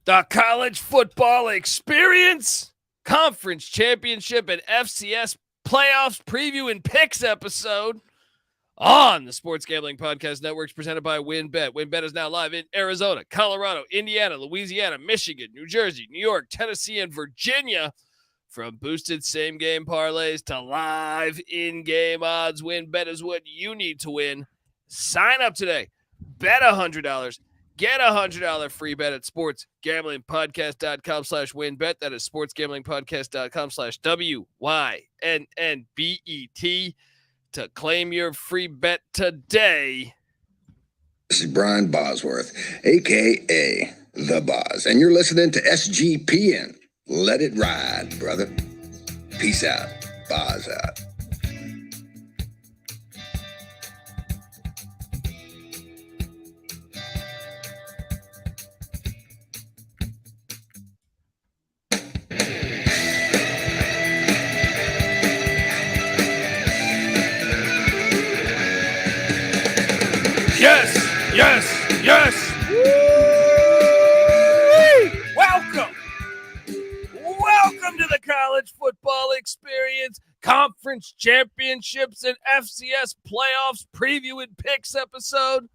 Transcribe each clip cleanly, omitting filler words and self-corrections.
The college football experience, Conference Championship and FCS Playoffs preview and picks episode on the Sports Gambling Podcast Networks presented by WynnBET. WynnBET is now live in Arizona, Colorado, Indiana, Louisiana, Michigan, New Jersey, New York, Tennessee, and Virginia. From boosted same-game parlays to live in-game odds, WynnBET is what you need to win. Sign up today. Bet $100. Get a $100 free bet at sportsgamblingpodcast.com/WynnBET. That is sportsgamblingpodcast.com/WYNNBET to claim your free bet today. This is Brian Bosworth, a.k.a. The Boz, and you're listening to SGPN. Let it ride, brother. Peace out. Boz out. Yes, yes, yes. Welcome to the college football experience, Conference Championships and FCS Playoffs preview and picks episode.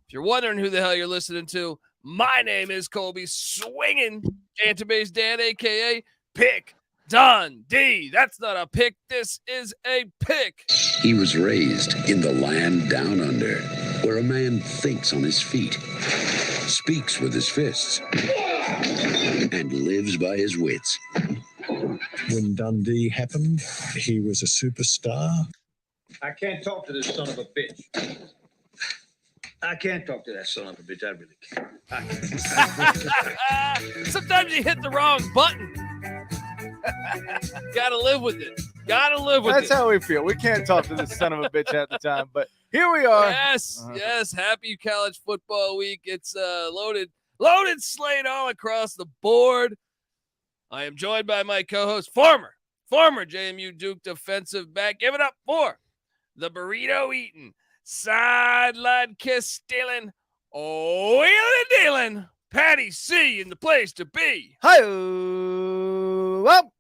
If you're wondering who the hell you're listening to, my name is Colby Swinging Database Dan, a.k.a. Pick Dundee. That's not a pick. This is a pick. He was raised in the land down under, where a man thinks on his feet, speaks with his fists, and lives by his wits. When Dundee happened, he was a superstar. I can't talk to this son of a bitch. I can't talk to that son of a bitch. I really can't. Sometimes you hit the wrong button. Gotta live with it. Gotta live with it. That's how we feel. We can't talk to this son of a bitch at the time, but here we are. Yes, yes. Happy college football week. It's loaded slate all across the board. I am joined by my co-host, former JMU Duke defensive back. Give it up for the burrito eating, sideline kiss stealing, wheeling dealing, Patty C in the place to be. Hi-oh.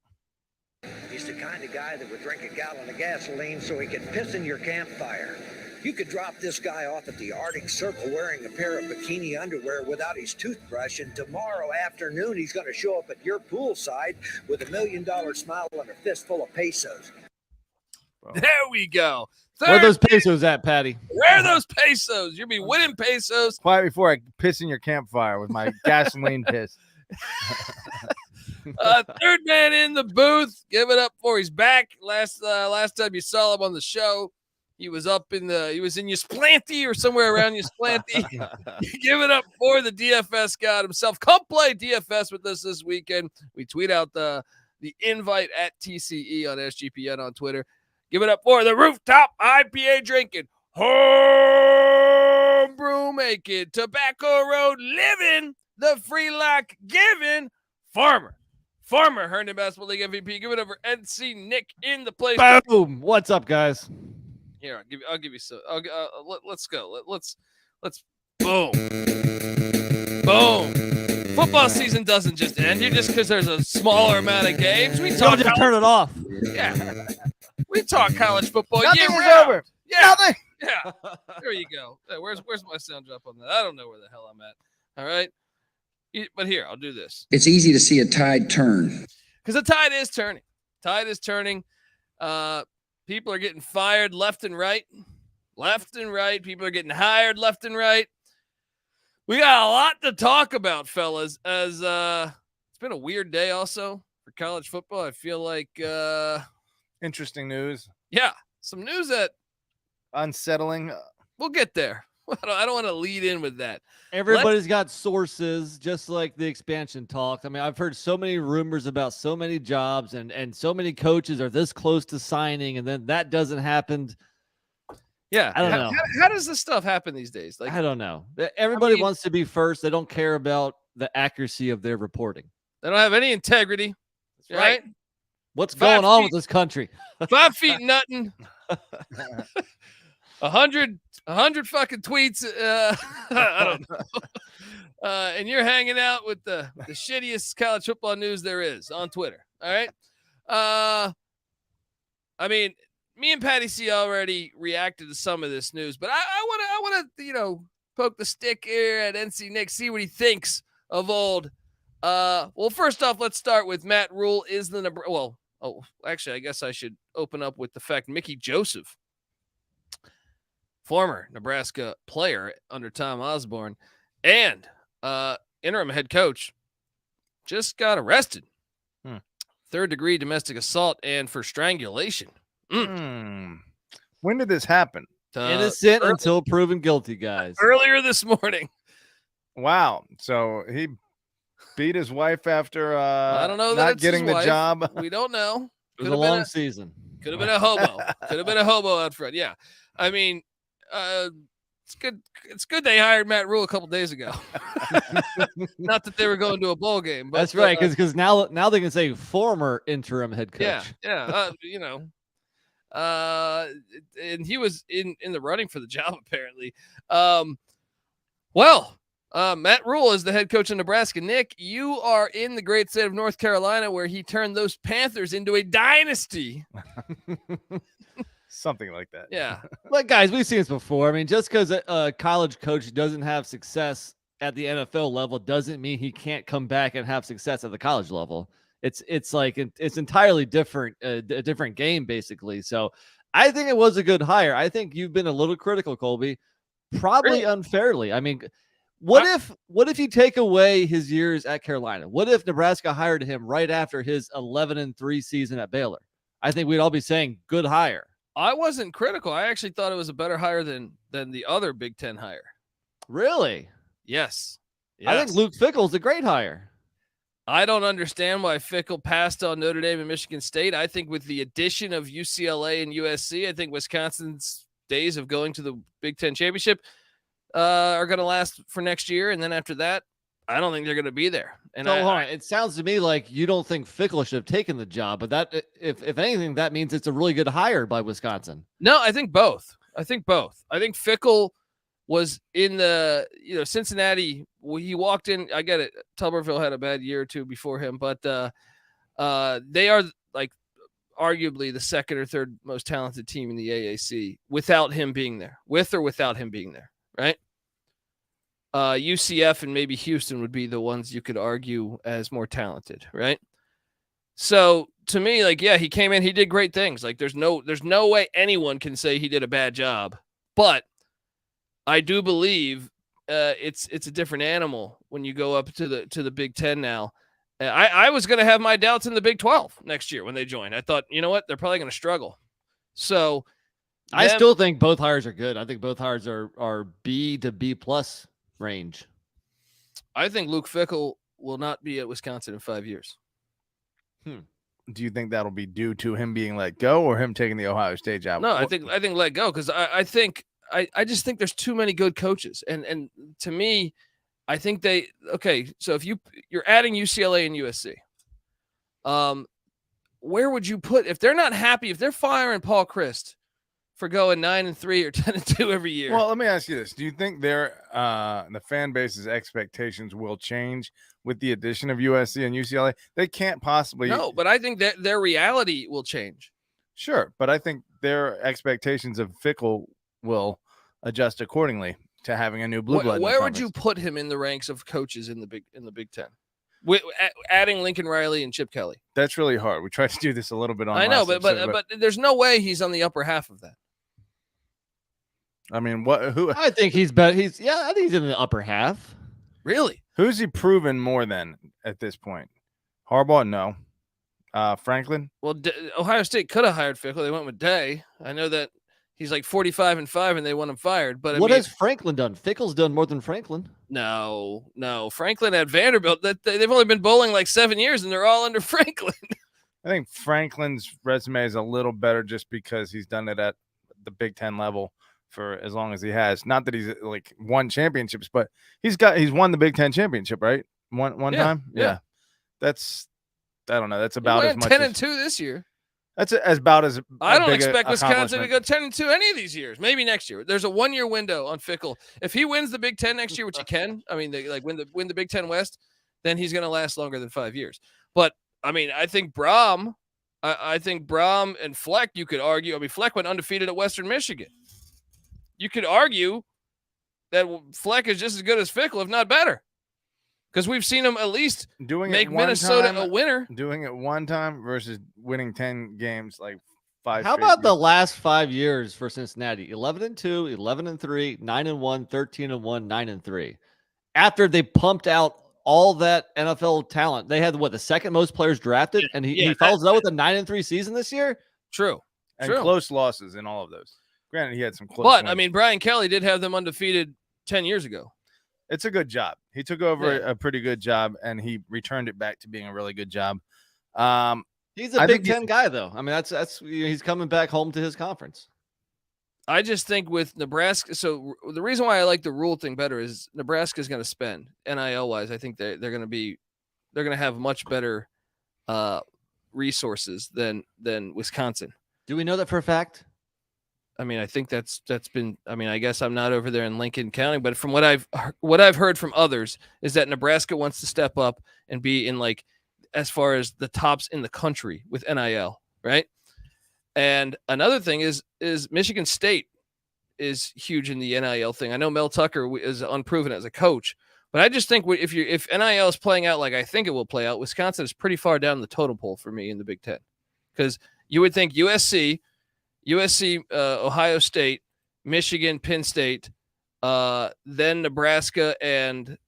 He's the kind of guy that would drink a gallon of gasoline so he could piss in your campfire. You could drop this guy off at the Arctic Circle wearing a pair of bikini underwear without his toothbrush, and tomorrow afternoon he's going to show up at your poolside with $1 million smile and a fistful of pesos. There we go. Where are those pesos at, Patty? Where are those pesos? You'll be winning pesos. Quiet before I piss in your campfire with my gasoline piss. Third man in the booth. Give it up for he's back. Last time you saw him on the show, he was in Ysplanty or somewhere around Ysplanty. Give it up for the DFS god himself. Come play DFS with us this weekend. We tweet out the invite at TCE on SGPN on Twitter. Give it up for the rooftop IPA drinking, homebrew making, tobacco road living, the free lock giving, farmer Herndon Basketball League MVP. Give it up for NC Nick in the place. Boom. What's up, guys? Here, I'll give you some. Let's go. Let's boom. Football season doesn't just end here just because there's a smaller amount of games. We talk. Just turn it off. Yeah, we talk college football. Nothing year is round. over. Yeah, Nothing. yeah. There you go. Hey, where's my sound drop on that? I don't know where the hell I'm at. All right, but here I'll do this. It's easy to see a tide turn. Because the tide is turning. People are getting fired left and right. People are getting hired left and right. We got a lot to talk about, fellas, as it's been a weird day also for college football. I feel like Interesting news. Yeah, some news that Unsettling. we'll get there. I don't want to lead in with that. Everybody's got sources, just like the expansion talks. I mean, I've heard so many rumors about so many jobs and so many coaches are this close to signing, and then that doesn't happen. Yeah, I don't know. How does this stuff happen these days? Like, I don't know. Everybody wants to be first. They don't care about the accuracy of their reporting. they don't have any integrity. That's right? What's going on with this country? 5 feet nothing. 100 fucking tweets. I don't know. and you're hanging out with the shittiest college football news there is on Twitter. All right. I mean, me and Patty C already reacted to some of this news, but I want to, poke the stick here at NC Nick, see what he thinks of old. Well, first off, let's start with Matt Rule is the number. Well, actually, I guess I should open up with the fact Mickey Joseph, former Nebraska player under Tom Osborne and interim head coach, just got arrested. 3rd-degree domestic assault and for strangulation. When did this happen? Innocent until proven guilty, guys. Earlier this morning. Wow. So he beat his wife after I don't know that not it's getting his the wife. job. We don't know. It was a long season. Could have been a hobo. Could have been a hobo out front. Yeah. I mean, it's good. It's good they hired Matt Rule a couple days ago. Not that they were going to a bowl game. But, that's right, because now they can say former interim head coach. Yeah. And he was in the running for the job apparently. Matt Rule is the head coach of Nebraska. Nick, you are in the great state of North Carolina where he turned those Panthers into a dynasty. Something like that. Yeah. But guys, we've seen this before. I mean, just because a college coach doesn't have success at the NFL level doesn't mean he can't come back and have success at the college level. It's entirely different, a different game basically. So I think it was a good hire. I think you've been a little critical, Colby, probably unfairly. I mean, what if you take away his years at Carolina? What if Nebraska hired him right after his 11-3 season at Baylor? I think we'd all be saying good hire. I wasn't critical. I actually thought it was a better hire than the other Big Ten hire. Really? Yes. I think Luke Fickell's a great hire. I don't understand why Fickell passed on Notre Dame and Michigan State. I think with the addition of UCLA and USC, I think Wisconsin's days of going to the Big Ten championship are going to last for next year. And then after that, I don't think they're going to be there. And it sounds to me like you don't think Fickell should have taken the job, but that, if anything, that means it's a really good hire by Wisconsin. No, I think both. I think Fickell was in the, Cincinnati. He walked in. I get it. Tuberville had a bad year or two before him, but they are like arguably the second or third most talented team in the AAC without him being there, with or without him being there. Right. UCF and maybe Houston would be the ones you could argue as more talented, right? So to me, he came in, he did great things. Like there's no way anyone can say he did a bad job, but I do believe it's a different animal when you go up to the Big Ten now. I was going to have my doubts in the Big 12 next year when they joined. I thought, you know what, they're probably going to struggle. So I still think both hires are good. I think both hires are B to B plus range. I think Luke Fickell will not be at Wisconsin in 5 years. Do you think that'll be due to him being let go or him taking the Ohio State job? No, I think let go because I just think there's too many good coaches. And to me, I think so if you're adding UCLA and USC, where would you put, if they're not happy, if they're firing Paul Chryst for going 9-3 or 10-2 every year? Well, let me ask you this. Do you think the fan base's expectations will change with the addition of USC and UCLA? They can't possibly. No, but I think that their reality will change. Sure, but I think their expectations of Fickell will adjust accordingly to having a new blue blood. Where would you put him in the ranks of coaches in the Big Ten? Adding Lincoln Riley and Chip Kelly. That's really hard. We tried to do this a little bit on. I know, but there's no way he's on the upper half of that. I mean, who? I think he's better. I think he's in the upper half. Really? Who's he proven more than at this point? Harbaugh, no. Franklin. Well, Ohio State could have hired Fickell. They went with Day. I know that he's like 45-5, and they want him fired. But what has Franklin done? Fickell's done more than Franklin. No. Franklin at Vanderbilt. They've only been bowling like 7 years, and they're all under Franklin. I think Franklin's resume is a little better just because he's done it at the Big Ten level for as long as he has. Not that he's like won championships, but he's won the Big Ten championship, right? One time. Yeah. That's, I don't know. That's about as much. 10-2 this year. That's about as I don't big a expect Wisconsin to accomplishment. go 10-2 any of these years. Maybe next year. There's a 1-year window on Fickle. If he wins the Big Ten next year, which he can, I mean, they win the Big Ten West, then he's going to last longer than 5 years. But I mean, I think Braum and Fleck, you could argue. I mean, Fleck went undefeated at Western Michigan. You could argue that Fleck is just as good as Fickle, if not better. Because we've seen him at least make Minnesota a winner. Doing it one time versus winning 10 games like 5. How about the last 5 years for Cincinnati? 11-2, 11-3, 9-1, 13-1, 9-3. After they pumped out all that NFL talent, they had the second most players drafted, and he follows it up with a 9-3 season this year. True, and close losses in all of those. Granted, he had some close. But wins. I mean, Brian Kelly did have them undefeated 10 years ago. It's a good job. He took over a pretty good job, and he returned it back to being a really good job. He's a Big Ten guy, though. I mean, that's he's coming back home to his conference. I just think with Nebraska, so the reason why I like the rule thing better is Nebraska is going to spend NIL wise. I think they're going to have much better resources than Wisconsin. Do we know that for a fact? I mean, I think that's been. I mean, I guess I'm not over there in Lincoln County, but from what I've heard from others is that Nebraska wants to step up and be in as far as the tops in the country with NIL, right? And another thing is Michigan State is huge in the NIL thing. I know Mel Tucker is unproven as a coach, but I just think if NIL is playing out like I think it will play out, Wisconsin is pretty far down the totem pole for me in the Big Ten, because you would think USC, Ohio State, Michigan, Penn State, then Nebraska and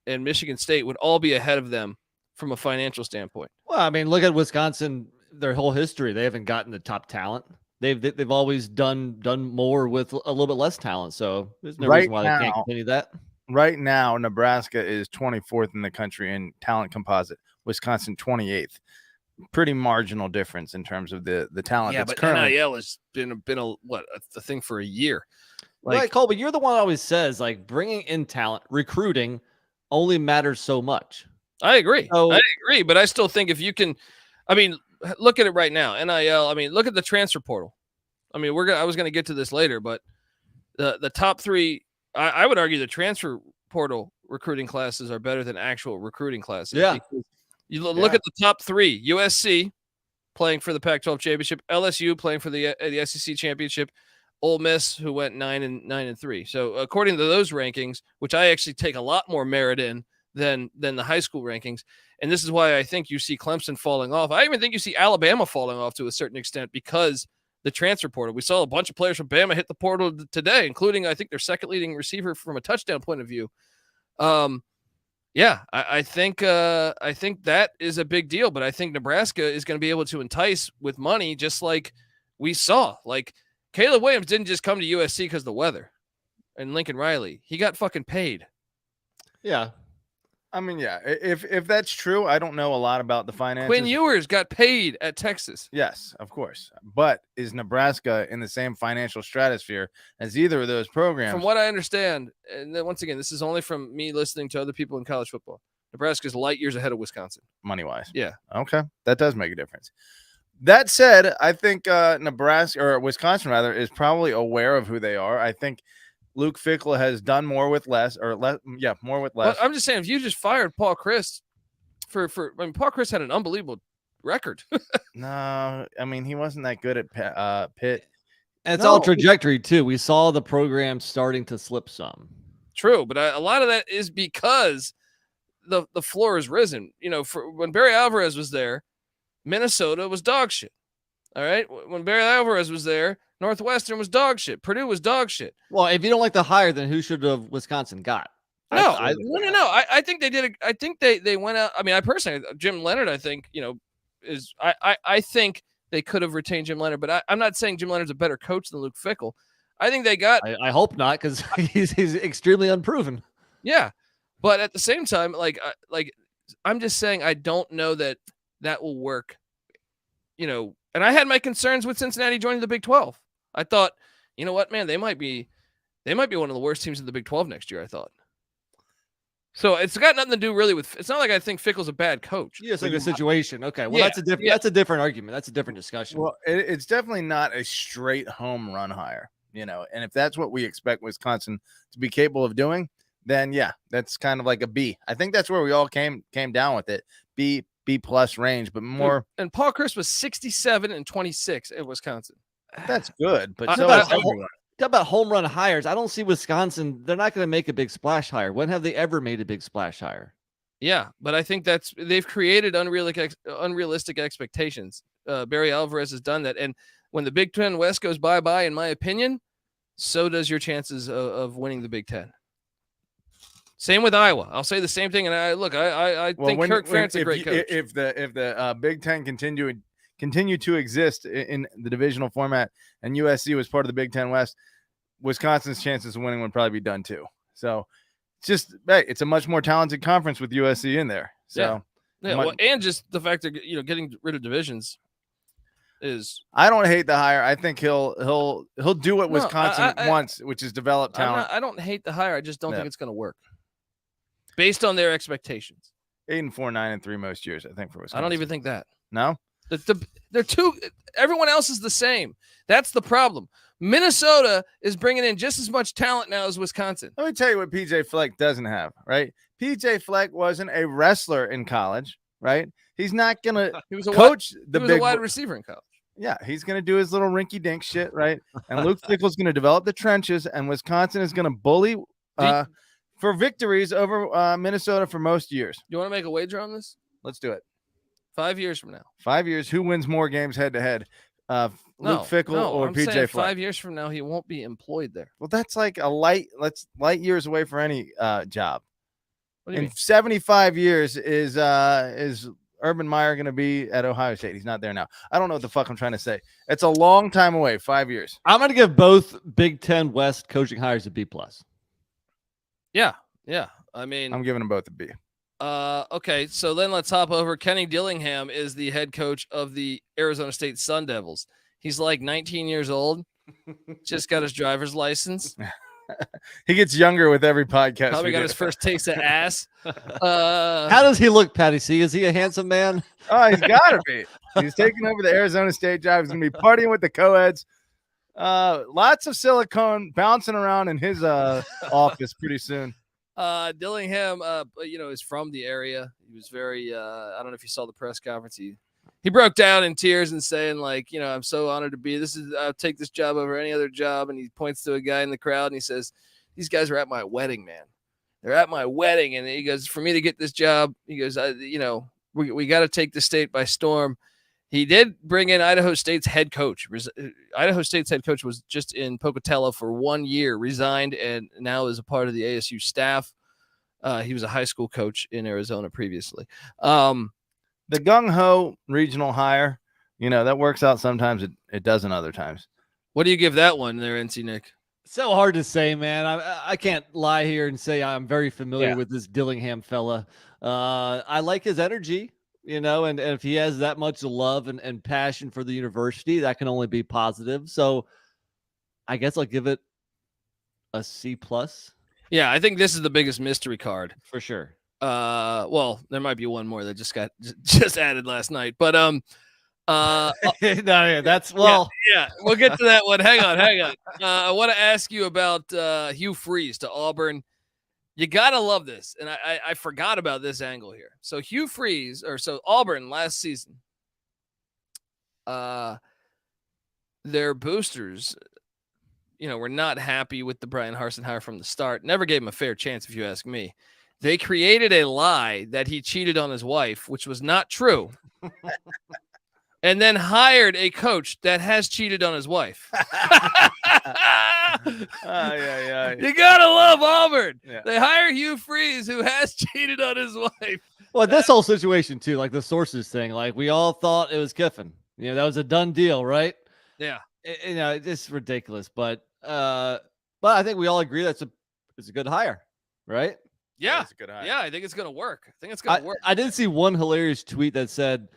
Michigan State would all be ahead of them from a financial standpoint. Well, I mean, look at Wisconsin. Their whole history, they haven't gotten the top talent. They've always done more with a little bit less talent. So there's no reason why they can't continue that. Right now, Nebraska is 24th in the country in talent composite. Wisconsin 28th. Pretty marginal difference in terms of the talent. Yeah, that's but NIL has been a thing for a year. Right, Cole, but you're the one who always says bringing in talent, recruiting only matters so much. I agree. But I still think if you can, I mean, look at it right now. NIL. I mean, look at the transfer portal. I mean, I was going to get to this later, but the top three, I would argue the transfer portal recruiting classes are better than actual recruiting classes. Yeah. You look at the top three: USC playing for the Pac-12 championship, LSU playing for the SEC championship, Ole Miss, who went 9-3. So according to those rankings, which I actually take a lot more merit in than the high school rankings, and this is why I think you see Clemson falling off. I even think you see Alabama falling off to a certain extent because the transfer portal. We saw a bunch of players from Bama hit the portal today, including I think their second leading receiver from a touchdown point of view. I think that is a big deal, but I think Nebraska is going to be able to entice with money, just like we saw. Like Caleb Williams didn't just come to USC because of the weather, and Lincoln Riley, he got fucking paid. Yeah. I mean, yeah, if that's true, I don't know a lot about the finances. Quinn Ewers got paid at Texas. Yes, of course. But is Nebraska in the same financial stratosphere as either of those programs? From what I understand, and then once again, this is only from me listening to other people in college football, Nebraska's light years ahead of Wisconsin. Money-wise. Yeah. Okay. That does make a difference. That said, I think Wisconsin is probably aware of who they are. I think Luke Fickell has done more with less, more with less. Well, I'm just saying, if you just fired Paul Chryst Paul Chryst had an unbelievable record. No, I mean, he wasn't that good at Pitt. And it's all trajectory too. We saw the program starting to slip some. True, but a lot of that is because the floor has risen. You know, when Barry Alvarez was there, Minnesota was dog shit. All right, when Barry Alvarez was there, Northwestern was dog shit. Purdue was dog shit. Well, if you don't like the hire, then who should have Wisconsin got? No. I think they did. I think they went out. I mean, I personally, Jim Leonard, I think, is. I think they could have retained Jim Leonard, but I'm not saying Jim Leonard's a better coach than Luke Fickell. I think they got. I hope not, because he's extremely unproven. Yeah, but at the same time, I'm just saying I don't know that will work. And I had my concerns with Cincinnati joining the Big 12. I thought, you know what, man, they might be one of the worst teams in the Big 12 next year. I thought. So it's got nothing to do really with. It's not like I think Fickle's a bad coach. Yeah, it's like a situation. Okay, well, Yeah, that's a different argument. That's a different discussion. Well, it's definitely not a straight home run hire, and if that's what we expect Wisconsin to be capable of doing, then yeah, that's kind of like a B. I think that's where we all came down with it. B plus range, but more. And Paul Chris was 67 and 26 at Wisconsin. That's good, but so is everyone. Talk about home run hires. I don't see Wisconsin. They're not going to make a big splash hire. When have they ever made a big splash hire? Yeah, but I think they've created unrealistic expectations. Barry Alvarez has done that. And when the Big Ten West goes bye-bye, in my opinion, so does your chances of winning the Big Ten. Same with Iowa. I'll say the same thing. And I think Kirk Ferentz a great coach. If the Big Ten continue to exist in the divisional format and USC was part of the Big Ten West, Wisconsin's chances of winning would probably be done too. So it's a much more talented conference with USC in there. So and just the fact that getting rid of divisions is. I don't hate the hire. I think he'll do what Wisconsin wants, which is develop talent. I don't hate the hire. I just don't think it's going to work based on their expectations. 8-4, 9-3 most years, I think, for Wisconsin. I don't even think that. No. They're too. Everyone else is the same. That's the problem. Minnesota is bringing in just as much talent now as Wisconsin. Let me tell you what PJ Fleck doesn't have, right? PJ Fleck wasn't a wrestler in college, right? He's not going to coach the big wide receiver in college. Yeah, he's going to do his little rinky-dink shit, right? And Luke Fickell's going to develop the trenches, and Wisconsin is going to bully for victories over Minnesota for most years. You want to make a wager on this? Let's do it. 5 years from now. 5 years. Who wins more games head-to-head? Luke Fickell or PJ Fleck? 5 years from now, he won't be employed there. Well, that's like light years away for any job. What do you mean? 75 years is Urban Meyer going to be at Ohio State? He's not there now. I don't know what the fuck I'm trying to say. It's a long time away. 5 years. I'm going to give both Big Ten West coaching hires a B+. Yeah. I mean, I'm giving them both a B. Okay, so then let's hop over. Kenny Dillingham is the head coach of the Arizona State Sun Devils. He's like 19 years old. Just got his driver's license. He gets younger with every podcast. Probably got his first taste of ass. How does he look, Patty C? Is he a handsome man? Oh, he's got to be. He's taking over the Arizona State job. He's going to be partying with the co-eds. Lots of silicone bouncing around in his office pretty soon. Dillingham, is from the area. He was very, I don't know if you saw the press conference. He broke down in tears and saying I'm so honored to be, I'll take this job over any other job. And he points to a guy in the crowd and he says, these guys are at my wedding, man. They're at my wedding. And he goes, for me to get this job, he goes, we got to take the state by storm. He did bring in Idaho State's head coach. Idaho State's head coach was just in Pocatello for 1 year, resigned, and now is a part of the ASU staff. He was a high school coach in Arizona previously. The gung-ho regional hire, that works out sometimes. It doesn't other times. What do you give that one there, NC Nick? So hard to say, man. I can't lie here and say I'm very familiar with this Dillingham fella. I like his energy. And if he has that much love and passion for the university, that can only be positive. So I guess I'll give it a C+. Yeah, I think this is the biggest mystery card. For sure. Well, there might be one more that just added last night. But that's well. Yeah, we'll get to that one. Hang on. I want to ask you about Hugh Freeze to Auburn. You gotta love this, and I forgot about this angle here. So Hugh Freeze, Auburn last season, their boosters, were not happy with the Brian Harsin hire from the start. Never gave him a fair chance, if you ask me. They created a lie that he cheated on his wife, which was not true, and then hired a coach that has cheated on his wife. You gotta love Auburn. Yeah. They hire Hugh Freeze, who has cheated on his wife. Well, this whole situation too, like the sources thing, like we all thought it was Kiffin. That was a done deal, right? Yeah. It's just ridiculous, but I think we all agree it's a good hire, right? Yeah, it's a good hire. Yeah, I think it's gonna work. I think it's gonna work. I did see one hilarious tweet that said,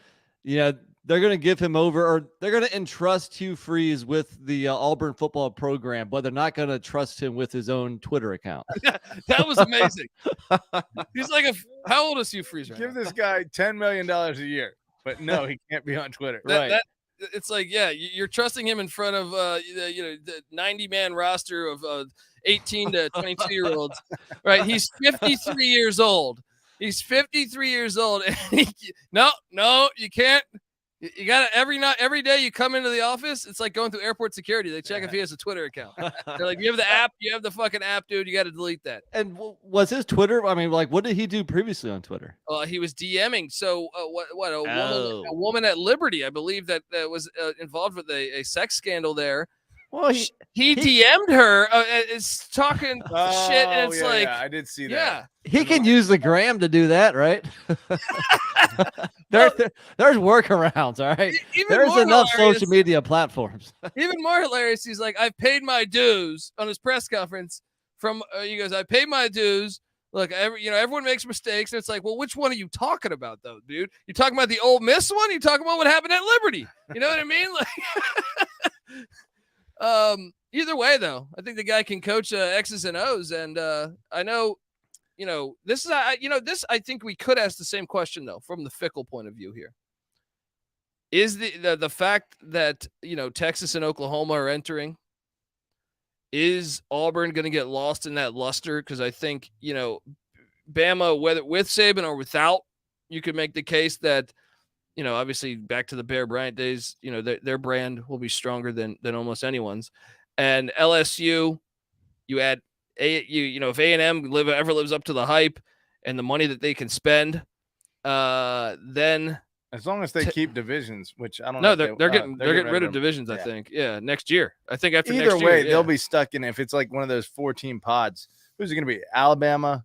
they're going to give him over, or they're going to entrust Hugh Freeze with the Auburn football program, but they're not going to trust him with his own Twitter account. That was amazing. He's like, how old is Hugh Freeze right Give now? this guy $10 million a year, but no, he can't be on Twitter. It's like, yeah, you're trusting him in front of the 90-man roster of 18 to 22-year-olds, right? He's 53 years old. He's 53 years old, and no, you can't. You got to every day you come into the office, it's like going through airport security. They check if he has a Twitter account. They're like, you have the app, you have the fucking app, dude. You got to delete that. And was his Twitter? I mean, like, what did he do previously on Twitter? He was DMing. So a woman at Liberty, I believe that was involved with a sex scandal there. Well, he DM'd her, is talking shit, and it's I did see that. Yeah, he can use the gram to do that, right? There's workarounds, all right. There's enough social media platforms. Even more hilarious, he's like, "I've paid my dues" on his press conference. From he goes, "I paid my dues." Look, everyone makes mistakes, and it's like, well, which one are you talking about, though, dude? You talking about the Ole Miss one? You talking about what happened at Liberty? You know what I mean? Like, either way, though, I think the guy can coach X's and O's, and I know, this is, I think we could ask the same question though from the Fickle point of view here. Is the fact that Texas and Oklahoma are entering? Is Auburn going to get lost in that luster? Because I think, Bama, whether with Saban or without, you could make the case that, obviously back to the Bear Bryant days, their brand will be stronger than almost anyone's. And LSU, you add if A&M ever lives up to the hype and the money that they can spend, then as long as they keep divisions, which I don't know. No, they're getting rid of divisions, I think. Yeah, next year. I think after either next way, year, they'll be stuck in. If it's like one of those 4-team pods, who's it going to be? Alabama.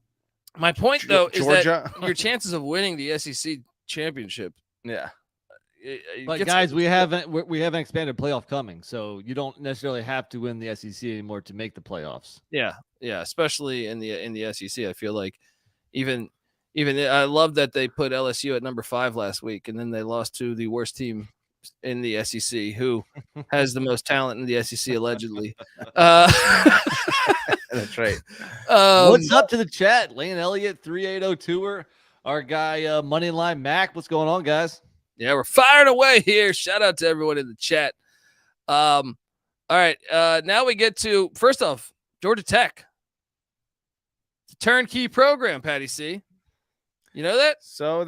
My point, though, Georgia? is that your chances of winning the SEC championship. Yeah. But guys, we haven't expanded playoff coming, so you don't necessarily have to win the SEC anymore to make the playoffs. Yeah, especially in the SEC. I feel like even I love that they put LSU at number 5 last week, and then they lost to the worst team in the SEC, who has the most talent in the SEC allegedly. That's right. What's up to the chat? Lane Elliott 3802er, our guy Moneyline Mac. What's going on, guys? Yeah, we're firing away here. Shout out to everyone in the chat. All right. Now we get to, first off, Georgia Tech. It's a turnkey program, Patty C. You know that? No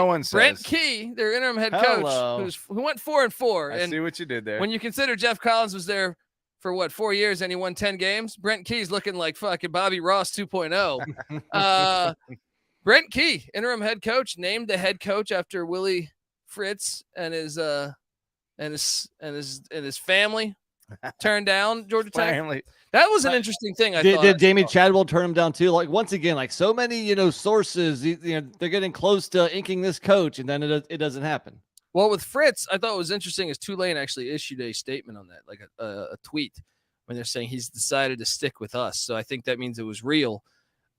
one says. Brent Key, their interim head coach, who went 4-4. I see what you did there. When you consider Jeff Collins was there for 4 years and he won 10 games, Brent Key's looking like fucking Bobby Ross 2.0. Brent Key, interim head coach, named the head coach after Willie Fritz and his family turned down Georgia Tech. That was an interesting thing. Did Jamie Chadwell turn him down too? Like, once again, like so many sources, they're getting close to inking this coach, and then it doesn't happen. Well, with Fritz, I thought what was interesting is Tulane actually issued a statement on that, like a tweet, when they're saying he's decided to stick with us. So I think that means it was real.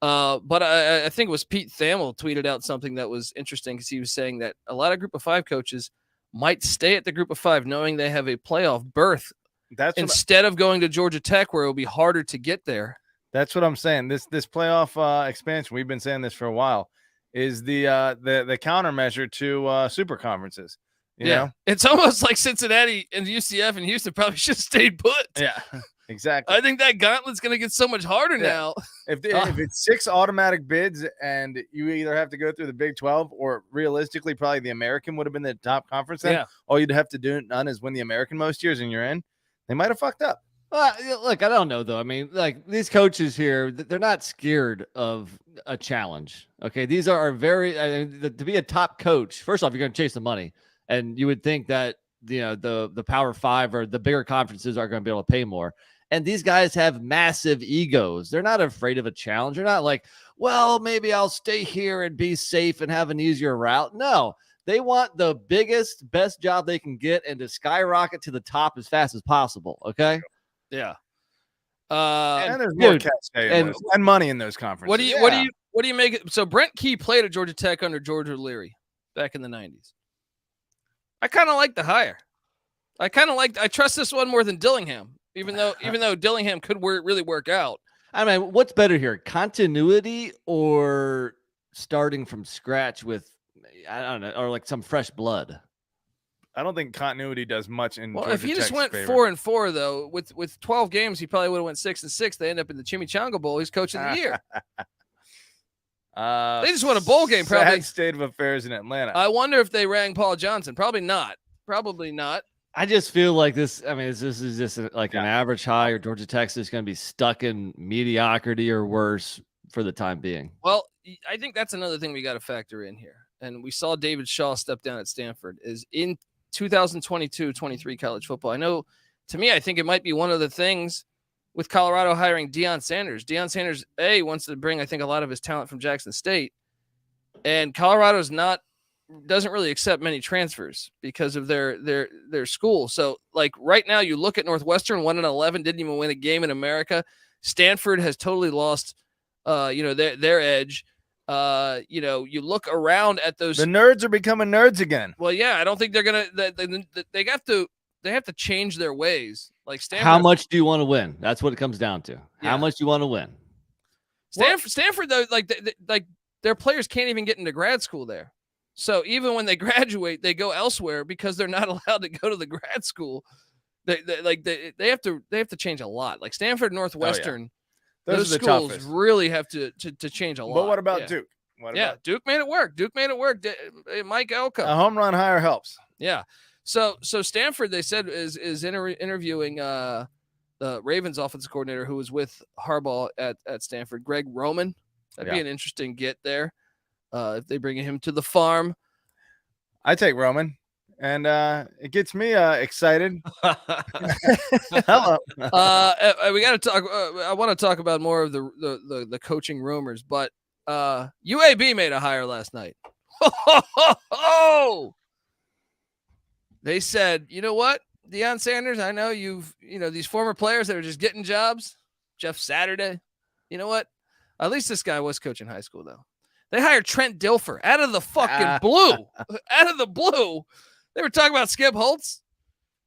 But I think it was Pete Thamel tweeted out something that was interesting, because he was saying that a lot of Group of 5 coaches might stay at the Group of 5 knowing they have a playoff berth instead of going to Georgia Tech, where it will be harder to get there. That's what I'm saying. This playoff expansion, we've been saying this for a while, is the countermeasure to super conferences. You know? It's almost like Cincinnati and UCF and Houston probably should have stayed put. Yeah. Exactly. I think that gauntlet's going to get so much harder now. If it's 6 automatic bids and you either have to go through the Big 12 or realistically probably the American would have been the top conference then. Yeah. All you'd have to do is win the American most years and you're in. They might have fucked up. Look, I don't know, though. I mean, like, these coaches here, they're not scared of a challenge. Okay, these are to be a top coach, first off, you're going to chase the money. And you would think that the Power 5 or the bigger conferences are going to be able to pay more. And these guys have massive egos. They're not afraid of a challenge. They're not like, well, maybe I'll stay here and be safe and have an easier route. No, they want the biggest, best job they can get and to skyrocket to the top as fast as possible. Okay. Yeah. And there's more cachet and money in those conferences. What do you make it? So Brent Key played at Georgia Tech under George O'Leary back in the 90s. I kind of like the hire. I trust this one more than Dillingham, even though Dillingham could really work out. I mean, what's better here, continuity or starting from scratch with, I don't know, or like some fresh blood? I don't think continuity does much in. Well, Georgia if he just Tech's went favor. 4-4 though, with 12 games, he probably would have went 6-6. They end up in the Chimichanga Bowl. He's coach of the year. They just won a bowl game. Probably sad state of affairs in Atlanta. I wonder if they rang Paul Johnson. Probably not. I just feel like this. I mean, this is just an average hire. Georgia Tech is going to be stuck in mediocrity or worse for the time being. Well, I think that's another thing we got to factor in here. And we saw David Shaw step down at Stanford is in 2022-23 college football. I know, to me, I think it might be one of the things with Colorado hiring Deion Sanders. Deion Sanders, wants to bring, I think, a lot of his talent from Jackson State. And Colorado's doesn't really accept many transfers because of their school. So, like, right now, you look at Northwestern, 1-11, didn't even win a game in America. Stanford has totally lost, their edge. You look around at those. The nerds are becoming nerds again. Well, yeah, I don't think they're gonna. They have to change their ways. Like Stanford. How much do you want to win? That's what it comes down to. Yeah. How much do you want to win? Stanford though, like their players can't even get into grad school there. So even when they graduate, they go elsewhere because they're not allowed to go to the grad school. They have to change a lot. Like Stanford, Northwestern, those schools toughest. Really have to change a lot. But what about Duke? Duke made it work. Mike Elko. A home run hire helps. Yeah. So Stanford, they said, is interviewing the Ravens offensive coordinator who was with Harbaugh at Stanford, Greg Roman. That'd be an interesting get there. If they bring him to the farm. I take Roman, and it gets me excited. Hello. We got to talk. I want to talk about more of the coaching rumors, but UAB made a hire last night. They said, you know what, Deion Sanders, I know these former players that are just getting jobs. Jeff Saturday, you know what? At least this guy was coaching high school though. They hired Trent Dilfer out of the fucking blue. Out of the blue. They were talking about Skip Holtz.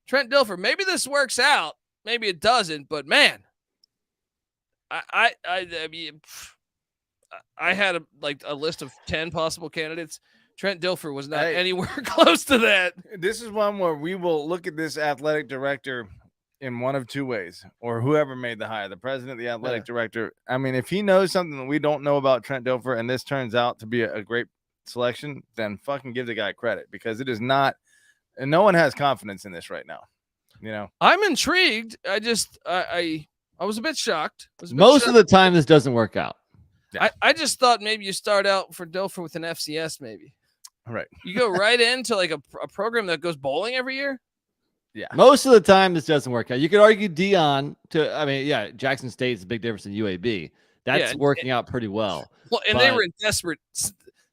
Trent Dilfer. Maybe this works out. Maybe it doesn't. But, man, I mean, I had a list of 10 possible candidates. Trent Dilfer was not anywhere close to that. This is one where we will look at this athletic director in one of two ways, or whoever made the hire, the president, the athletic director. I mean, if he knows something that we don't know about Trent Dilfer and this turns out to be a great selection, then fucking give the guy credit, because it is not, and no one has confidence in this right now. I'm intrigued. I was a bit shocked. Most of the time, this doesn't work out. Yeah. I just thought maybe you start out for Dilfer with an FCS, maybe. Right. You go right into like a program that goes bowling every year. Yeah. Most of the time, this doesn't work out. You could argue Deion Jackson State is a big difference in UAB. That's working out pretty well. Well, and they were in desperate.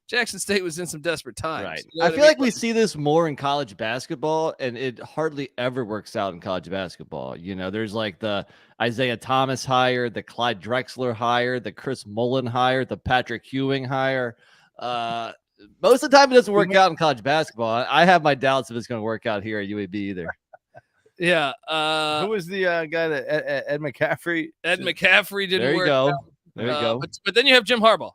Jackson State was in some desperate times. Right. I feel like we see this more in college basketball, and it hardly ever works out in college basketball. There's like the Isaiah Thomas hire, the Clyde Drexler hire, the Chris Mullen hire, the Patrick Ewing hire. Most of the time, it doesn't work out in college basketball. I have my doubts if it's going to work out here at UAB either. Yeah. Who was the guy that Ed McCaffrey? Ed McCaffrey didn't work out. There you go. But then you have Jim Harbaugh.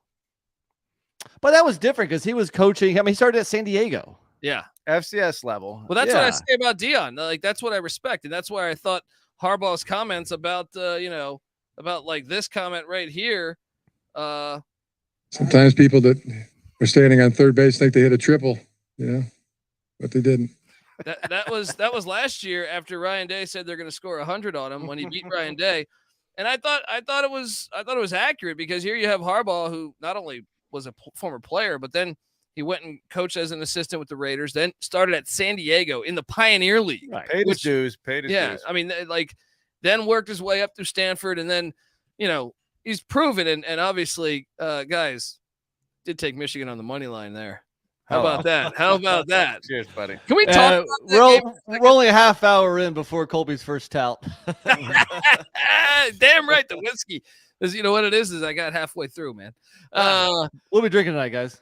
But that was different because he was coaching. I mean, he started at San Diego. Yeah. FCS level. Well, that's what I say about Deion. Like, that's what I respect. And that's why I thought Harbaugh's comments about, about like this comment right here. Sometimes people that are standing on third base think they hit a triple, but they didn't. That was last year after Ryan Day said they're going to score 100 on him when he beat Ryan Day. And I thought it was accurate, because here you have Harbaugh, who not only was a former player, but then he went and coached as an assistant with the Raiders, then started at San Diego in the Pioneer League. Right. Paid his dues. I mean, then worked his way up through Stanford, and then, he's proven, and obviously, guys, did take Michigan on the money line there. How about that? Cheers, buddy. Can we talk? We're only a half hour in before Colby's first tout. Damn right, the whiskey. You know what it is I got halfway through, man. What are we drinking tonight, guys?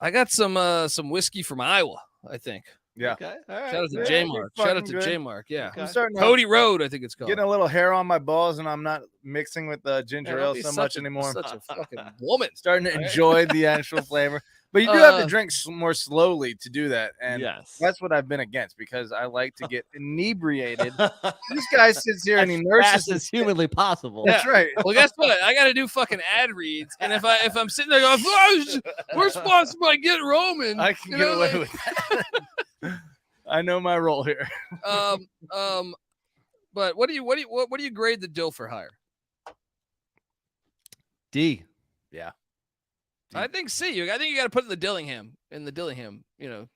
I got some whiskey from Iowa, I think. Yeah. Okay. All right. Shout out to Yeah, J you're Mark. Shout out fucking to good. J Mark. Yeah. Okay. I'm starting to Cody Road, I think it's called. getting a little hair on my balls, and I'm not mixing with ginger Man, don't ale be so such much a- anymore. Such a fucking woman. Starting to All right. enjoy the actual flavor, but you do have to Uh, drink more slowly to do that, and Yes. that's what I've been against because I like to get inebriated. This guy sits here and he nurses fast as his humanly possible. That's right. Well, guess what? I got to do fucking ad reads, and if I'm sitting there going, "We're sponsored by Get Roman," I can you get know, away like- with that. I know my role here. But what do you grade the Dilfer hire? D. I think C. I think you got to put in the Dillingham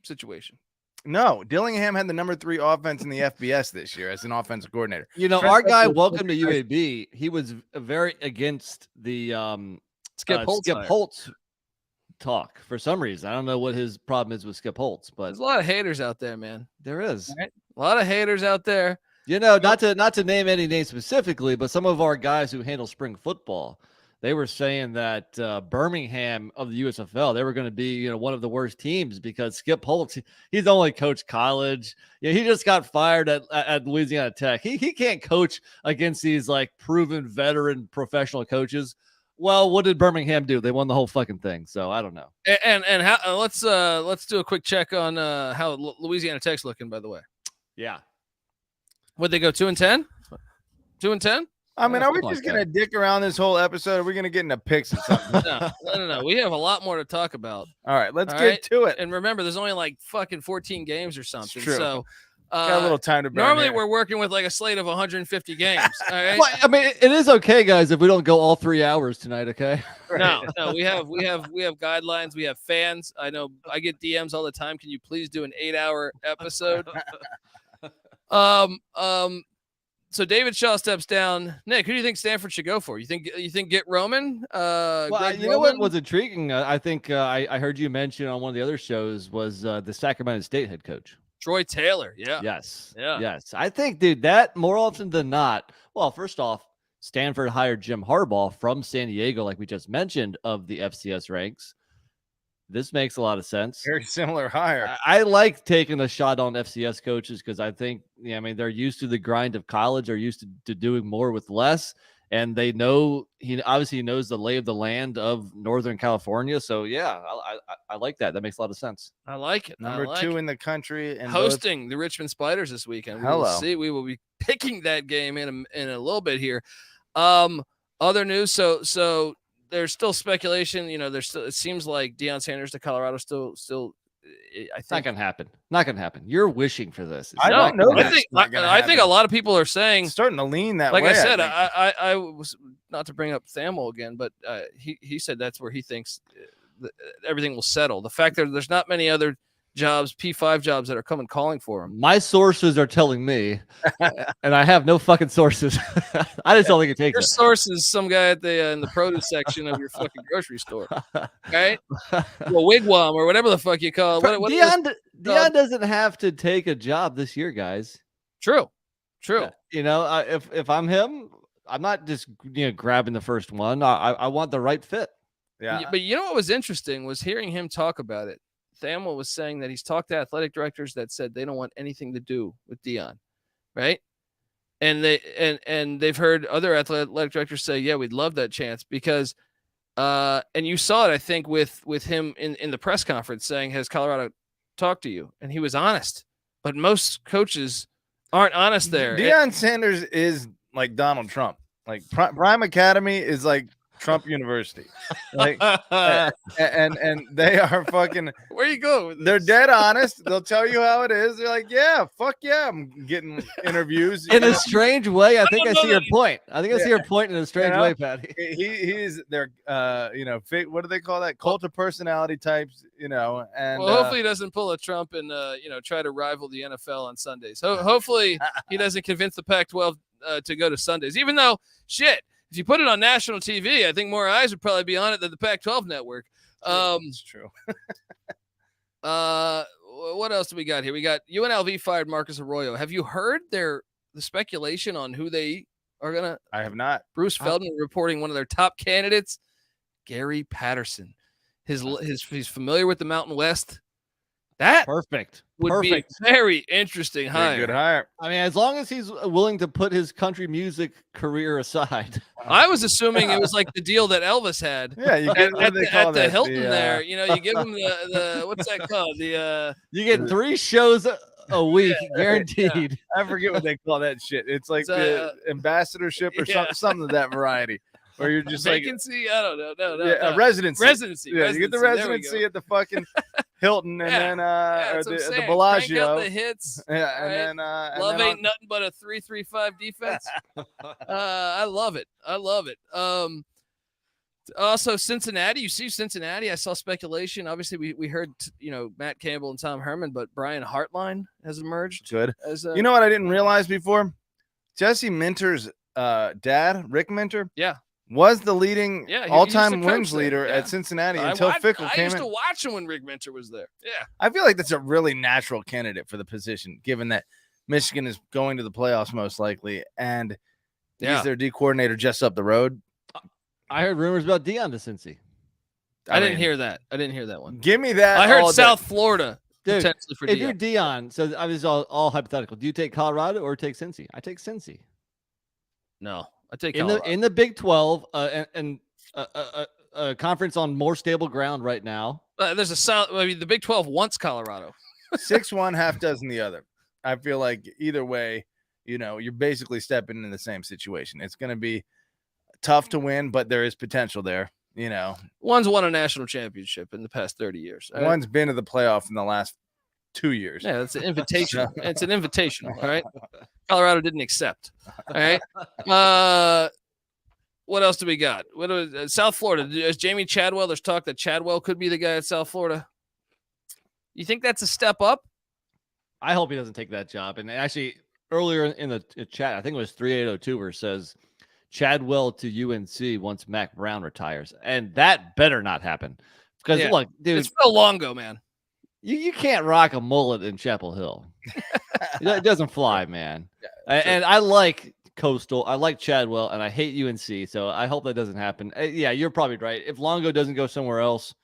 situation. No, Dillingham had the number 3 offense in the FBS this year as an offensive coordinator. You know, Trent our guy, Dilfer- welcome to UAB. He was very against the Skip Holtz. Skip hire. Holtz talk for some reason. I don't know what his problem is with Skip Holtz, but There's a lot of haters out there, man. there is. A lot of haters out there. You know, not to name any name specifically, but some of our guys who handle spring football, they were saying that Birmingham of the USFL, they were going to be, one of the worst teams because Skip Holtz, he's only coached college. He just got fired at Louisiana Tech. He can't coach against these like proven veteran professional coaches. Well, what did Birmingham do? They won the whole fucking thing. So I don't know. And how, let's do a quick check on how Louisiana Tech's looking. By the way, Yeah. would they go 2-10? 2-10? I mean, are we something just like going to dick around this whole episode? Or are we going to get into picks or something? No. We have a lot more to talk about. All right, let's All get right. to it. And remember, there's only like fucking 14 games or something. true. So Got a little time to burn normally here. we're working with like a slate of 150 games. All right. Well, I mean, it is okay, guys, if we don't go all 3 hours tonight. Okay. No, we have guidelines. We have fans. I know I get DMs all the time. Can you please do an 8-hour episode? So David Shaw steps down. Nick, who do you think Stanford should go for? You think get Roman? Well, Greg you know what Roman? was intriguing? I think I heard you mention on one of the other shows was the Sacramento State head coach. Troy Taylor. Yeah. Yes. Yeah. Yes. I think, dude, that more often than not. Well, first off, Stanford hired Jim Harbaugh from San Diego, like we just mentioned, of the FCS ranks. This makes a lot of sense. Very similar hire. I like taking a shot on FCS coaches because I think, they're used to the grind of college. They're used to doing more with less. And they know he obviously knows the lay of the land of Northern California. So, yeah, I like that. That makes a lot of sense. I like it. Number 2 in the country. And hosting the Richmond Spiders this weekend. We will see. We will be picking that game in a little bit here. Other news. So there's still speculation. It seems like Deion Sanders to Colorado still. I It's think not gonna happen. Not gonna happen. You're wishing for this. I don't know. I think a lot of people are saying. It's starting to lean that like way. I said, think. I was not to bring up Thamel again, but he said that's where he thinks everything will settle. The fact that there's not many other jobs, P5 jobs that are coming calling for him. My sources are telling me, and I have no fucking sources. I just don't think it takes Your it. source is some guy at the in the produce section of your fucking grocery store, right? Well, wigwam or whatever the fuck you call it. What Deion doesn't have to take a job this year, guys. True. If I'm him, I'm not just grabbing the first one. I want the right fit. Yeah. But you know what was interesting was hearing him talk about it. Thamel was saying that he's talked to athletic directors that said they don't want anything to do with Deion, right? And they've heard other athletic directors say, yeah, we'd love that chance because and you saw it, I think, with him in the press conference saying, has Colorado talked to you? And he was honest, but most coaches aren't honest there. Deion Sanders is like Donald Trump. Like Prime Academy is like Trump University. Like and they are fucking where you go with they're this? dead honest. They'll tell you how it is. They're like, yeah, fuck yeah, I'm getting interviews. In a strange way, I think I see your point. I think I see Yeah. your point in a strange way, Patty. He's their what do they call that? Cult of personality types, and Well, hopefully he doesn't pull a Trump and try to rival the NFL on Sundays. Hopefully he doesn't convince the Pac-12 to go to Sundays, even though shit. If you put it on national TV, I think more eyes would probably be on it than the Pac-12 network. It's true. What else do we got here? We got UNLV fired Marcus Arroyo. Have you heard the speculation on who they are gonna? I have not. Bruce Feldman reporting one of their top candidates, Gary Patterson. He's familiar with the Mountain West. That Perfect. would be a very interesting hire. Good hire. I mean, as long as he's willing to put his country music career aside. I was assuming it was like the deal that Elvis had. Yeah, you get at the Hilton there. You know, you give him the what's that called? The you get 3 shows a week guaranteed. Yeah. I forget what they call that shit. It's like the ambassadorship or something of that variety. Where you're just vacancy? I don't know. No. A residency. Yeah, you get the residency at the fucking Hilton and then or the Bellagio. The hits. Yeah, right? and then love ain't nothing but a 3-3-5 defense. I love it. Also, Cincinnati. You see Cincinnati. I saw speculation. Obviously, we heard Matt Campbell and Tom Herman, but Brian Hartline has emerged. Good. You know what I didn't realize before? Jesse Minter's dad, Rick Minter. Yeah. Was the leading all-time wins there. leader at Cincinnati until Fickle came in. I used to watch him when Rick Minter was there. Yeah. I feel like that's a really natural candidate for the position, given that Michigan is going to the playoffs most likely, and he's their D coordinator just up the road. I heard rumors about Deion to Cincy. I didn't hear that. I didn't hear that one. Give me that. I heard South Florida. Dude, potentially for if Deion. you're Deion, so I was all hypothetical. Do you take Colorado or take Cincy? I take Cincy. No. I take in the Big 12 and a conference on more stable ground right now. There's the Big 12 wants Colorado. 6-1, half dozen the other. I feel like either way, you're basically stepping in the same situation. It's going to be tough to win, but there is potential there. One's won a national championship in the past 30 years. Right? One's been to the playoff in the last 2 years. Yeah, that's an invitation. It's an invitational. All right. Colorado didn't accept. All right. What else do we got? South Florida? Is Jamie Chadwell? There's talk that Chadwell could be the guy at South Florida. You think that's a step up? I hope he doesn't take that job. And actually, earlier in the chat, I think it was 3802 where it says Chadwell to UNC once Mac Brown retires, and that better not happen. Because look, dude, it's Phil Longo, man. You can't rock a mullet in Chapel Hill. It doesn't fly, man. Yeah, and I like Coastal. I like Chadwell, and I hate UNC. So I hope that doesn't happen. Yeah, you're probably right. If Longo doesn't go somewhere else,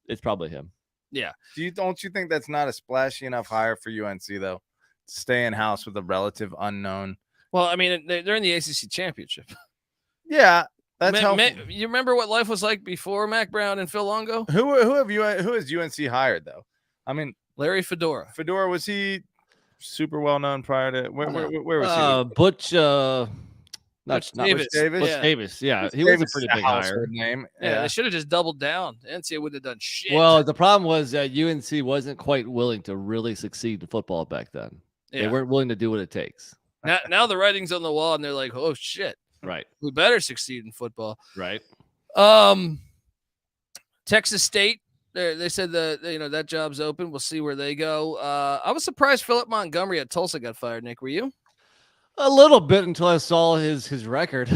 it's probably him. Yeah. Don't you think that's not a splashy enough hire for UNC though? Stay in house with a relative unknown. Well, I mean, they're in the ACC championship. Yeah. That's helpful. You remember what life was like before Mac Brown and Phil Longo? Who has UNC hired though? I mean, Larry Fedora. Fedora, was he super well known prior to where was he? Butch Davis. Davis. Yeah, he was a pretty big hire. Name. Yeah, they should have just doubled down. NCAA would have done shit. Well, the problem was that UNC wasn't quite willing to really succeed in football back then. Yeah. They weren't willing to do what it takes. Now the writing's on the wall, and they're like, "Oh shit, right? We better succeed in football." Right. Texas State. They said that job's open. We'll see where they go. I was surprised Philip Montgomery at Tulsa got fired. Nick, were you? A little bit until I saw his record.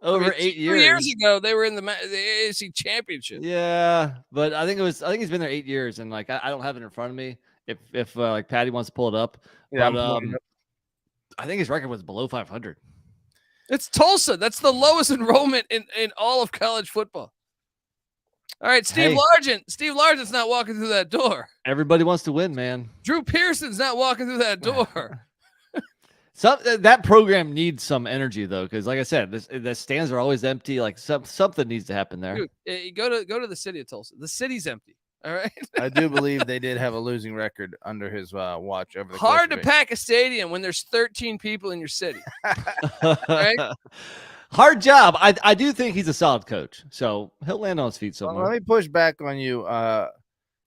Over 8 years. 3 years ago, they were in the AAC championship. Yeah, but I think he's been there 8 years, and like I don't have it in front of me. If like Patty wants to pull it up, yeah. But, I think his record was below 500. It's Tulsa. That's the lowest enrollment in all of college football. All right, Steve Largent. Steve Largent's not walking through that door. Everybody wants to win, man. Drew Pearson's not walking through that door. That program needs some energy though, because like I said, the stands are always empty. Like something needs to happen there. Dude, go to the city of Tulsa. The city's empty. All right. I do believe they did have a losing record under his watch over the hard to pack a stadium when there's 13 people in your city. Right? Hard job. I do think he's a solid coach, so he'll land on his feet somewhere. Well, let me push back on you.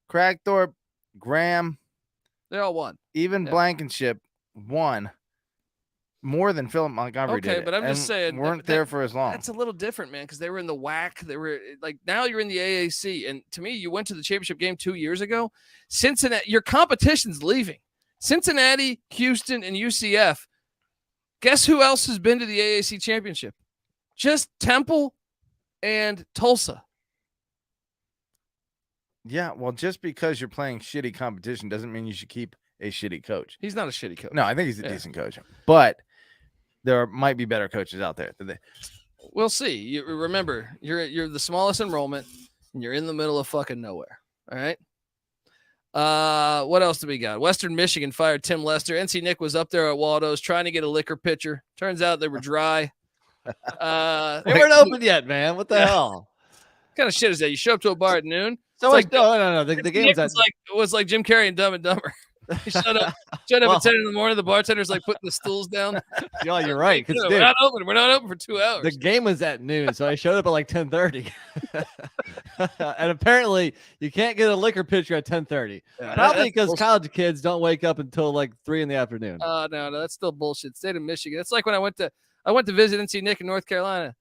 Crackthorpe, Graham, they all won. Even Blankenship won more than Philip Montgomery did. Okay, but I'm just saying weren't there for as long. That's a little different, man, because they were in the WAC. They were like now you're in the AAC, and to me, you went to the championship game 2 years ago. Cincinnati, your competition's leaving. Cincinnati, Houston, and UCF. Guess who else has been to the AAC championship? Just Temple and Tulsa. Yeah, well, just because you're playing shitty competition doesn't mean you should keep a shitty coach. He's not a shitty coach. No, I think he's a decent coach. But there might be better coaches out there. We'll see. You remember, you're the smallest enrollment, and you're in the middle of fucking nowhere. All right? What else do we got? Western Michigan fired Tim Lester. NC Nick was up there at Waldo's trying to get a liquor pitcher. Turns out they were dry. They weren't open yet, man. What the hell? What kind of shit is that? You show up to a bar at noon. So It's like, no. The game was at was like Jim Carrey and Dumb and Dumber. He showed up at 10 in the morning. The bartender's like putting the stools down. Yeah, you're right. Dude, we're not open. We're not open for 2 hours. The game was at noon, so I showed up at like 10:30. And apparently, you can't get a liquor pitcher at 10:30. Yeah, Probably because college kids don't wake up until like 3 in the afternoon. No, that's still bullshit. State of Michigan. It's like when I went to visit NC Nick in North Carolina.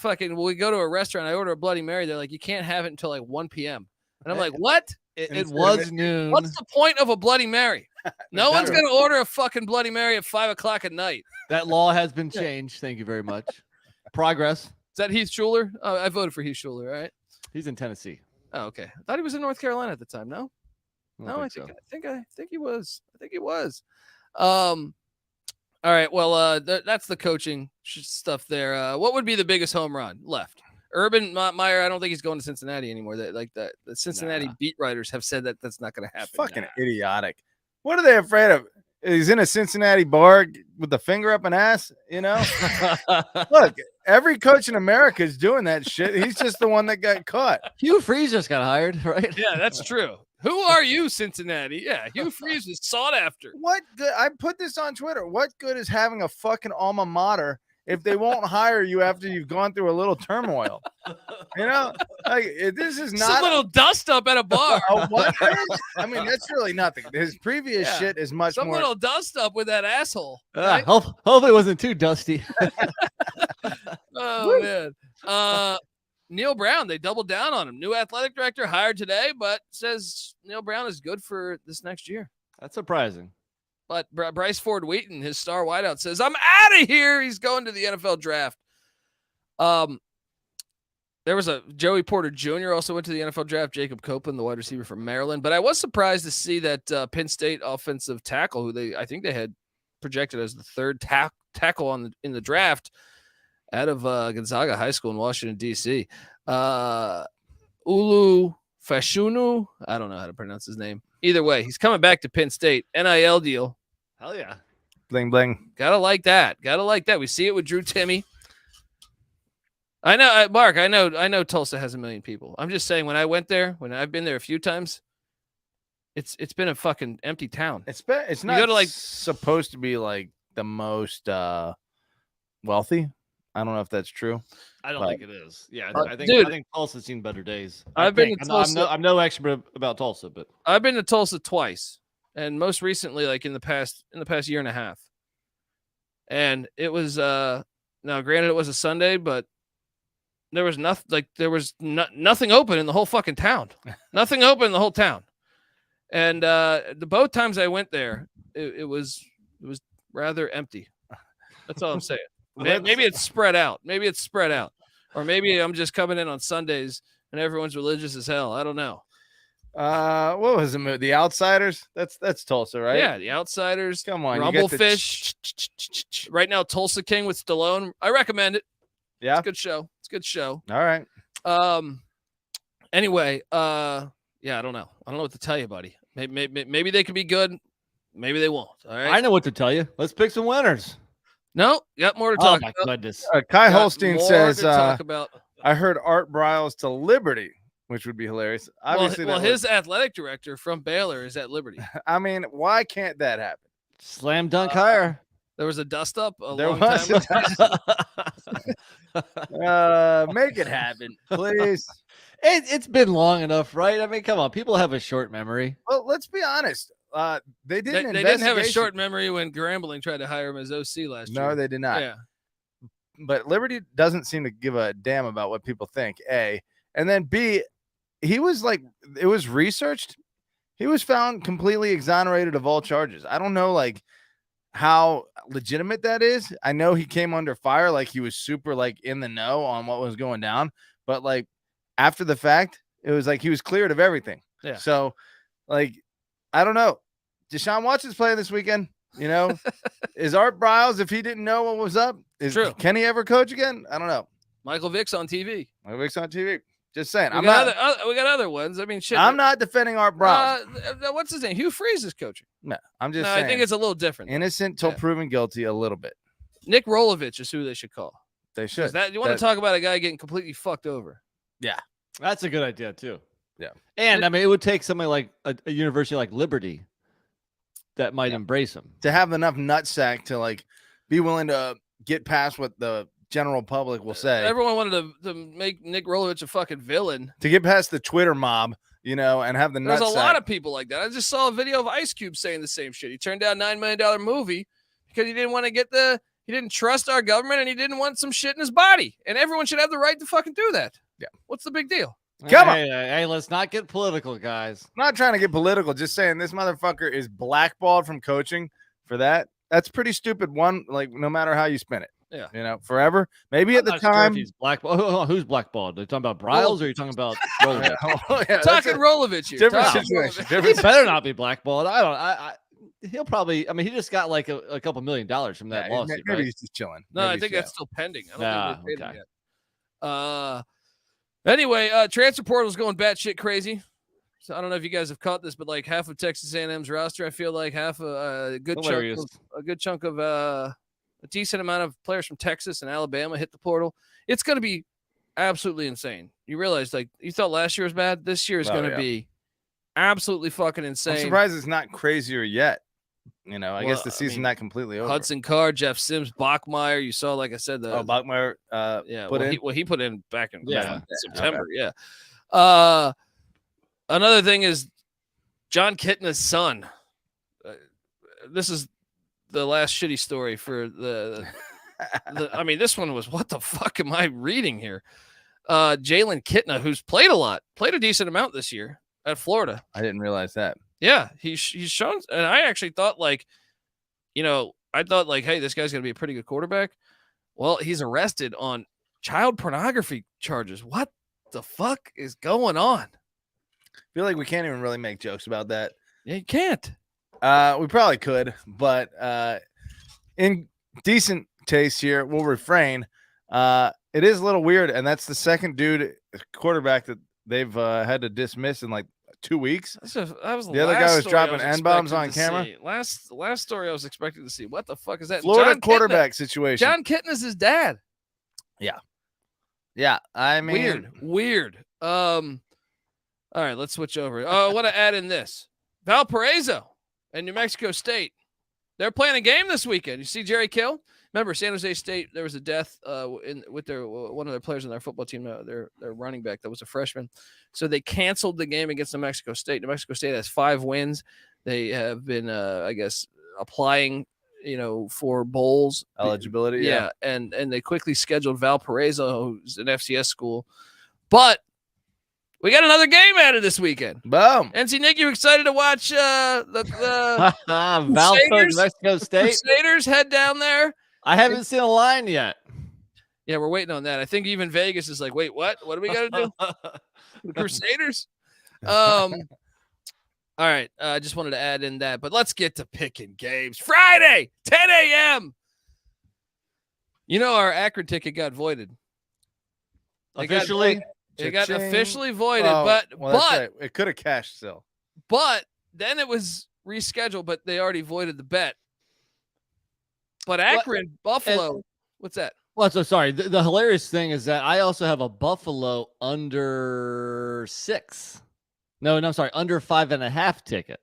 We go to a restaurant. I order a Bloody Mary. They're like, you can't have it until like 1 p.m. And I'm like, what? It was noon. What's the point of a Bloody Mary? No one's going to order a fucking Bloody Mary at 5 o'clock at night. That law has been changed. Thank you very much. Progress. Is that Heath Schuler? Oh, I voted for Heath Schuler, right? He's in Tennessee. Oh, okay. I thought he was in North Carolina at the time. No? I think he was. All right. Well, that's the coaching stuff there. What would be the biggest home run left? Urban Meyer, I don't think he's going to Cincinnati anymore. The Cincinnati beat writers have said that that's not going to happen. Fucking idiotic. What are they afraid of? He's in a Cincinnati bar with the finger up an ass, you know? Look, every coach in America is doing that shit. He's just the one that got caught. Hugh Freeze just got hired, right? Yeah, that's true. Who are you, Cincinnati? Yeah, Hugh Freeze is sought after. What good? I put this on Twitter. What good is having a fucking alma mater if they won't hire you after you've gone through a little turmoil? You know, like this is not a little dust up at a bar. What? I mean, that's really nothing. His previous shit is much more. Some little dust up with that asshole. Right? Hopefully it wasn't too dusty. Oh man. Neil Brown, they doubled down on him. New athletic director hired today, but says Neil Brown is good for this next year. That's surprising. But Bryce Ford Wheaton, his star wideout, says, I'm out of here. He's going to the NFL draft. There was a Joey Porter Jr. also went to the NFL draft. Jacob Copeland, the wide receiver from Maryland. But I was surprised to see that Penn State offensive tackle, who I think they had projected as the third tackle in the draft, out of Gonzaga High School in Washington, D.C. Ulu Fashunu. I don't know how to pronounce his name. Either way, he's coming back to Penn State. NIL deal. Hell yeah. Bling, bling. Gotta like that. We see it with Drew Timme. I know, Mark, I know Tulsa has 1 million people. I'm just saying when I went there, when I've been there a few times, it's been a fucking empty town. It's not supposed to be like the most wealthy. I don't know if that's true. I don't think it is. Yeah, I think Tulsa's seen better days. I've been to Tulsa. I'm no expert about Tulsa, but I've been to Tulsa twice, and most recently, like in the past year and a half. And it was now, granted, it was a Sunday, but there was nothing open in the whole fucking town. Nothing open in the whole town. And the both times I went there, it was rather empty. That's all I'm saying. Maybe it's spread out. Or maybe I'm just coming in on Sundays and everyone's religious as hell. I don't know. What was the movie? The Outsiders? That's Tulsa, right? Yeah, The Outsiders. Come on. Rumblefish. Right now, Tulsa King with Stallone. I recommend it. Yeah. It's a good show. All right. Anyway, I don't know. I don't know what to tell you, buddy. Maybe they can be good. Maybe they won't. All right. I know what to tell you. Let's pick some winners. No, got more to talk about. Oh, my goodness. Kai Holstein says, talk about. I heard Art Briles to Liberty, which would be hilarious. Obviously, his athletic director from Baylor is at Liberty. I mean, why can't that happen? Slam dunk hire. There was a dust up long time ago. Make it happen, please. It's been long enough, right? I mean, come on. People have a short memory. Well, let's be honest. They didn't have a short memory when Grambling tried to hire him as OC last year. No, they did not. Yeah. But Liberty doesn't seem to give a damn about what people think, A. And then B, he was like, it was researched. He was found completely exonerated of all charges. I don't know, like, how legitimate that is. I know he came under fire, like he was super like in the know on what was going down. But like after the fact, it was like he was cleared of everything. Yeah. So like, I don't know. Deshaun Watson's playing this weekend. You know, is Art Briles, if he didn't know what was up, True. Can he ever coach again? I don't know. Michael Vick's on TV. Michael Vick's on TV. Just saying. We got other ones. I mean, shit. I'm not defending Art Brown. What's his name? Hugh Freeze is coaching. No, I'm just No, saying. I think it's a little different. Innocent till proven guilty a little bit. Nick Rolovich is who they should call. They should. You want to talk about a guy getting completely fucked over? Yeah. That's a good idea, too. Yeah. And, I mean, it would take somebody like a university like Liberty that might embrace him. To have enough nutsack to, like, be willing to get past what the general public will say. Everyone wanted to make Nick Rolovich a fucking villain. To get past the Twitter mob, you know, and have the nutsack. There's a lot of people like that. I just saw a video of Ice Cube saying the same shit. He turned down $9 million movie because he didn't want to he didn't trust our government and he didn't want some shit in his body. And everyone should have the right to fucking do that. Yeah. What's the big deal? Come on. Hey, let's not get political, guys. I'm not trying to get political, just saying this motherfucker is blackballed from coaching for that. That's pretty stupid. One, like, no matter how you spin it. Yeah. You know, forever. Maybe I'm at the not sure time. if he's blackballed. Who's blackballed? Are you talking about Bryles or are you talking about Rolovich? Talking Rolovich here. Different Talking situation. Rolovich. He better not be blackballed. He'll probably. I mean, he just got like a couple $1 million from that lawsuit. Maybe right? he's just chilling. No, Maybe I think he's that's still pending. I don't think they paid him okay. yet. Anyway, transfer portal's going batshit crazy. So I don't know if you guys have caught this, but like half of Texas A&M's roster, I feel like half a good chunk of a decent amount of players from Texas and Alabama hit the portal. It's going to be absolutely insane. You realize, like, you thought last year was bad. This year is going to be absolutely fucking insane. I'm surprised it's not crazier yet. You know, I guess the season's not completely over. Hudson Card, Jeff Sims, Bachmeyer. You saw, like I said, Bachmeyer. He put in back in September. Okay. Yeah. Another thing is John Kitna's son. This is the last shitty story for the I mean, this one was, what the fuck am I reading here? Jalen Kitna, who's played a decent amount this year at Florida. I didn't realize that. Yeah, he's shown, and I actually thought, like, you know, hey, this guy's gonna be a pretty good quarterback. Well, he's arrested on child pornography charges. What the fuck is going on? I feel like we can't even really make jokes about that. Yeah, you can't. We probably could, but in decent taste here, we'll refrain. It is a little weird, and that's the second quarterback that they've had to dismiss in like 2 weeks. That was the other guy was dropping N-bombs on camera. Last story I was expecting to see. What the fuck is that? Florida quarterback situation. John Kitna's his dad. Yeah. I mean, weird. All right, let's switch over. I want to add in this. Valparaiso and New Mexico State. They're playing a game this weekend. You see Jerry Kill? Remember, San Jose State, there was a death with one of their players in their football team, their running back that was a freshman. So they canceled the game against New Mexico State. New Mexico State has 5 wins. They have been, I guess, applying, for bowls. Eligibility. Yeah. And they quickly scheduled Valparaiso, who's an FCS school. But we got another game added this weekend. Boom. NC Nick, you excited to watch the Valparaiso, Mexico State? Crusaders head down there? I haven't seen a line yet. Yeah, we're waiting on that. I think even Vegas is like, wait, what? What do we got to do? The Crusaders? All right. I just wanted to add in that, but let's get to picking games. Friday, 10 a.m. Our Akron ticket got voided. Officially? It got officially voided, but right. It could have cashed still. But then it was rescheduled, but they already voided the bet. But Akron, Buffalo, what's that? Well, so sorry. The hilarious thing is that I also have a Buffalo under 6. No, I'm sorry, under 5.5 ticket.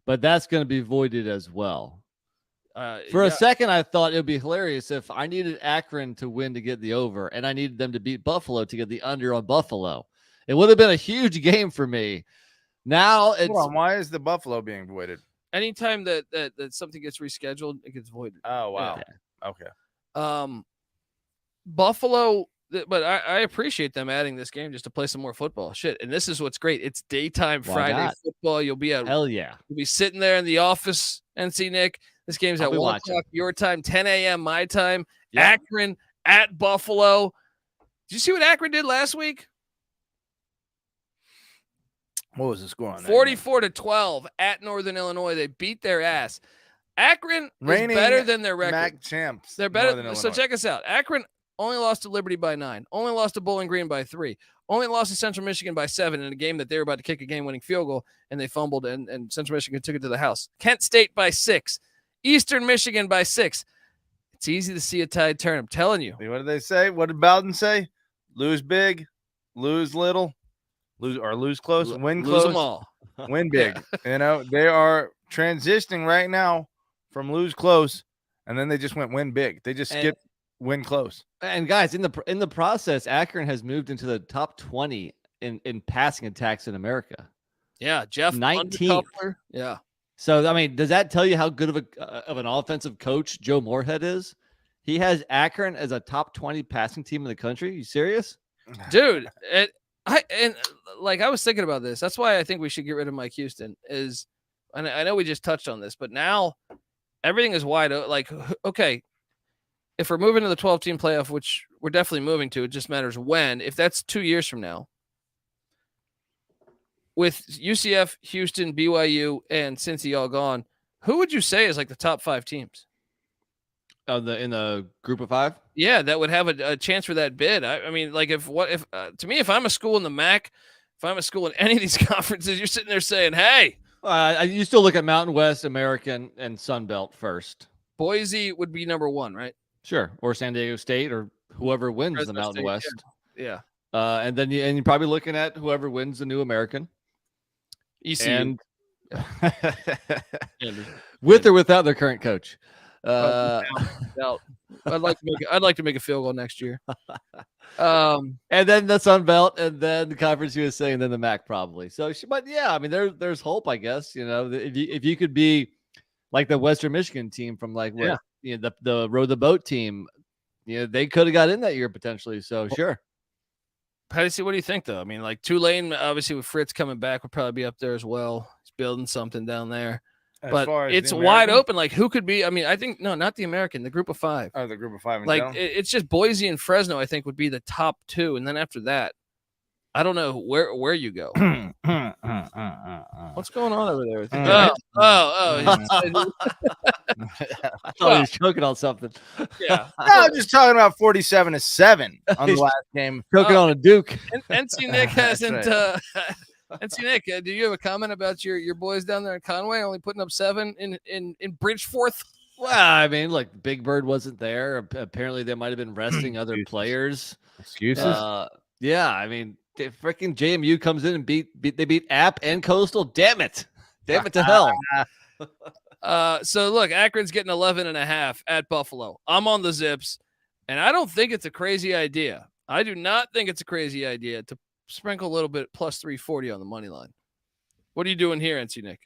But that's going to be voided as well. For a second, I thought it would be hilarious if I needed Akron to win to get the over, and I needed them to beat Buffalo to get the under on Buffalo. It would have been a huge game for me. Now it's why is the Buffalo being voided? Anytime that something gets rescheduled, it gets voided. Oh wow. Yeah. Okay. Buffalo, but I appreciate them adding this game just to play some more football. Shit, and this is what's great. It's daytime Friday football. You'll be hell yeah. You'll be sitting there in the office, NC Nick. This game's at 1 o'clock your time, 10 a.m. my time. Yep. Akron at Buffalo. Did you see what Akron did last week? What was the score on that? 44-12 at Northern Illinois. They beat their ass. Akron is better than their record. MAC champs. They're better. So check us out. Akron only lost to Liberty by 9, only lost to Bowling Green by 3, only lost to Central Michigan by 7 in a game that they were about to kick a game-winning field goal, and they fumbled, and Central Michigan took it to the house. Kent State by 6, Eastern Michigan by 6. It's easy to see a tide turn. I'm telling you. What did they say? What did Bowden say? Lose big, lose little, lose close, win close, lose them all. win big. They are transitioning right now from lose close, and then they just went win big. They just skipped win close. And guys, in the process, Akron has moved into the top 20 in passing attacks in America. Yeah, Jeff 19th. Yeah. So I mean, does that tell you how good of an offensive coach Joe Moorhead is? He has Akron as a top 20 passing team in the country. You serious? Dude, I was thinking about this. That's why I think we should get rid of Mike Houston. And I know we just touched on this, but now everything is wide open. Like, okay, if we're moving to the 12-team playoff, which we're definitely moving to, it just matters when. If that's 2 years from now, with UCF, Houston, BYU, and Cincy all gone, who would you say is like the top 5 teams? In the group of 5? Yeah, that would have a chance for that bid. I mean, like to me, if I'm a school in the MAC, if I'm a school in any of these conferences, you're sitting there saying, hey. You still look at Mountain West, American, and Sun Belt first. Boise would be number 1, right? Sure. Or San Diego State, or whoever wins Fresno the Mountain State, West. Yeah. And then you're probably looking at whoever wins the New American. ECU. With or without their current coach. I'd like to make a field goal next year. And then the Sun Belt, and then the Conference USA, and then the MAC probably. So, but yeah, I mean, there's hope, I guess. If you could be like the Western Michigan team from the row the boat team, they could have got in that year potentially. So sure. Patty, what do you think though? I mean, like Tulane, obviously with Fritz coming back, would probably be up there as well. He's building something down there. But it's wide open. Like, who could be? I mean, I think not the American, the group of 5. Oh, the group of 5. Like, it's just Boise and Fresno. I think would be the top 2, and then after that, I don't know where you go. What's going on over there? I thought he was choking on something. Yeah, no, I'm just talking about 47-7 on the last game. Choking on a Duke. NC Nick hasn't. Right. NC Nick, do you have a comment about your boys down there in Conway only putting up 7 in Bridgeforth? Well, I mean, look, Big Bird wasn't there. Apparently, they might have been resting other players. Excuses? Yeah, I mean, freaking JMU comes in and they beat App and Coastal. Damn it to hell. So look, Akron's getting 11.5 at Buffalo. I'm on the Zips, and I don't think it's a crazy idea. I do not think it's a crazy idea to sprinkle a little bit plus 340 on the money line. What are you doing here, NC Nick?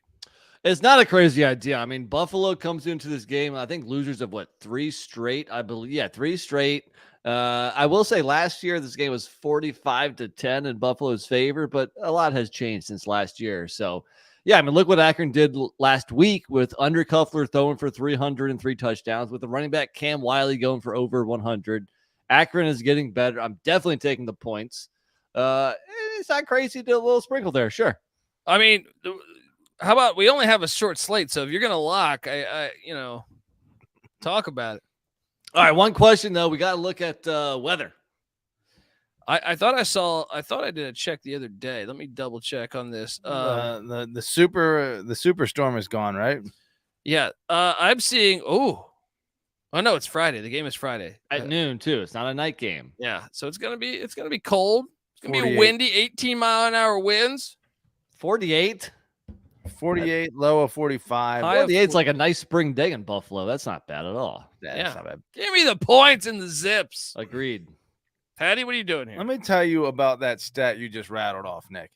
It's not a crazy idea. I mean, Buffalo comes into this game, I think losers of 3 straight, I believe. Yeah, 3 straight. I will say last year this game was 45-10 in Buffalo's favor, but a lot has changed since last year. So, yeah, I mean, look what Akron did last week with Undercuffler throwing for 303 touchdowns, with the running back Cam Wiley going for over 100. Akron is getting better. I'm definitely taking the points. It's not crazy to do a little sprinkle there. Sure. I mean, how about we only have a short slate, so if you're gonna lock, I talk about it. All right, one question though, we got to look at weather. I thought I did a check the other day. Let me double check on this. The superstorm is gone, right? Yeah. I'm seeing. Oh no, it's Friday. The game is Friday at noon too. It's not a night game. Yeah, so it's gonna be cold. It's gonna be windy, 18-mile-an-hour winds. 48, low of 45. 48's like a nice spring day in Buffalo. That's not bad at all. That's not bad. Give me the points in the Zips. Agreed. Patty, what are you doing here? Let me tell you about that stat you just rattled off, Nick.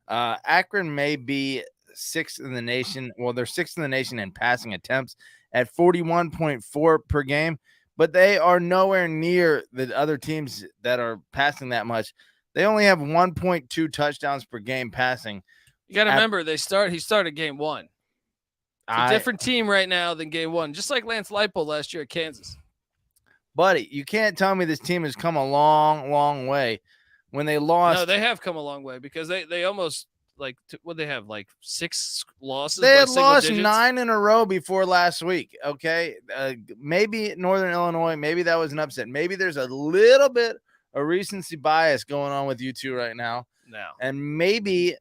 Akron may be 6th in the nation. Well, they're 6th in the nation in passing attempts at 41.4 per game, but they are nowhere near the other teams that are passing that much. They only have 1.2 touchdowns per game passing. You got to remember, he started game 1. It's a different team right now than game 1, just like Lance Leipold last year at Kansas. Buddy, you can't tell me this team has come a long, long way. When they lost, no, they have come a long way because they almost what they have, like 6 losses? They by had single lost digits? 9 in a row before last week. Okay. Maybe Northern Illinois, maybe that was an upset. Maybe there's a little bit of recency bias going on with you two right now. No. And maybe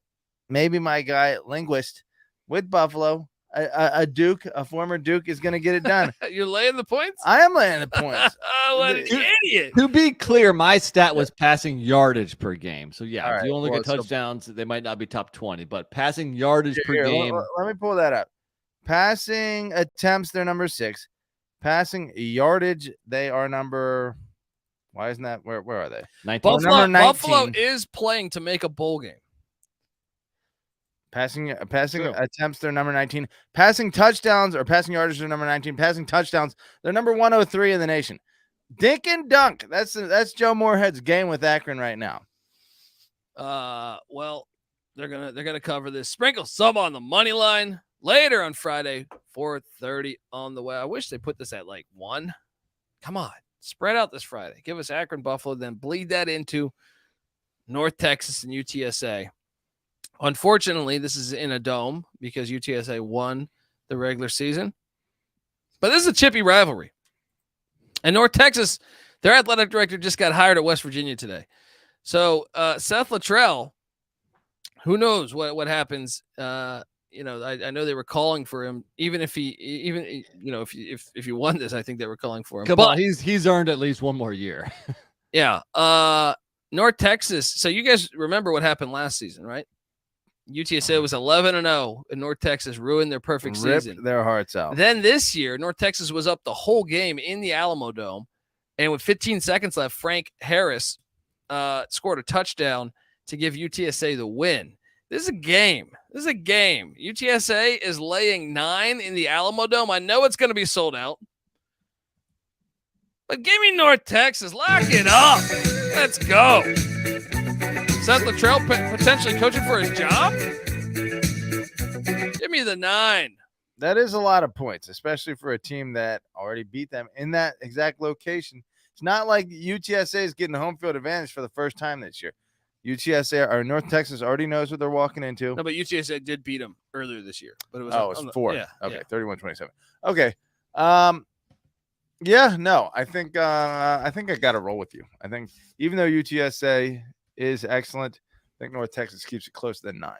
my guy, Linguist with Buffalo, a Duke, a former Duke, is going to get it done. You're laying the points? I am laying the points. Oh, what an idiot. To be clear, my stat was passing yardage per game. So, yeah, All if right, you only well, get so- touchdowns, they might not be top 20, but passing yardage per Here, game. let me pull that up. Passing attempts, they're number 6. Passing yardage, they are number. Why isn't that? Where are they? 19. number 19. Buffalo is playing to make a bowl game. Passing True. attempts, they're number 19. Passing touchdowns or passing yardage, they're number 19. Passing touchdowns, they're number 103 in the nation. Dink and dunk. That's Joe Moorhead's game with Akron right now. Well, they're gonna cover this. Sprinkle some on the money line later on Friday, 4:30 on the way. I wish they put this at like 1. Come on, spread out this Friday. Give us Akron, Buffalo, then bleed that into North Texas and UTSA. Unfortunately, this is in a dome because UTSA won the regular season. But this is a chippy rivalry. And North Texas, their athletic director just got hired at West Virginia today. So Seth Littrell, who knows what happens? I know they were calling for him, even if if you won this, I think they were calling for him. Come on, he's earned at least one more year. Yeah. North Texas. So you guys remember what happened last season, right? UTSA was 11-0, and North Texas ruined their perfect season. Ripped their hearts out. Then this year, North Texas was up the whole game in the Alamo Dome, and with 15 seconds left, Frank Harris scored a touchdown to give UTSA the win. This is a game. UTSA is laying 9 in the Alamo Dome. I know it's going to be sold out, but give me North Texas. Lock it up. Let's go. Seth Littrell potentially coaching for his job? Give me the 9. That is a lot of points, especially for a team that already beat them in that exact location. It's not like UTSA is getting home field advantage for the first time this year. UTSA or North Texas already knows what they're walking into. No, but UTSA did beat them earlier this year. But it was it was 4. Yeah, okay, yeah. 31-27. Okay. Yeah, no, I think I got to roll with you. I think even though UTSA is excellent, I think North Texas keeps it closer than 9.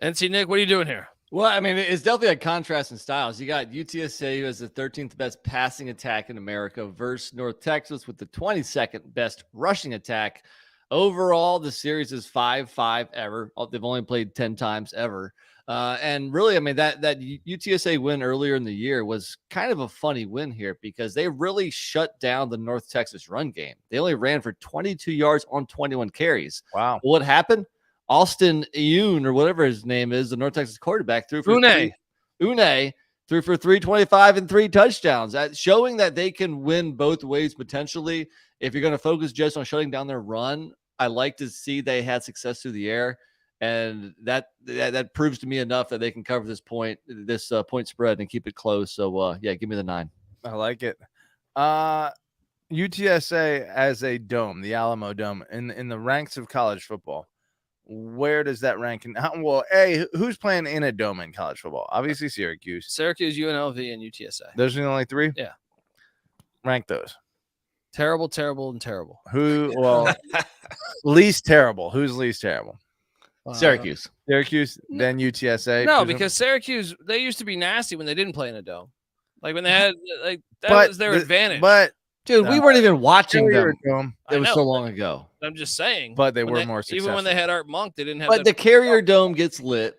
NC Nick, what are you doing here? Well, I mean, it's definitely a contrast in styles. You got UTSA, who has the 13th best passing attack in America, versus North Texas with the 22nd best rushing attack. Overall, the series is 5-5 ever. They've only played 10 times ever. And really, I mean, that UTSA win earlier in the year was kind of a funny win here because they really shut down the North Texas run game. They only ran for 22 yards on 21 carries. Wow. What happened? Austin Yoon, or whatever his name is, the North Texas quarterback, threw for Une threw for 325 and 3 touchdowns, showing that they can win both ways potentially. If you're going to focus just on shutting down their run, I like to see they had success through the air. And that proves to me enough that they can cover this point spread and keep it close. So, give me the 9. I like it. UTSA as a dome, the Alamo Dome, in the ranks of college football, where does that rank? Well, who's playing in a dome in college football? Obviously, Syracuse, UNLV, and UTSA. Those are the only 3? Yeah. Rank those. Terrible, and terrible. Who? Well, least terrible. Who's least terrible? Syracuse, then UTSA. No, because Syracuse, they used to be nasty when they didn't play in a dome. Like when they had, that was their advantage. But dude, we weren't even watching them. Dome, It was so long ago. I'm just saying. But they were more successful. Even when they had Art Monk, they didn't have. But the Carrier Dome gets lit.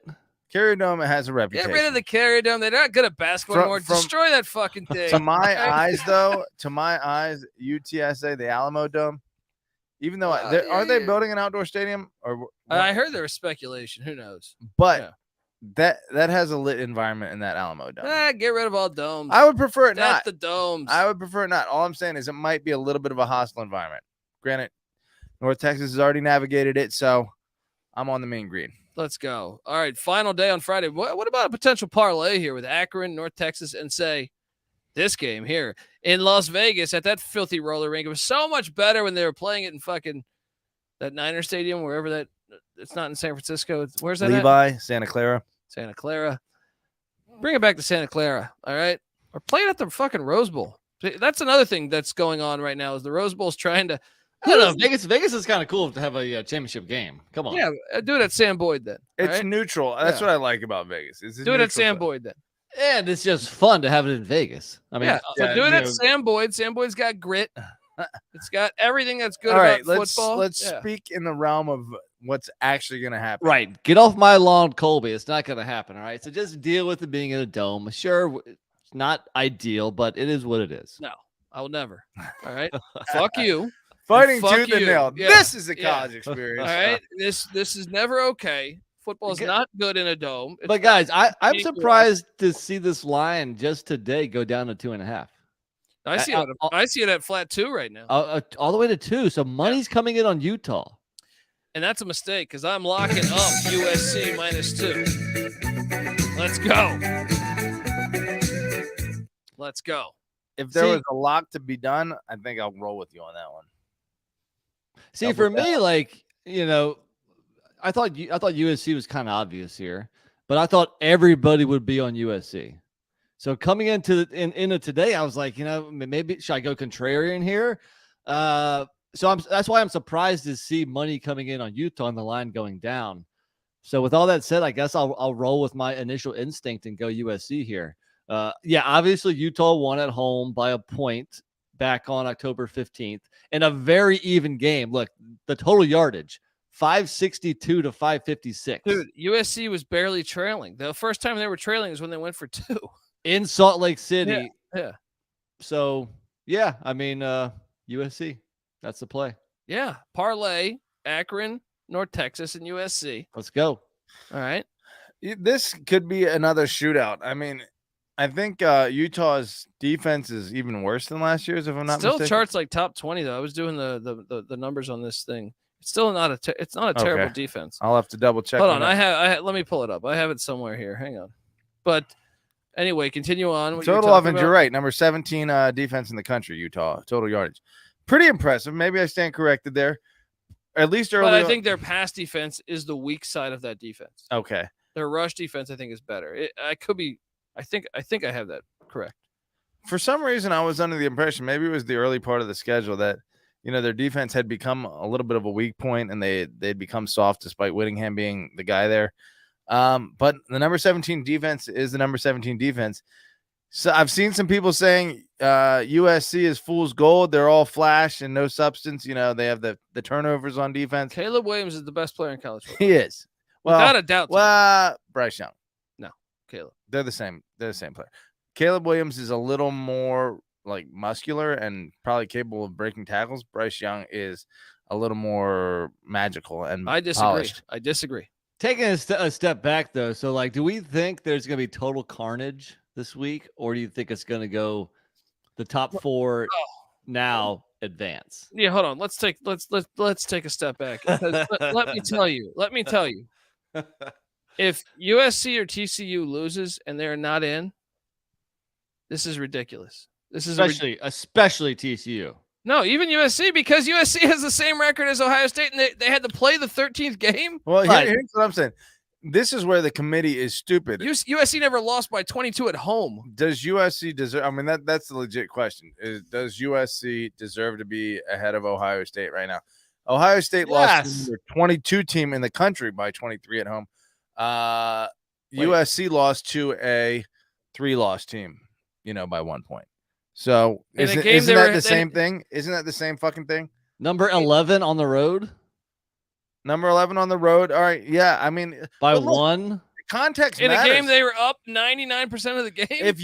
Carrier Dome has a reputation. Get rid of the Carrier Dome. They're not good at basketball anymore. Destroy that fucking thing. To my eyes, UTSA, the Alamo Dome, even though are they building an outdoor stadium? Or I heard there was speculation. Who knows? But that has a lit environment in that Alamo Dome. Get rid of all domes. I would prefer it not. The domes. I would prefer it not. All I'm saying is it might be a little bit of a hostile environment. Granted, North Texas has already navigated it, so I'm on the mean green. Let's go. All right, final day on Friday. What about a potential parlay here with Akron, North Texas, and say this game here in Las Vegas at that filthy roller rink? It was so much better when they were playing it in fucking that Niner Stadium, wherever that It's not in San Francisco. Where's that? Levi, Santa Clara. Santa Clara. Bring it back to Santa Clara. All right. Or play it at the fucking Rose Bowl. That's another thing that's going on right now is the Rose Bowl's trying to. I don't know. Vegas is kind of cool to have a championship game. Come on. Yeah, do it at Sam Boyd then. It's right? neutral. That's what I like about Vegas. Do it at Sam Boyd then. And it's just fun to have it in Vegas. I mean, so do it at Sam Boyd. Sam Boyd's got grit. It's got everything that's good All right, about football. Let's speak in the realm of what's actually going to happen. Right. Get off my lawn, Colby. It's not going to happen. All right. So just deal with it being in a dome. Sure, it's not ideal, but it is what it is. No, I will never. All right. Fuck you. Fighting Fuck tooth and you. nail. Yeah. This is a college experience. All right. This is never okay. Football is not good in a dome. But guys, I'm surprised to see this line just today go down to 2.5. I see it at flat 2 right now. All the way to 2. So money's coming in on Utah. And that's a mistake because I'm locking up USC -2. Let's go. Let's go. If there was a lock to be done, I think I'll roll with you on that one. See, for me, like, I thought USC was kind of obvious here, but I thought everybody would be on USC. So coming into today, I was like, maybe should I go contrarian here? That's why I'm surprised to see money coming in on Utah and the line going down. So with all that said, I guess I'll roll with my initial instinct and go USC here. Obviously Utah won at home by a point back on October 15th in a very even game. Look, the total yardage, 562 to 556. Dude, USC was barely trailing. The first time they were trailing is when they went for 2. In Salt Lake City. Yeah. So, I mean, USC, that's the play. Yeah. Parlay, Akron, North Texas, and USC. Let's go. All right. This could be another shootout. I mean, I think Utah's defense is even worse than last year's, if I'm not mistaken. Still charts like top 20, though. I was doing the numbers on this thing. It's still not it's not a terrible defense. I'll have to double check. Hold on. Let me pull it up. I have it somewhere here. Hang on. But anyway, continue on. Total offense, you're right. Number 17 defense in the country, Utah. Total yardage. Pretty impressive. Maybe I stand corrected there. At least early. But I think their pass defense is the weak side of that defense. Okay. Their rush defense, I think, is better. I could be. I think I have that correct. For some reason, I was under the impression maybe it was the early part of the schedule that their defense had become a little bit of a weak point and they'd become soft despite Whittingham being the guy there. But the number 17 defense is the number 17 defense. So I've seen some people saying USC is fool's gold. They're all flash and no substance. They have the turnovers on defense. Caleb Williams is the best player in college football. He is. Well, without a doubt. Well, Bryce Young. No, Caleb. They're the same. They're the same player. Caleb Williams is a little more like muscular and probably capable of breaking tackles. Bryce Young is a little more magical and I disagree. Polished. I disagree. Taking a step back, though, so like, do we think there's going to be total carnage this week, or do you think it's going to go the top 4 now advance? Yeah, hold on. Let's take a step back. Let me tell you. If USC or TCU loses and they're not in, this is ridiculous. This is especially TCU. No, even USC, because USC has the same record as Ohio State, and they had to play the 13th game. Well, here's what I'm saying. This is where the committee is stupid. USC never lost by 22 at home. Does USC deserve? I mean, that's the legit question. Does USC deserve to be ahead of Ohio State right now? Ohio State lost to the 22 team in the country by 23 at home. USC lost to a 3-loss team, by 1 point. So isn't that the same thing? Isn't that the same fucking thing? Number 11 on the road. Number 11 on the road. All right. Yeah. I mean, by 1. Context in matters. a game they were up 99% of the game. If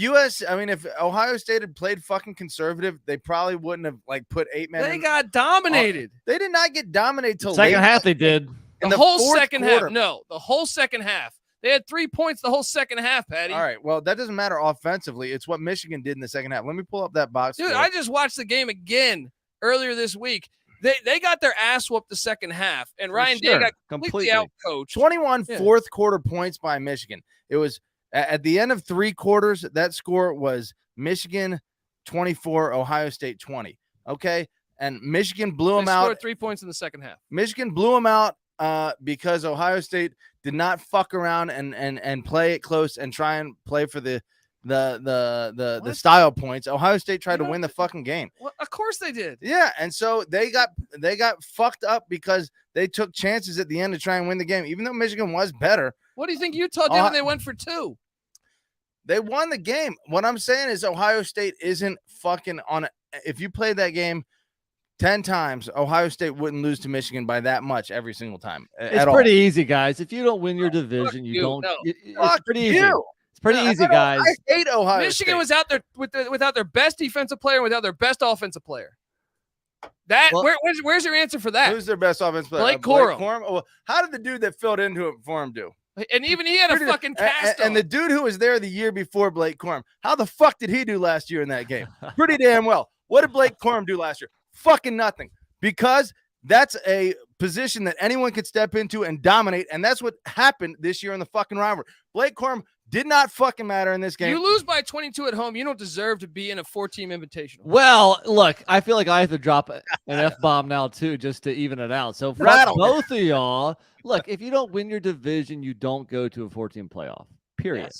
Ohio State had played fucking conservative, they probably wouldn't have put 8 men. They got dominated. They did not get dominated till second half. They did. The whole second half. No, the whole second half. They had 3 points the whole second half, Patty. All right. Well, that doesn't matter offensively. It's what Michigan did in the second half. Let me pull up that box. Dude, I just watched the game again earlier this week. They got their ass whooped the second half, and Ryan Day got completely out-coached. 21 fourth quarter points by Michigan. It was at the end of 3 quarters. That score was Michigan 24, Ohio State 20. Okay, and Michigan blew them out. Scored 3 points in the second half. Michigan blew them out because Ohio State did not fuck around and play it close and try and play for the style points. Ohio State tried to win the fucking game. Well, of course they did. Yeah, and so they got fucked up because they took chances at the end to try and win the game, even though Michigan was better. What do you think Utah did when they went for 2? They won the game. What I'm saying is Ohio State isn't fucking on it. If you played that game 10 times, Ohio State wouldn't lose to Michigan by that much every single time. It's pretty easy, guys. If you don't win your division, you don't. No. It's pretty easy. It's pretty easy, guys. I hate Ohio Michigan State. was out there without their best defensive player and without their best offensive player. Where's your answer for that? Who's their best offensive player? Blake Corum. Well, how did the dude that filled into it for him do? And even he had a fucking cast and the dude who was there the year before Blake Corum, how the fuck did he do last year in that game? Pretty damn well. What did Blake Corum do last year? Fucking nothing. Because that's a position that anyone could step into and dominate, and that's what happened this year in the fucking rivalry. Blake Corum did not fucking matter in this game. You lose by 22 at home, you don't deserve to be in a 4-team invitational. Well, look, I feel like I have to drop an F-bomb now, too, just to even it out. So, for both of y'all, look, if you don't win your division, you don't go to a 14 playoff. Period.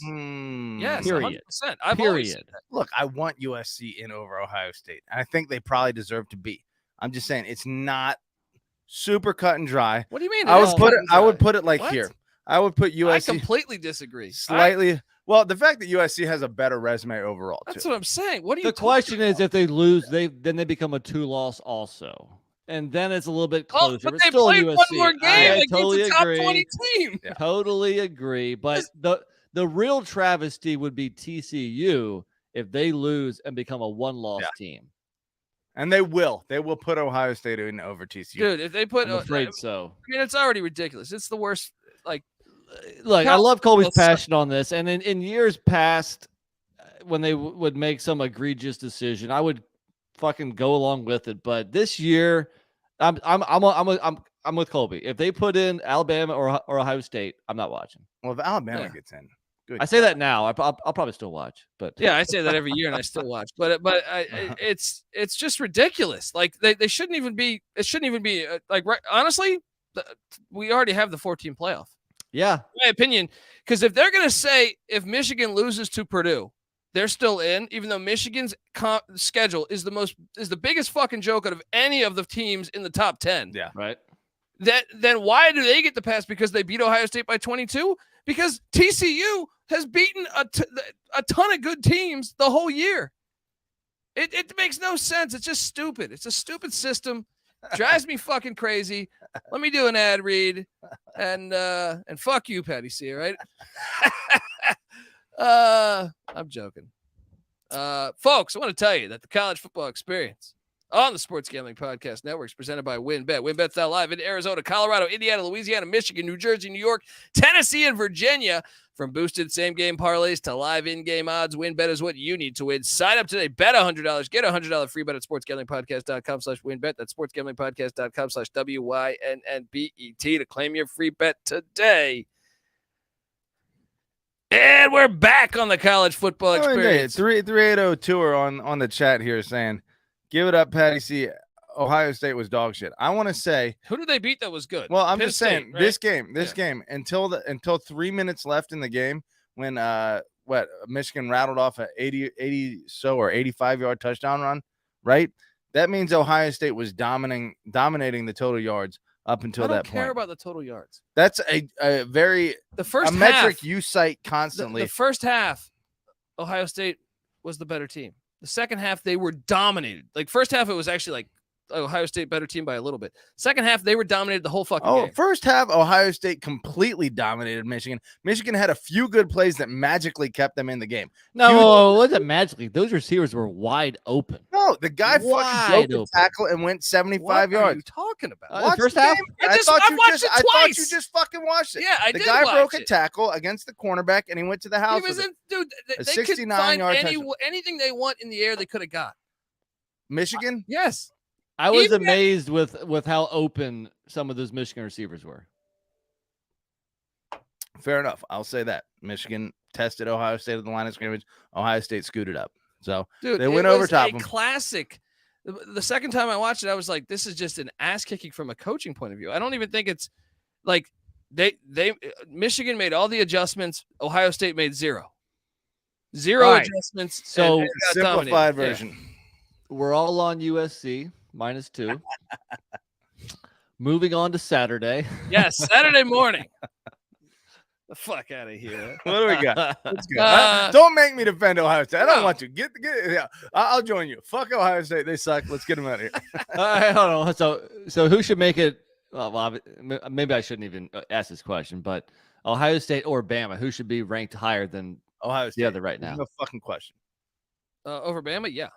Yes, period. 100%. I've always said that. Look, I want USC in over Ohio State, and I think they probably deserve to be. I'm just saying it's not super cut and dry. What do you mean? I would put it like here. I would put USC. I completely disagree. Slightly. Well, the fact that USC has a better resume overall. That's what I'm saying. What are you? The question is, if they lose, then they become a 2-loss also, and then it's a little bit closer. But they played USC. one more game against totally a top agree. 20 team. Yeah. Totally agree. But the real travesty would be TCU if they lose and become a 1-loss team. And they will. They will put Ohio State in over TCU. Dude, if they put, I'm afraid so. I mean, it's already ridiculous. It's the worst. Like, look, I love Colby's passion on this. And in years past, when they would make some egregious decision, I would fucking go along with it. But this year, I'm with Colby. If they put in Alabama or Ohio State, I'm not watching. Well, if Alabama gets in. Good. I say that now. I'll probably still watch, but yeah, I say that every year and I still watch. But it's just ridiculous. Like they shouldn't even be. It shouldn't even be honestly, we already have the 14 playoff. Yeah, in my opinion, because if they're gonna say if Michigan loses to Purdue, they're still in, even though Michigan's schedule is the biggest fucking joke out of any of the teams in the top 10. Yeah, right. Then why do they get the pass? Because they beat Ohio State by 22? Because TCU has beaten a ton of good teams the whole year. It makes no sense. It's just stupid. It's a stupid system. Drives me fucking crazy. Let me do an ad read and fuck you, Patty C, right? I'm joking. Folks, I want to tell you that the college football experience on the Sports Gambling Podcast Network is presented by WynnBET. WynnBET's now live in Arizona, Colorado, Indiana, Louisiana, Michigan, New Jersey, New York, Tennessee, and Virginia. From boosted same-game parlays to live in-game odds, WynnBET is what you need to win. Sign up today. Bet $100. Get a $100 free bet at sportsgamblingpodcast.com/WynnBET. That's sportsgamblingpodcast.com/WYNNBET to claim your free bet today. And we're back on the college football experience. 3802 tour on the chat here saying, give it up, Patty C. Ohio State was dog shit. I want to say, who did they beat that was good? Well, I'm Penn just saying State, right? this game until 3 minutes left in the game when Michigan rattled off a 80 or 85-yard touchdown run, right? That means Ohio State was dominating the total yards up until that point. I don't care about the total yards. That's a very metric you cite constantly. The first half, Ohio State was the better team. The second half, they were dominated. Like first half, it was actually like Ohio State better team by a little bit. Second half, they were dominated the whole fucking game. First half, Ohio State completely dominated Michigan. Michigan had a few good plays that magically kept them in the game. No, it wasn't magically. Those receivers were wide open. No, the guy fucking broke the tackle and went 75 yards. What are you talking about? The first half? I thought you just fucking watched it. Yeah, I did. The guy broke a tackle against the cornerback and he went to the house. Dude, a they could find 69-yard anything they want in the air they could have got. Michigan? Yes. I was amazed with how open some of those Michigan receivers were. Fair enough. I'll say that. Michigan tested Ohio State at the line of scrimmage. Ohio State scooted up. So they went over top of them. Classic. The second time I watched it, I was like, this is just an ass kicking from a coaching point of view. I don't even think it's Like Michigan made all the adjustments. Ohio State made zero adjustments. So and got simplified dominated. version. we're all on USC -2. Moving on to Saturday. Yes, Saturday morning. The fuck out of here. What do we got? Let's go. Don't make me defend Ohio State. I don't want to. Get. Yeah, I'll join you. Fuck Ohio State. They suck. Let's get them out of here. All right, hold on. So who should make it? Well, maybe I shouldn't even ask this question, but Ohio State or Bama, who should be ranked higher than Ohio State. the other right now? No fucking question. Over Bama, yeah.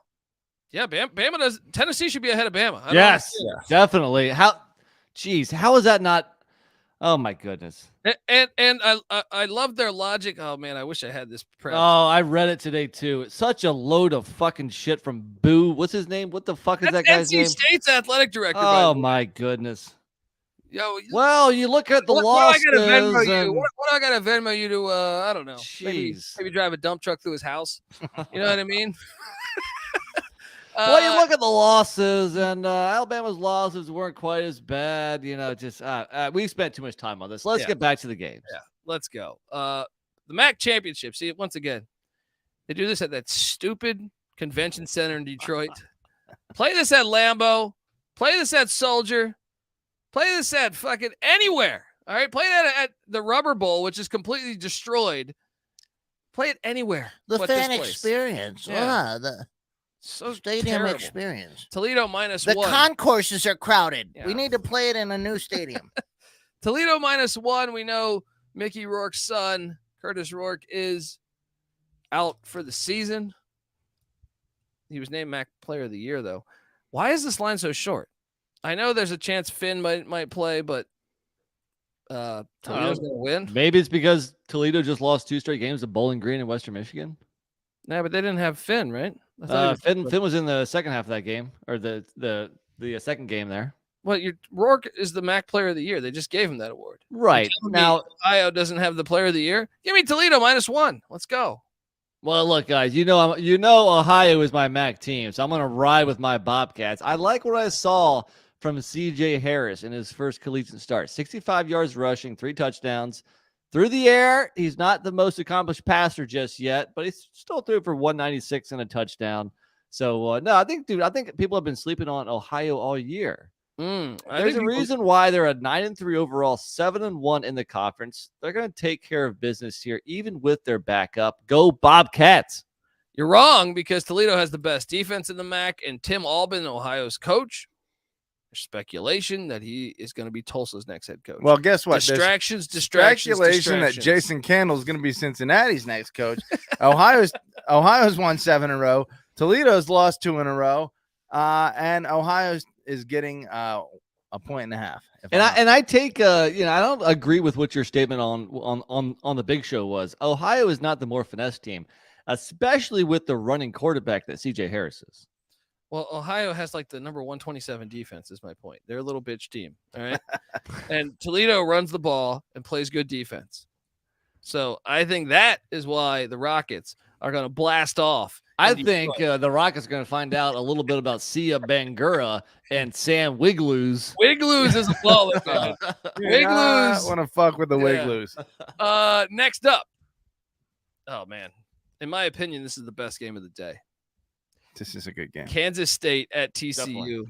Yeah, Bama does. Tennessee should be ahead of Bama. Yes, definitely. How is that not? Oh my goodness. And I love their logic. Oh man, I wish I had this prep. Oh, I read it today too. It's such a load of fucking shit from Boo. What's his name? What the fuck is that guy's NC name? State's athletic director. Oh my goodness. Yo, well, you look at the what losses. I gotta Venmo you? What I gotta Venmo you to? I don't know. Maybe Jeez. drive a dump truck through his house. You know what I mean? Well, you look at the losses, and Alabama's losses weren't quite as bad. You know, just we spent too much time on this. Let's get back to the games. Yeah, let's go. The MAC Championship. See, once again, they do this at that stupid convention center in Detroit. Play this at Lambeau. Play this at Soldier. Play this at fucking anywhere. All right, play that at the Rubber Bowl, which is completely destroyed. Play it anywhere. The but fan this place. experience. Yeah. The So stadium terrible. experience. Toledo -1. The concourses are crowded. Yeah. We need to play it in a new stadium. Toledo -1. We know Mickey Rourke's son, Curtis Rourke, is out for the season. He was named MAC Player of the Year, though. Why is this line so short? I know there's a chance Finn might play, but Toledo's going to win. Maybe it's because Toledo just lost 2 straight games to Bowling Green and Western Michigan. No, but they didn't have Finn, right? Finn was in the second half of that game, or the second game there. Well, Rourke is the MAC Player of the Year. They just gave him that award. Right. Now, Ohio doesn't have the Player of the Year. Give me Toledo -1. Let's go. well, look, guys, you know Ohio is my MAC team, so I'm going to ride with my Bobcats. I like what I saw from C.J. Harris in his first collegiate start. 65 yards rushing, 3 touchdowns. Through the air, he's not the most accomplished passer just yet, but he's still threw for 196 and a touchdown. So, no, I think people have been sleeping on Ohio all year. There's a reason why they're at 9-3 overall, 7-1 in the conference. They're going to take care of business here, even with their backup. Go Bobcats! You're wrong, because Toledo has the best defense in the MAC, and Tim Albin, Ohio's coach. There's speculation that he is going to be Tulsa's next head coach. Well, guess what? Distractions. Speculation that Jason Candle is going to be Cincinnati's next coach. Ohio's won 7 in a row. Toledo's lost 2 in a row. And Ohio is getting a 1.5. And I take I don't agree with what your statement on the Big Show was. Ohio is not the more finesse team, especially with the running quarterback that C.J. Harris is. Well, Ohio has like the number 127 defense is my point. They're a little bitch team. All right. And Toledo runs the ball and plays good defense. So I think that is why the Rockets are going to blast off. I think the Rockets are going to find out a little bit about Sia Bangura and Sam Wigloos. Wigloos is a flawless man. Wigloos. I want to fuck with the Wigloos. Next up. Oh, man. In my opinion, this is the best game of the day. This is a good game. Kansas State at TCU.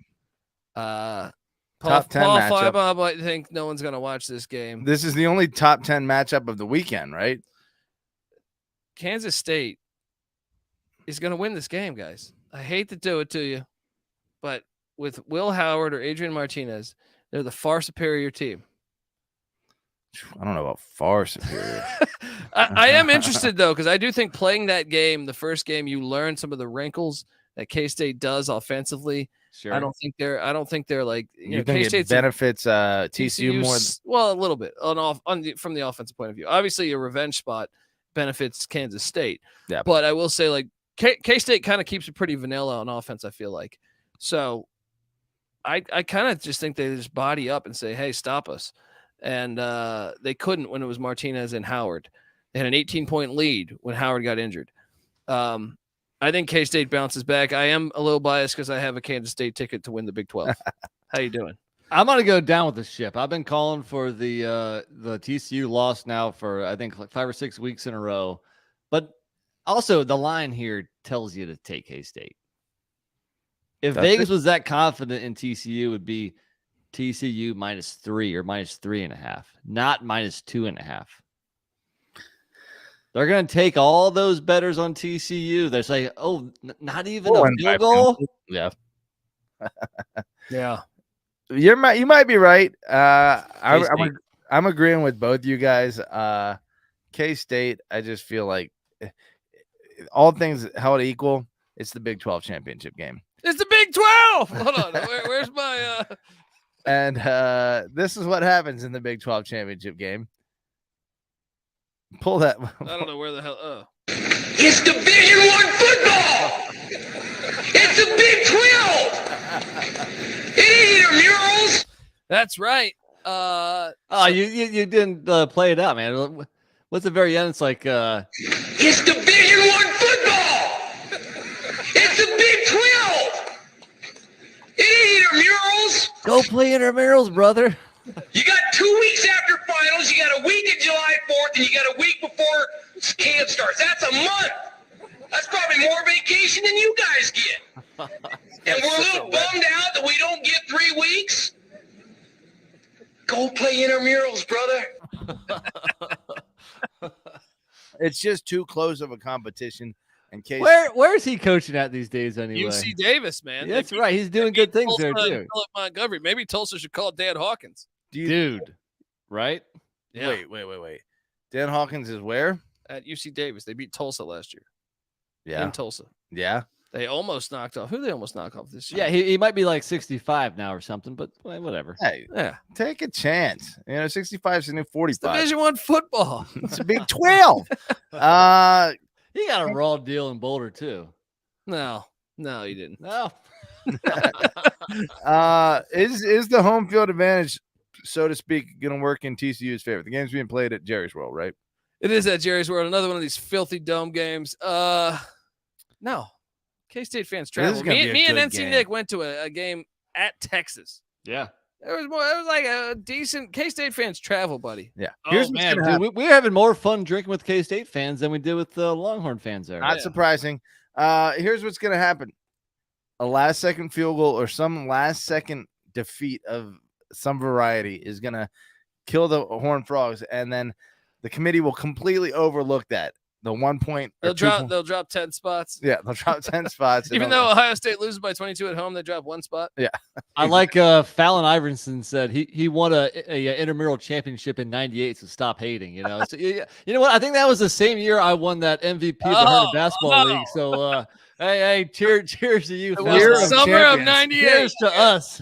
Top 10 Paul matchup. Feibob, I think no one's going to watch this game. This is the only top 10 matchup of the weekend, right? Kansas State is going to win this game, guys. I hate to do it to you, but with Will Howard or Adrian Martinez, they're the far superior team. I don't know about far superior. I am interested, though, because I do think playing that game, the first game, you learn some of the wrinkles that K-State does offensively. Sure. I don't think they're like you think K-State's benefits TCU more. Well, a little bit from the offensive point of view. Obviously, a revenge spot benefits Kansas State. Yeah, but I will say, like, K-State kind of keeps it pretty vanilla on offense, I feel like. So I kind of just think they just body up and say, hey, stop us. And they couldn't when it was Martinez and Howard. They had an 18-point lead when Howard got injured. I think K-State bounces back. I am a little biased because I have a Kansas State ticket to win the Big 12. How you doing? I'm gonna go down with the ship. I've been calling for the TCU loss now for I think like 5 or 6 weeks in a row, but also the line here tells you to take K-State. If Vegas was that confident in TCU, it would be TCU -3 or -3.5, not -2.5. They're going to take all those bettors on TCU. They're saying, "Oh, not even a field goal." Yeah, Yeah. you might be right. I'm agreeing with both you guys. K-State, I just feel like all things held equal, it's the Big 12 championship game. It's the Big 12. Hold on. Where's my And this is what happens in the Big 12 championship game. Pull that. I don't know where the hell. Oh. It's Division I football. It's the Big 12. It ain't intramurals. That's right. You didn't play it out, man. What's the very end? It's like It's Division I football. It's the Big 12. It ain't intramurals. go play intramurals, brother. You got 2 weeks after finals. You got a week of July 4th, and you got a week before camp starts. That's a month. That's probably more vacation than you guys get. And we're a little bummed out that we don't get 3 weeks. Go play intramurals, brother. It's just too close of a competition. In case Where's he coaching at these days anyway? UC Davis, man. Yeah, that's right. He's doing good things there too. Philip Montgomery. Maybe Tulsa should call Dan Hawkins. Dude, right? Yeah. Wait. Dan Hawkins is where? At UC Davis. They beat Tulsa last year. Yeah. In Tulsa. Yeah. They almost knocked off. Who they almost knocked off this year? Yeah, he might be like 65 now or something, but whatever. Hey, Yeah. take a chance. 65 is the new 45. Division I football. It's a Big 12. He got a raw deal in Boulder too. No, you didn't. No. Is the home field advantage, so to speak, going to work in TCU's favor? The game's being played at Jerry's World, right? It is at Jerry's World. Another one of these filthy dome games. No. K-State fans travel. Me and NC Nick went to a game at Texas. Yeah. It was like a decent K-State fans travel, buddy. Yeah. Oh, man, dude, we're having more fun drinking with K-State fans than we did with Longhorn fans there. Not surprising. Here's what's going to happen. A last-second field goal or some last-second defeat of some variety is going to kill the Horned Frogs, and then the committee will completely overlook that. The 1 point. They'll drop 10 spots. Yeah, they'll drop 10 spots. Even though Ohio State loses by 22 at home, they drop 1 spot. Yeah. I like Fallon Iverson said he won a intramural championship in '98, so stop hating. So, you know what? I think that was the same year I won that MVP of the Herndon Basketball League. So hey, cheers to you. It was the summer of '98. Cheers to us.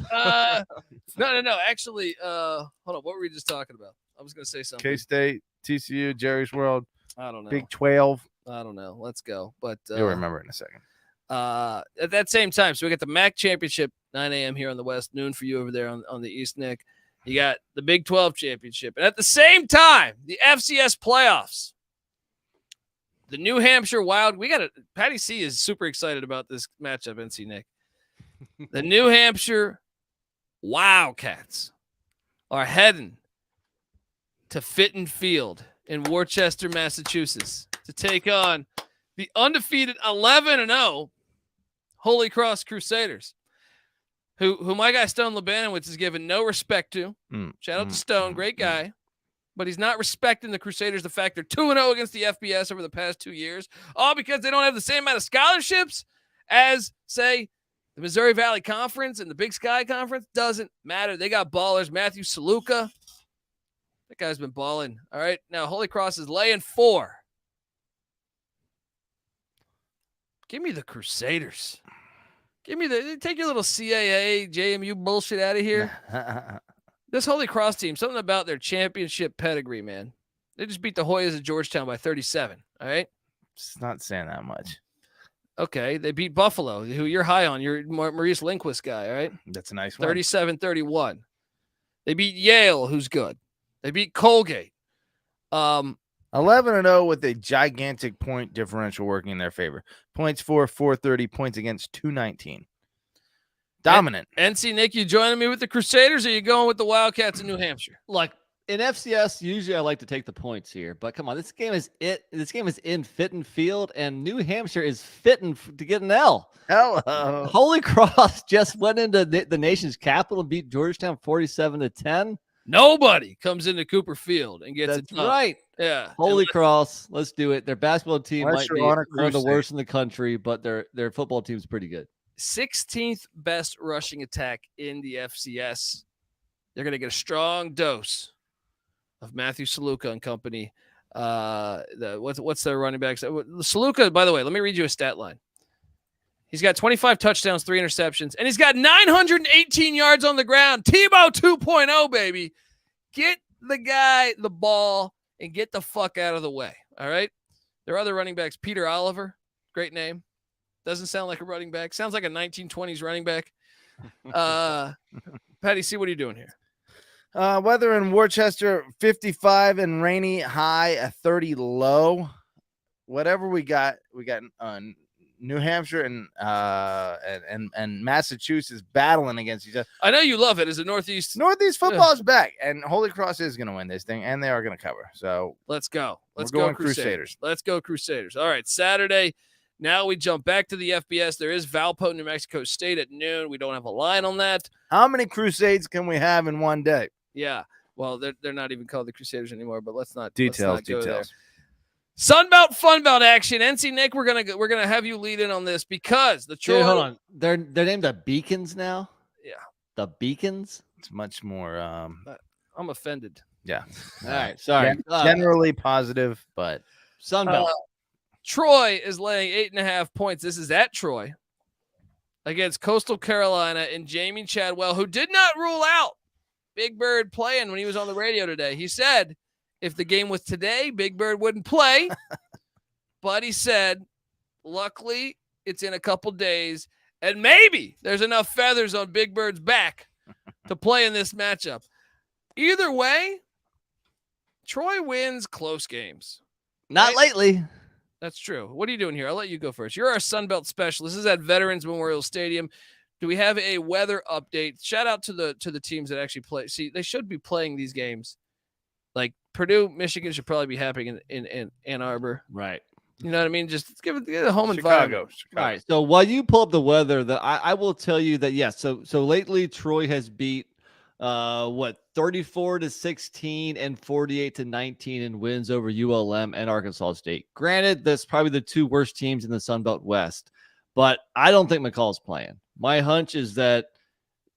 No. Actually, hold on. What were we just talking about? I was going to say something. K-State, TCU, Jerry's World. I don't know. Big 12. I don't know. Let's go. But you'll remember in a second. At that same time, so we got the MAC championship, 9 a.m. here on the West, noon for you over there on the East, Nick. You got the Big 12 championship. And at the same time, the FCS playoffs. The New Hampshire Patty C is super excited about this matchup, NC Nick. The New Hampshire Wildcats are heading to Fitton Field in Worcester, Massachusetts, to take on the undefeated 11-0 Holy Cross Crusaders, who my guy Stone Labanowitz is given no respect to. Shout out to Stone, great guy, but he's not respecting the Crusaders. The fact they're 2-0 against the FBS over the past 2 years, all because they don't have the same amount of scholarships as, say, the Missouri Valley Conference and the Big Sky Conference. Doesn't matter. They got ballers. Matthew Saluka. That guy's been balling. All right. Now, Holy Cross is laying 4. Give me the Crusaders. Take your little CAA, JMU bullshit out of here. This Holy Cross team, something about their championship pedigree, man. They just beat the Hoyas of Georgetown by 37. All right. It's not saying that much. Okay. They beat Buffalo, who you're high on. You're Maurice Lindquist guy. All right. That's a nice one. 37-31. They beat Yale, who's good. They beat Colgate. 11-0 with a gigantic point differential working in their favor. Points for 430, points against 219. Dominant. NC Nick, you joining me with the Crusaders, or are you going with the Wildcats in New Hampshire? Like in FCS, usually I like to take the points here, but come on, this game is in Fitton Field, and New Hampshire is fitting to get an L. Hello. Holy Cross just went into the nation's capital and beat Georgetown 47-10. Nobody comes into Cooper Field and gets That's it done. right. Yeah. Holy Cross, let's do it. Their basketball team Unless might be you're on a one of the crusade. worst in the country, but their football team's pretty good. 16th best rushing attack in the FCS. They're going to get a strong dose of Matthew Saluka and company. What's their running backs? Saluka, by the way, let me read you a stat line. He's got 25 touchdowns, 3 interceptions, and he's got 918 yards on the ground. Tebow 2.0, baby. Get the guy the ball and get the fuck out of the way. All right. There are other running backs. Peter Oliver, great name. Doesn't sound like a running back. Sounds like a 1920s running back. Patty C, what are you doing here? Weather in Worcester, 55 and rainy, high, a 30 low. Whatever we got New Hampshire and Massachusetts battling against each other. I know you love it as a Northeast football is back, and Holy Cross is going to win this thing, and they are going to cover. So let's go. Let's we're go going Crusaders. Let's go Crusaders. All right, Saturday. Now we jump back to the FBS. There is Valpo, New Mexico State at noon. We don't have a line on that. How many Crusades can we have in one day? Yeah. Well, they're not even called the Crusaders anymore, but let's not Details. go there. Sunbelt, Funbelt action. NC Nick, we're gonna have you lead in on this because the Troy. Dude, hold on. They're named the Beacons now. Yeah. The Beacons. It's much more. I'm offended. Yeah. All right. Sorry. Generally positive, but Sunbelt. Troy is laying 8.5 points. This is at Troy against Coastal Carolina and Jamie Chadwell, who did not rule out Big Bird playing when he was on the radio today. He said if the game was today, Big Bird wouldn't play. But he said, luckily, it's in a couple days, and maybe there's enough feathers on Big Bird's back to play in this matchup. Either way, Troy wins close games. Not lately. That's true. What are you doing here? I'll let you go first. You're our Sunbelt specialist. This is at Veterans Memorial Stadium. Do we have a weather update? Shout out to the teams that actually play. See, they should be playing these games. Like Purdue, Michigan should probably be happening in Ann Arbor. Right. You know what I mean? Just give it a home environment. All right. So while you pull up the weather, I will tell you that yes. So lately Troy has beat 34-16 and 48-19 in wins over ULM and Arkansas State. Granted, that's probably the two worst teams in the Sun Belt West, but I don't think McCall's playing. My hunch is that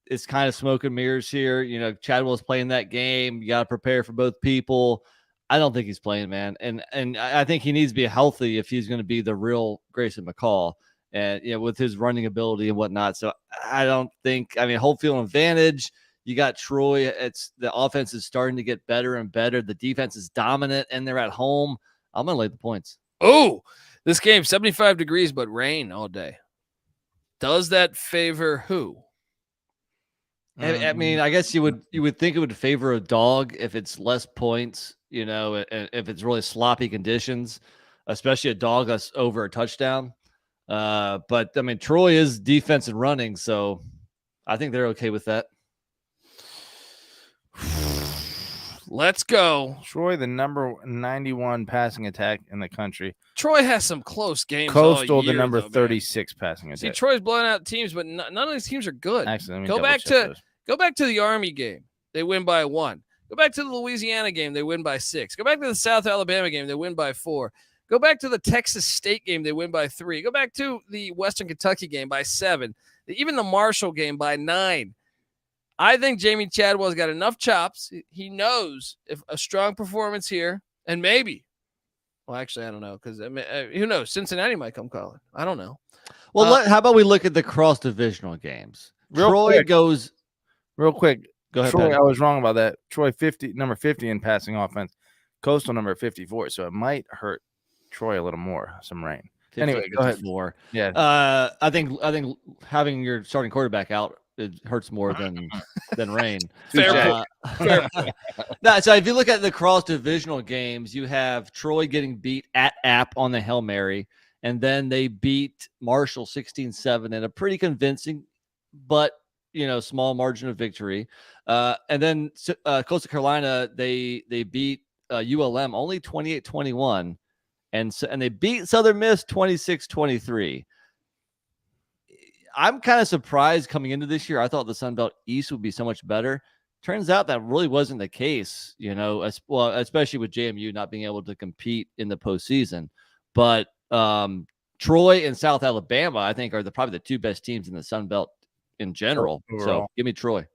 it's kind of smoke and mirrors here. You know, Chadwell's playing that game. You got to prepare for both people. I don't think he's playing, man. And I think he needs to be healthy if he's going to be the real Grayson McCall and, you know, with his running ability and whatnot. So I don't think, home field advantage. You got Troy. It's the offense is starting to get better and better. The defense is dominant and they're at home. I'm going to lay the points. Oh, this game, 75 degrees, but rain all day. Does that favor who? I mean, I guess you would think it would favor a dog if it's less points, you know, and if it's really sloppy conditions, especially a dog that's over a touchdown. But I mean, Troy is defense and running, so I think they're okay with that. Let's go. Troy, the number 91 passing attack in the country. Troy has some close games. Coastal, all year, the number though, 36 passing attack. See, Troy's blowing out teams, but none of these teams are good. Actually, go back to the Army game. They win by 1. Go back to the Louisiana game. They win by 6. Go back to the South Alabama game. They win by 4. Go back to the Texas State game. They win by 3. Go back to the Western Kentucky game by 7. Even the Marshall game by 9. I think Jamie Chadwell's got enough chops. He knows if a strong performance here, and maybe, well, actually, I don't know, because who knows? Cincinnati might come calling. I don't know. Well, how about we look at the cross-divisional games? Troy goes real quick. Go ahead. Troy, Patty. I was wrong about that. Troy number 50 in passing offense. Coastal number 54. So it might hurt Troy a little more. Some rain. Anyway, go ahead. Yeah. I think having your starting quarterback out, it hurts more than rain. Fair. No, so if you look at the cross-divisional games, you have Troy getting beat at App on the Hail Mary, and then they beat Marshall 16-7 in a pretty convincing but small margin of victory. And then Coastal Carolina, they beat ULM only 28-21, and they beat Southern Miss 26-23. I'm kind of surprised coming into this year. I thought the Sun Belt East would be so much better. Turns out that really wasn't the case, especially with JMU not being able to compete in the postseason. But Troy and South Alabama, I think, are probably the two best teams in the Sun Belt in general. So give me Troy.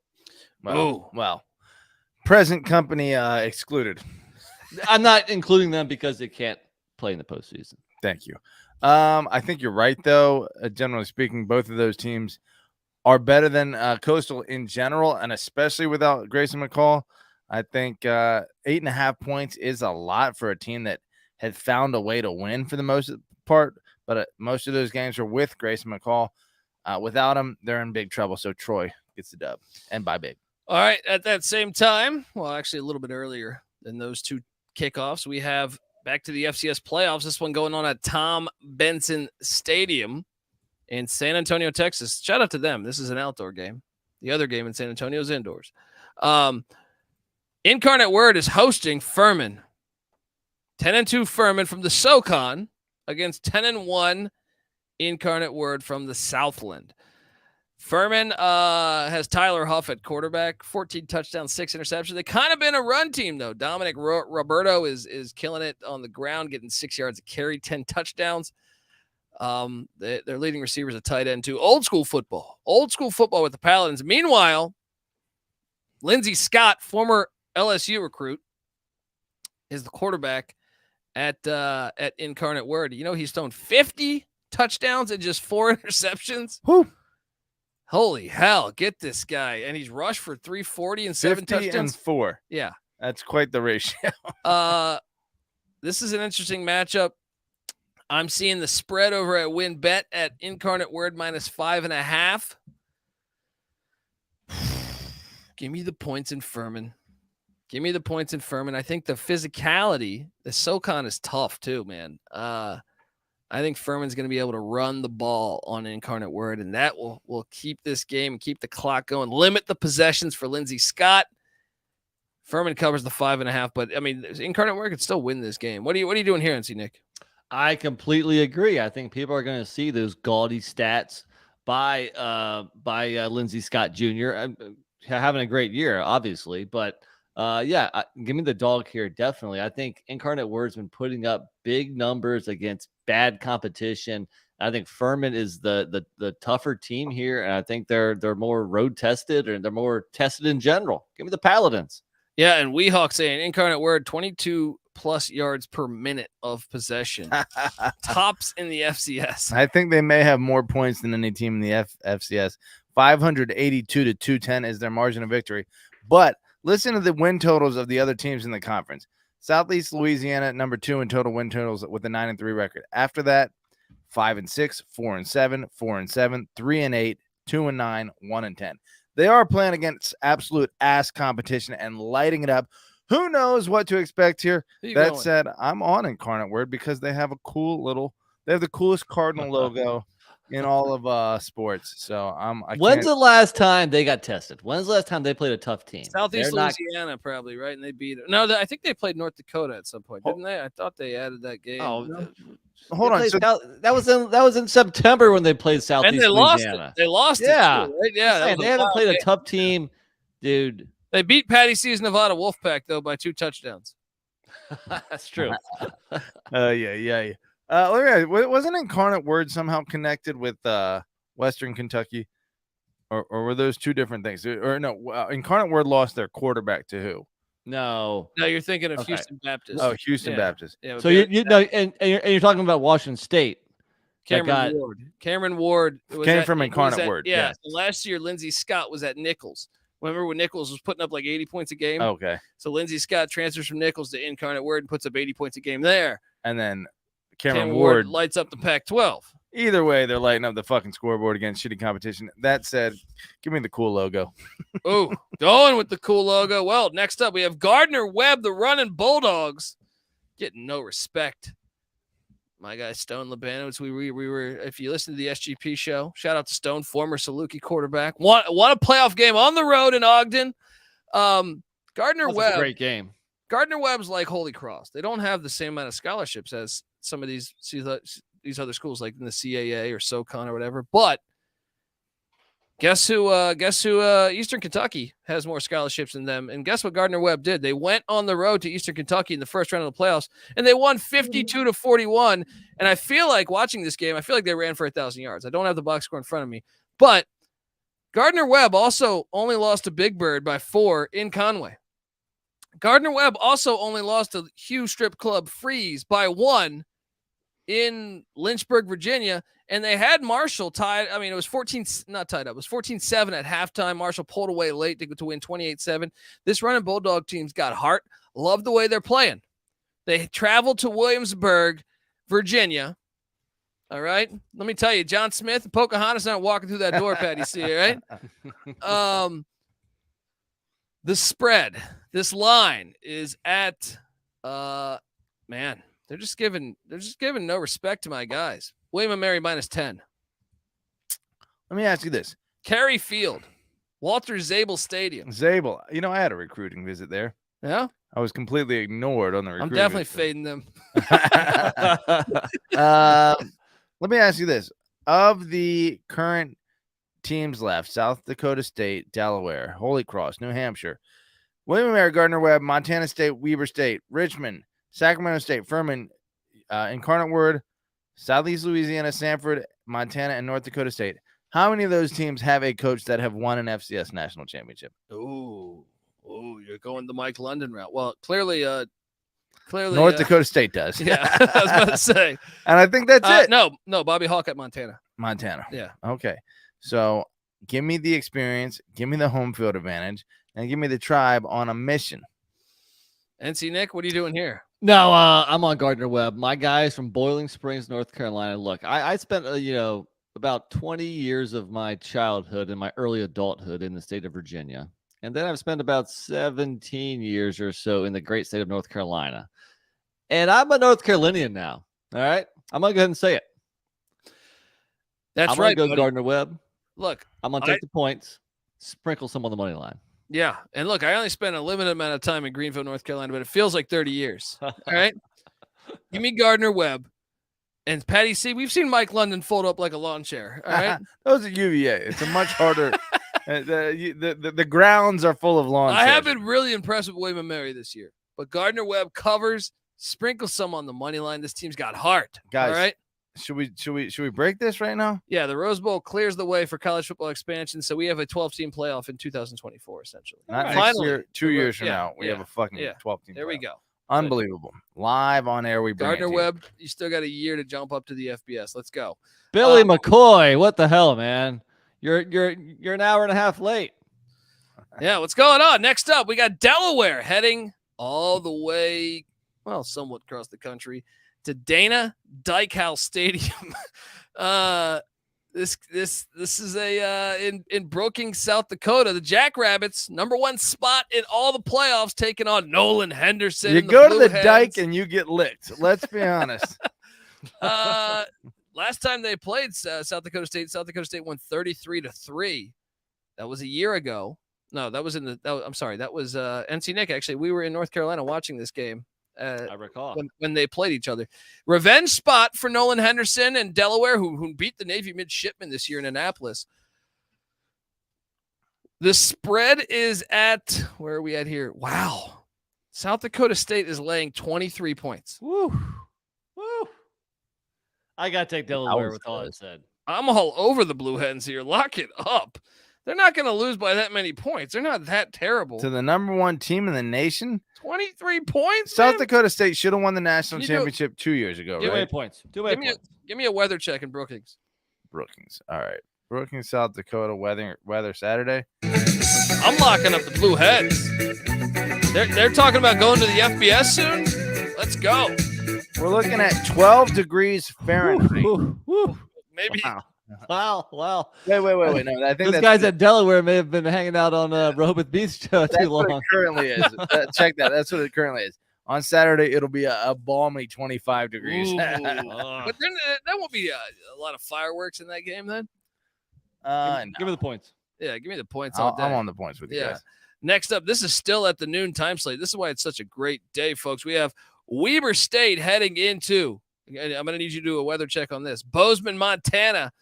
Well, present company excluded. I'm not including them because they can't play in the postseason. Thank you. I think you're right, though. Generally speaking, both of those teams are better than Coastal in general, and especially without Grayson McCall. I think 8.5 points is a lot for a team that had found a way to win for the most part, but most of those games were with Grayson McCall. Without him, they're in big trouble. So Troy gets the dub, and by big. All right, at that same time, well, actually a little bit earlier than those two kickoffs, we have back to the FCS playoffs. This one going on at Tom Benson Stadium in San Antonio, Texas. Shout out to them. This is an outdoor game. The other game in San Antonio is indoors. Incarnate Word is hosting Furman. 10-2 Furman from the SoCon against 10-1 Incarnate Word from the Southland. Furman has Tyler Huff at quarterback, 14 touchdowns, 6 interceptions. They kind of been a run team, though. Dominic Roberto is killing it on the ground, getting 6 yards a carry, 10 touchdowns. Their leading receivers a tight end, too. Old school football with the Paladins. Meanwhile, Lindsey Scott, former LSU recruit, is the quarterback at Incarnate Word. He's thrown 50 touchdowns and just 4 interceptions. Whew. Holy hell, get this guy. And he's rushed for 340 and 7 touchdowns. And 4. Yeah. That's quite the ratio. This is an interesting matchup. I'm seeing the spread over at WinBet at Incarnate Word -5.5. Give me the points in Furman. I think the physicality, the SoCon is tough too, man. I think Furman's going to be able to run the ball on Incarnate Word, and that will keep this game and keep the clock going, limit the possessions for Lindsey Scott. Furman covers the 5.5, but Incarnate Word could still win this game. What are you doing here, NC Nick? I completely agree. I think people are going to see those gaudy stats by Lindsey Scott Jr. Having a great year, obviously, but give me the dog here. Definitely. I think Incarnate Word's been putting up big numbers against bad competition. I think Furman is the tougher team here, and I think they're more road tested, or they're more tested in general. Give me the Paladins. Yeah, and Weehawk saying Incarnate Word 22 plus yards per minute of possession. Tops in the FCS. I think they may have more points than any team in the FCS. 582-210 is their margin of victory. But listen to the win totals of the other teams in the conference. Southeast Louisiana, number 2 in total win totals with a 9-3 record. After that, 5-6, 4-7, 4-7, 3-8, 2-9, 1-10. They are playing against absolute ass competition and lighting it up. Who knows what to expect here? That said, I'm on Incarnate Word because they have they have the coolest cardinal logo in all of sports. So when's the last time they got tested? When's the last time they played a tough team? Southeast Louisiana, probably, right? And they beat it. No, I think they played North Dakota at some point, didn't they? I thought they added that game. Hold on. So that was in September when they played Southeast and they Louisiana. They lost it. Yeah. Too, right? Yeah. They haven't played a tough team, dude. They beat Patty C's Nevada Wolfpack, though, by 2 touchdowns. That's true. Yeah. Wasn't Incarnate Word somehow connected with Western Kentucky? Or were those two different things? Or no, Incarnate Word lost their quarterback to who? No, you're thinking of Houston Baptist. Oh, Houston Baptist. Yeah, so you're talking about Washington State. Cameron Ward came from Incarnate Word. Yeah. So last year, Lindsey Scott was at Nichols. Remember when Nichols was putting up like 80 points a game? Okay. So Lindsey Scott transfers from Nichols to Incarnate Word and puts up 80 points a game there. And then Cameron Ward lights up the Pac-12. Either way, they're lighting up the fucking scoreboard against shitty competition. That said, give me the cool logo. Oh, going with the cool logo. Well, next up, we have Gardner Webb, the running Bulldogs, getting no respect My guy Stone Labanowitz. We were. If you listen to the SGP show, shout out to Stone, former Saluki quarterback. Won a playoff game on the road in Ogden. Gardner That's Webb. a great game. Gardner Webb's like Holy Cross. They don't have the same amount of scholarships as some of these other schools, like in the CAA or SoCon or whatever. But guess who? Eastern Kentucky has more scholarships than them. And guess what Gardner Webb did? They went on the road to Eastern Kentucky in the first round of the playoffs, and they won 52-41. And I feel like watching this game, I feel like they ran for 1,000 yards. I don't have the box score in front of me, but Gardner Webb also only lost to Big Bird by 4 in Conway. Gardner Webb also only lost to Hugh Strip Club Freeze by 1 in Lynchburg, Virginia. And they had Marshall tied. I mean, it was 14, not tied up. It was 14-7 at halftime. Marshall pulled away late to win 28-7. This running Bulldog team's got heart. Love the way they're playing. They traveled to Williamsburg, Virginia. All right. Let me tell you, John Smith and Pocahontas aren't walking through that door, Patty C, right? The spread, this line is at man, they're just giving no respect to my guys. William & Mary -10. Let me ask you this. Cary Field, Walter Zabel Stadium. Zabel, I had a recruiting visit there. Yeah? I was completely ignored on the recruiting I'm definitely visit. fading them. Let me ask you this. Of the current teams left, South Dakota State, Delaware, Holy Cross, New Hampshire, William & Mary, Gardner Webb, Montana State, Weber State, Richmond, Sacramento State, Furman, Incarnate Word, Southeast Louisiana, Sanford, Montana, and North Dakota State. How many of those teams have a coach that have won an FCS national championship? Ooh, you're going the Mike London route. Well, clearly North Dakota State does. Yeah, I was about to say. And I think that's it. No, Bobby Hawk at Montana. Yeah. Okay. So give me the experience, give me the home field advantage, and give me the tribe on a mission. NC Nick, what are you doing here? No, I'm on Gardner Webb. My guys from Boiling Springs, North Carolina. Look, I spent about 20 years of my childhood and my early adulthood in the state of Virginia. And then I've spent about 17 years or so in the great state of North Carolina. And I'm a North Carolinian now. All right. I'm going to go ahead and say it. That's I'm right. Go Gardner Webb. Look, I'm going to take the points, sprinkle some on the money line. Yeah. And look, I only spent a limited amount of time in Greenville, North Carolina, but it feels like 30 years. All right. Give me Gardner Webb. And Patty C, we've seen Mike London fold up like a lawn chair. All right. That was at UVA. It's a much harder. The grounds are full of lawn. I have been really impressed with William & Mary this year, but Gardner Webb covers, sprinkle some on the money line. This team's got heart. Guys, all right. Should we break this right now? Yeah, the Rose Bowl clears the way for college football expansion, so we have a 12-team playoff in 2024, essentially. Not next year, 2 years from now, we have a fucking 12-team. There playoff. we go. Unbelievable. Live on air, we bring Gardner Webb, you still got a year to jump up to the FBS. Let's go. Billy McCoy, what the hell, man? You're an hour and a half late. Yeah, what's going on? Next up, we got Delaware heading all the way, well, somewhat across the country to Dana Dykhouse Stadium. This is in Brookings, South Dakota. The Jackrabbits, #1 spot in all the playoffs, taking on Nolan Henderson. You go to the dike and you get licked. Let's be honest. Last time they played South Dakota State won 33-3. That was a year ago. No, that was that was NC Nick. Actually, we were in North Carolina watching this game. I recall when they played each other. Revenge spot for Nolan Henderson and Delaware, who beat the Navy midshipmen this year in Annapolis. The spread is at, where are we at here? Wow. South Dakota State is laying 23 points. Woo. I got to take Delaware with all that said. I'm all over the Blue Hens here. Lock it up. They're not going to lose by that many points. They're not that terrible. To the #1 team in the nation? 23 points? South Dakota State should have won the national championship 2 years ago, Give right? me points. Give me a weather check in Brookings. All right. Brookings, South Dakota, weather Saturday. I'm locking up the Blue Hens. They're talking about going to the FBS soon. Let's go. We're looking at 12 degrees Fahrenheit. Maybe. Wow. Wait. No, I think those guys at Delaware may have been hanging out on Rehoboth Beach too long. What it currently is. Check that. That's what it currently is. On Saturday, it'll be a balmy 25 degrees. But then that won't be a lot of fireworks in that game then? Give me the points. Yeah, give me the points. I'm on the points with you guys. Next up, this is still at the noon time slate. This is why it's such a great day, folks. We have Weber State heading into, and I'm going to need you to do a weather check on this, Bozeman, Montana.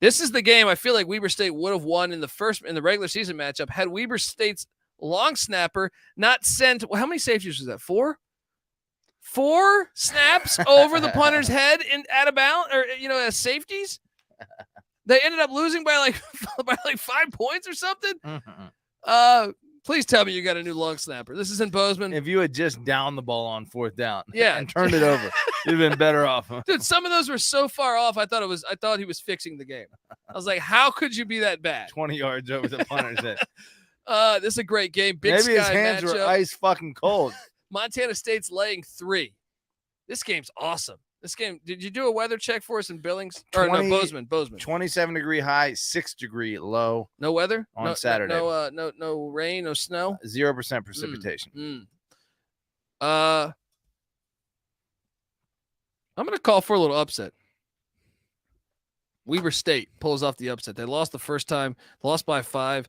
This is the game I feel like Weber State would have won in the regular season matchup had Weber State's long snapper not sent. Well, how many safeties was that? 4? 4 snaps over the punter's head and out of bounds, or as safeties. They ended up losing by like 5 points or something. Please tell me you got a new long snapper. This is in Bozeman. If you had just downed the ball on 4th down, and turned it over, you'd have been better off. Dude, some of those were so far off. I thought he was fixing the game. I was like, how could you be that bad? 20 yards over the punter's head. This is a great game. Big Maybe his Sky hands matchup. were ice fucking cold. Montana State's laying 3. This game's awesome. This game, did you do a weather check for us in Billings? Bozeman. 27-degree high, 6-degree low. No weather on Saturday. No rain, no snow. 0% precipitation. I'm gonna call for a little upset. Weber State pulls off the upset. They lost the first time, lost by 5.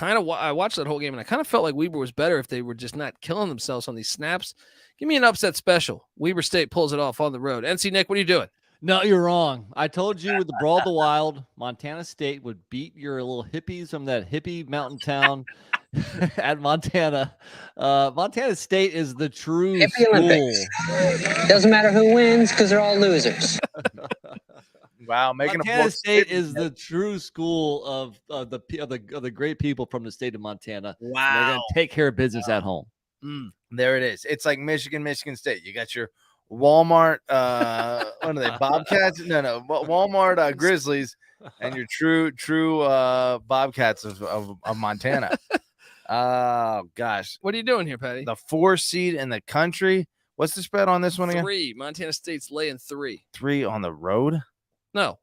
I watched that whole game and I kind of felt like Weber was better if they were just not killing themselves on these snaps. Give me an upset special. Weber State pulls it off on the road. NC Nick, what are you doing? No, you're wrong. I told you with the Brawl of the Wild, Montana State would beat your little hippies from that hippie mountain town at Montana. Montana State is the true Hippie school. Olympics. Doesn't matter who wins because they're all losers. Wow, making Montana State is the true school of the great people from the state of Montana. Wow, they're gonna take care of business at home. There it is. It's like Michigan State. You got your Walmart, what are they, Bobcats? No, Walmart Grizzlies, and your true Bobcats of Montana. Oh gosh, what are you doing here, Patty? The 4 seed in the country. What's the spread on this one again? 3. Montana State's laying 3. 3 on the road. No.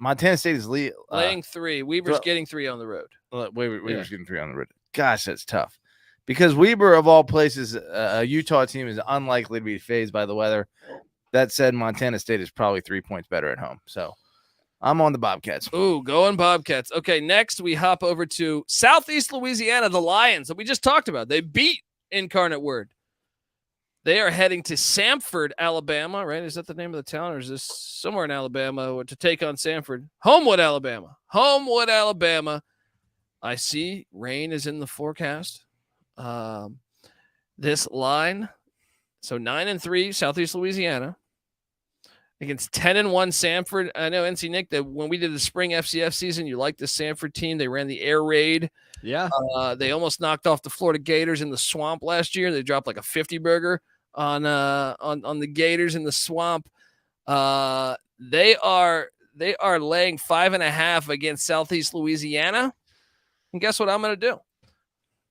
Montana State is laying 3. Weber's getting 3 on the road. Weber's getting 3 on the road. Gosh, that's tough. Because Weber, of all places, a Utah team is unlikely to be fazed by the weather. That said, Montana State is probably 3 points better at home. So I'm on the Bobcats. Ooh, going Bobcats. Okay, next we hop over to Southeast Louisiana, the Lions that we just talked about. They beat Incarnate Word. They are heading to Samford, Alabama, right? Is that the name of the town, or is this somewhere in Alabama to take on Samford? Homewood, Alabama. I see rain is in the forecast. This line, so 9-3 Southeast Louisiana against 10-1 Samford. I know, NC Nick, that when we did the spring FCS season, you liked the Samford team. They ran the air raid. Yeah. They almost knocked off the Florida Gators in the swamp last year. They dropped like a 50 burger on the Gators in the swamp. They are laying 5.5 against Southeast Louisiana. And guess what I'm going to do?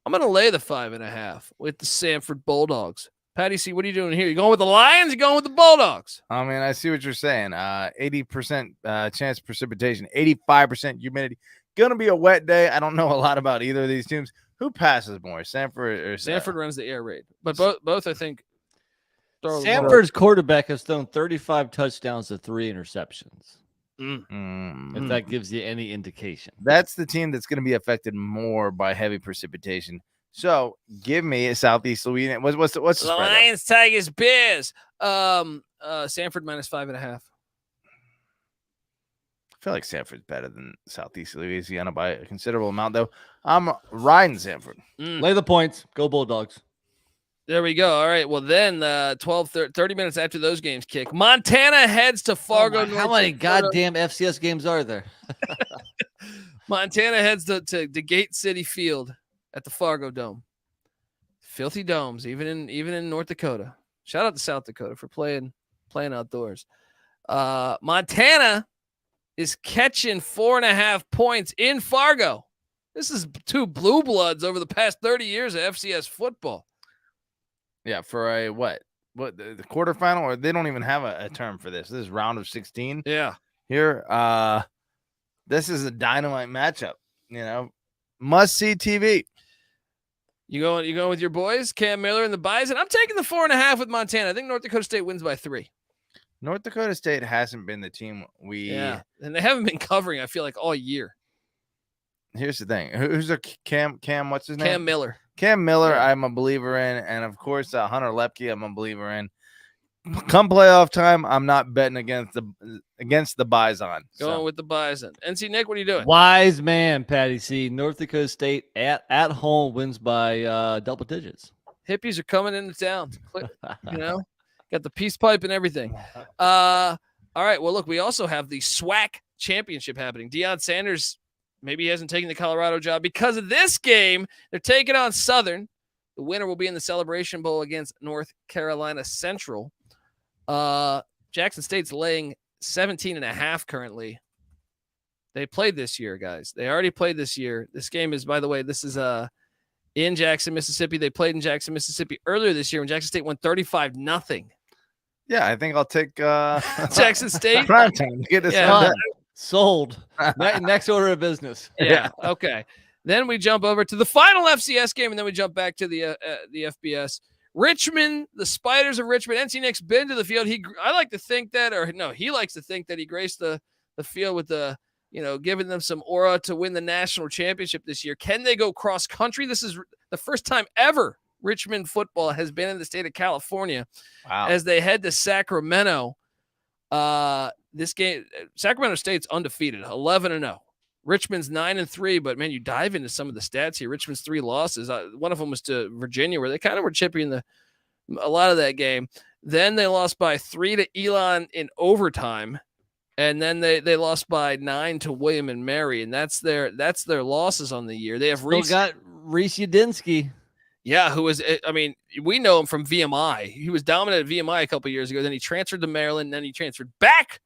I'm going to lay the 5.5 with the Samford Bulldogs. Patty C, what are you doing here? You going with the Lions? You going with the Bulldogs? I mean, I see what you're saying. 80% chance of precipitation, 85% humidity. Gonna be a wet day. I don't know a lot about either of these teams. Who passes more, Samford or Samford runs the air raid, but both I think. Samford's quarterback has thrown 35 touchdowns to 3 interceptions. If that gives you any indication. That's the team that's going to be affected more by heavy precipitation. So give me a Southeast Louisiana. What's the spread? Lions, Tigers, Bears. Samford minus 5.5. I feel like Samford's better than Southeast Louisiana by a considerable amount, though. I'm riding Samford. Lay the points. Go Bulldogs. There we go. All right. Well, then 30 minutes after those games kick, Montana heads to Fargo. How many goddamn FCS games are there? Montana heads to Gate City Field at the Fargo Dome. Filthy domes, even in North Dakota. Shout out to South Dakota for playing outdoors. Montana is catching 4.5 points in Fargo. This is 2 blue bloods over the past 30 years of FCS football. Yeah, for a what the quarterfinal, or they don't even have a term for this. This is round of 16. Yeah. Here, this is a dynamite matchup. Must see TV. You going with your boys, Cam Miller and the Bison? I'm taking the 4.5 with Montana. I think North Dakota State wins by 3. North Dakota State hasn't been the team and they haven't been covering, I feel like, all year. Here's the thing. Who's a Cam? What's his name? Cam Miller. Cam Miller, I'm a believer in. And, of course, Hunter Lepke, I'm a believer in. Come playoff time, I'm not betting against the Bison. Going with the Bison. NC Nick, what are you doing? Wise man, Patty C. North Dakota State at home wins by double digits. Hippies are coming into town. Got the peace pipe and everything. All right. Well, look, we also have the SWAC championship happening. Deion Sanders, maybe he hasn't taken the Colorado job because of this game. They're taking on Southern. The winner will be in the Celebration Bowl against North Carolina Central. Jackson State's laying 17.5 currently. They played this year, guys. They already played this year. This game is, by the way, this is in Jackson, Mississippi. They played in Jackson, Mississippi earlier this year when Jackson State won 35-0. Yeah, I think I'll take Jackson State. Prime time. Get this done. Sold. Next order of business. Yeah. Okay. Then we jump over to the final FCS game, and then we jump back to the FBS. Richmond, the Spiders of Richmond. NC Nick's been to the field. He likes to think that he graced the field with giving them some aura to win the national championship this year. Can they go cross country? This is the first time ever Richmond football has been in the state of California. Wow. As they head to Sacramento. This game, Sacramento State's undefeated, 11-0. Richmond's 9-3, but man, you dive into some of the stats here. Richmond's 3 losses. One of them was to Virginia, where they kind of were chipping a lot of that game. Then they lost by 3 to Elon in overtime, and then they lost by 9 to William and Mary, and that's their losses on the year. They have got Reese Udinsky. Yeah, who was, we know him from VMI. He was dominant at VMI a couple years ago. Then he transferred to Maryland, and then he transferred back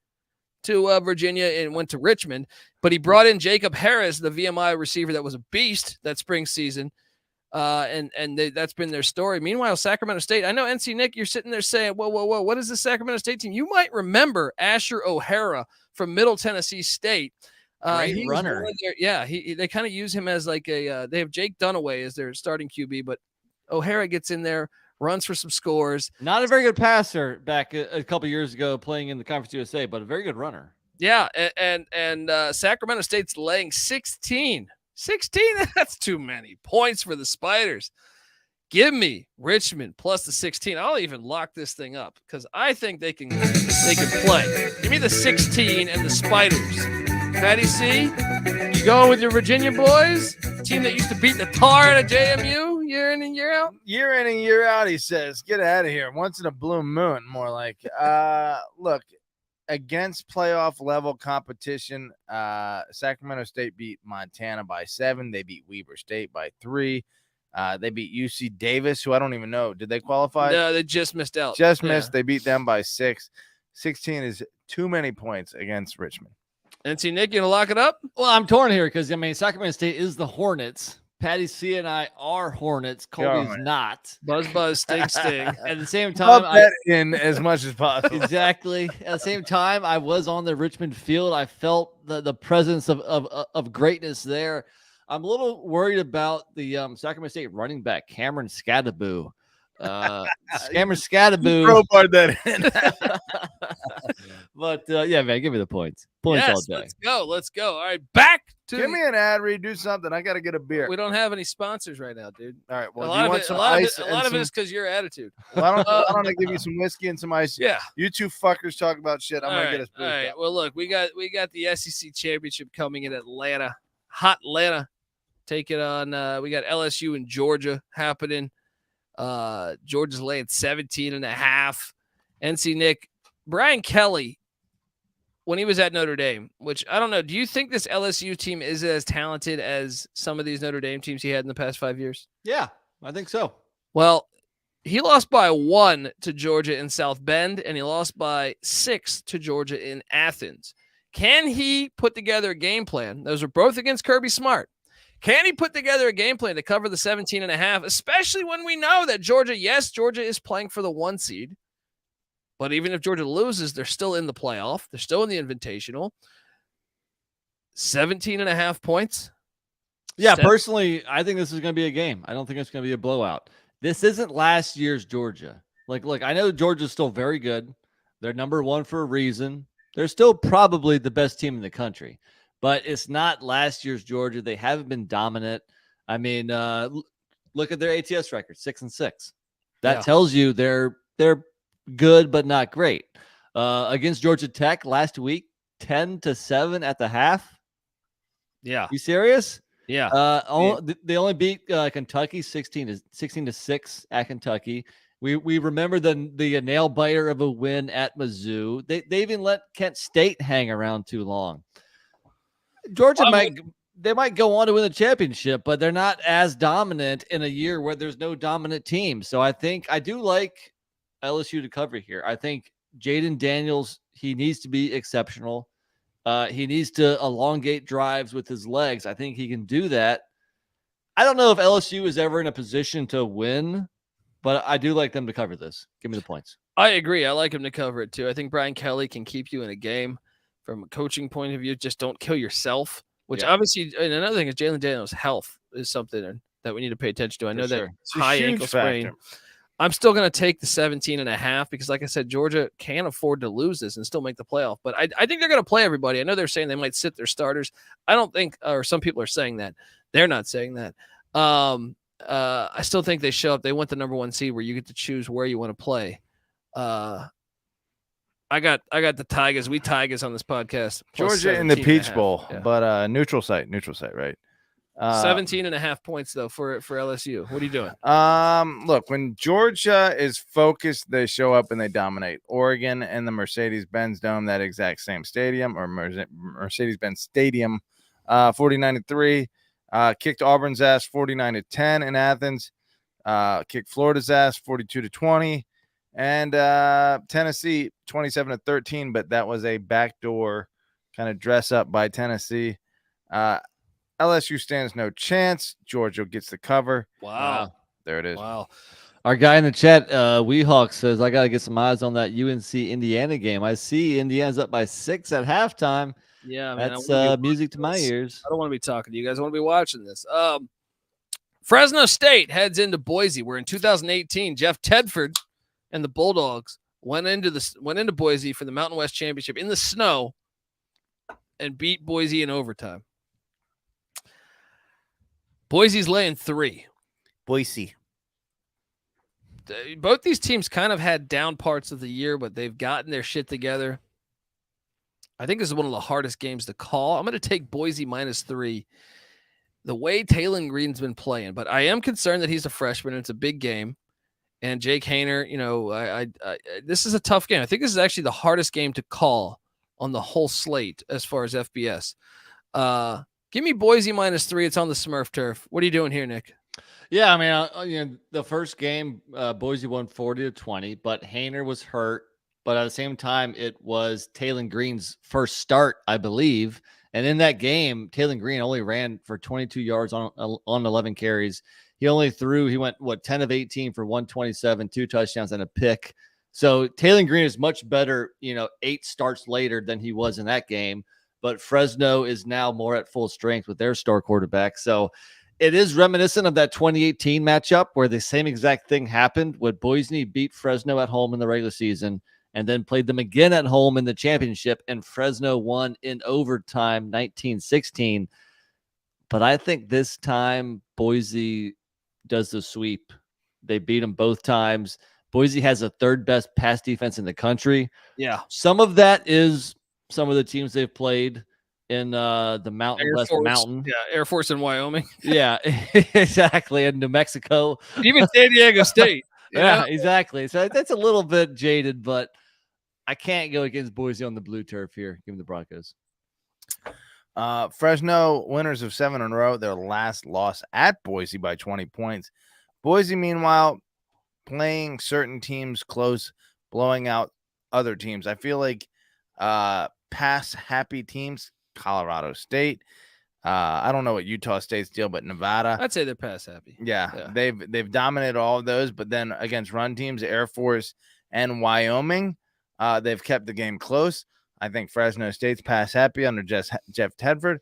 to Virginia and went to Richmond. But he brought in Jacob Harris, the VMI receiver that was a beast that spring season. That's been their story. Meanwhile, Sacramento State, I know NC Nick, you're sitting there saying, whoa, what is the Sacramento State team? You might remember Asher O'Hara from Middle Tennessee State. Great runner. They kind of use him as like they have Jake Dunaway as their starting QB, but O'Hara gets in there, runs for some scores. Not a very good passer back a couple years ago playing in the Conference USA, but a very good runner. Yeah, and Sacramento State's laying 16. 16? That's too many points for the Spiders. Give me Richmond plus the 16. I'll even lock this thing up because I think they can play. Give me the 16 and the Spiders. Patty C, you going with your Virginia boys? Team that used to beat the tar at JMU year in and year out? Year in and year out, he says. Get out of here. Once in a blue moon, more like. Look, against playoff level competition, Sacramento State beat Montana by 7. They beat Weber State by 3. They beat UC Davis, who I don't even know. Did they qualify? No, they just missed out. Missed. They beat them by 6. 16 is too many points against Richmond. NC Nick, you gonna lock it up? Well, I'm torn here because Sacramento State is the Hornets. Patty C and I are Hornets. Colby's not. Buzz, sting. At the same time, that in as much as possible. Exactly. At the same time, I was on the Richmond field. I felt the presence of greatness there. I'm a little worried about the Sacramento State running back, Cameron Scadaboo. Cameron Scadaboo. Crowbarred that in. But yeah, man, give me the points. Points all day. Let's go. All right, back to. Give me an ad read. Do something. I got to get a beer. We don't have any sponsors right now, dude. All right. Well, a lot of it is because your attitude. Why don't I give you some whiskey and some ice? Yeah. You two fuckers talk about shit. I'm gonna get us. All right. Well, look, we got the SEC championship coming in Atlanta. Hot Atlanta. Take it on. We got LSU and Georgia happening. Georgia's laying 17.5. NC Nick, Brian Kelly, when he was at Notre Dame, which I don't know, do you think this LSU team is as talented as some of these Notre Dame teams he had in the past 5 years? Yeah, I think so. Well, he lost by 1 to Georgia in South Bend, and he lost by 6 to Georgia in Athens. Can he put together a game plan? Those are both against Kirby Smart. Can he put together a game plan to cover the 17.5, especially when we know that Georgia is playing for the 1 seed. But even if Georgia loses, they're still in the playoff. They're still in the invitational. 17.5 points. Yeah, Steph? personally, I think this is going to be a game. I don't think it's going to be a blowout. This isn't last year's Georgia. Look, I know Georgia's still very good. They're number one for a reason. They're still probably the best team in the country, but it's not last year's Georgia. They haven't been dominant. I mean, look at their ATS record, 6-6. That tells you they're good, but not great. Against Georgia Tech last week, 10-7 at the half. Yeah. You serious? Yeah. They only beat Kentucky 16-6 at Kentucky. We remember the nail biter of a win at Mizzou. They even let Kent State hang around too long. Georgia might go on to win the championship, but they're not as dominant in a year where there's no dominant team. So I do like LSU to cover here. I think Jaden Daniels, he needs to be exceptional. He needs to elongate drives with his legs. I think he can do that. I don't know if LSU is ever in a position to win, but I do like them to cover this. Give me the points. I agree. I like him to cover it too. I think Brian Kelly can keep you in a game from a coaching point of view. Just don't kill yourself, which obviously, and another thing is Jalen Daniels' health is something that we need to pay attention to. I know that high ankle sprain. I'm still going to take the 17.5 because, like I said, Georgia can afford to lose this and still make the playoff. But I think they're going to play everybody. I know they're saying they might sit their starters. I don't think, or some people are saying that. They're not saying that. I still think they show up. They want the number 1 seed where you get to choose where you want to play. I got the Tigers. We Tigers on this podcast. Georgia in the Peach Bowl, but neutral site, right? 17.5 points though for LSU. What are you doing? Look, when Georgia is focused, they show up and they dominate. Oregon and the Mercedes-Benz Dome, that exact same stadium, or Mercedes-Benz Stadium, 49-3. Kicked Auburn's ass 49-10 in Athens. Kicked Florida's ass 42-20, and Tennessee 27-13. But that was a backdoor kind of dress up by Tennessee. LSU stands no chance. Georgia gets the cover. Wow. There it is. Wow. Our guy in the chat, Weehawk, says, I got to get some eyes on that UNC-Indiana game. I see Indiana's up by 6 at halftime. Yeah, man, that's music to my ears. I don't want to be talking to you guys. I want to be watching this. Fresno State heads into Boise, where in 2018, Jeff Tedford and the Bulldogs went into Boise for the Mountain West Championship in the snow and beat Boise in overtime. Boise's laying 3. Boise. Both these teams kind of had down parts of the year, but they've gotten their shit together. I think this is one of the hardest games to call. I'm going to take Boise -3. The way Taylon Green's been playing, but I am concerned that he's a freshman and it's a big game. And Jake Haener, this is a tough game. I think this is actually the hardest game to call on the whole slate as far as FBS. Give me Boise -3. It's on the Smurf turf. What are you doing here, Nick? Yeah, I mean, the first game, Boise won 40-20, but Haener was hurt. But at the same time, it was Taylon Green's first start, I believe. And in that game, Taylon Green only ran for 22 yards on 11 carries. He went 10 of 18 for 127, 2 touchdowns and a pick. So Taylon Green is much better, 8 starts later than he was in that game. But Fresno is now more at full strength with their star quarterback. So it is reminiscent of that 2018 matchup where the same exact thing happened when Boise beat Fresno at home in the regular season and then played them again at home in the championship, and Fresno won in overtime 19-16. But I think this time Boise does the sweep. They beat them both times. Boise has the 3rd best pass defense in the country. Yeah. Some of that is some of the teams they've played in the Mountain West Mountain. Yeah, Air Force in Wyoming. Yeah, exactly. And New Mexico. Even San Diego State. Yeah, exactly. So that's a little bit jaded, but I can't go against Boise on the blue turf here. Give me the Broncos. Fresno, winners of 7 in a row. Their last loss at Boise by 20 points. Boise, meanwhile, playing certain teams close, blowing out other teams. I feel like pass-happy teams, Colorado State. I don't know what Utah State's deal, but Nevada. I'd say they're pass-happy. Yeah, they've dominated all of those, but then against run teams, Air Force and Wyoming, they've kept the game close. I think Fresno State's pass-happy under Jeff Tedford.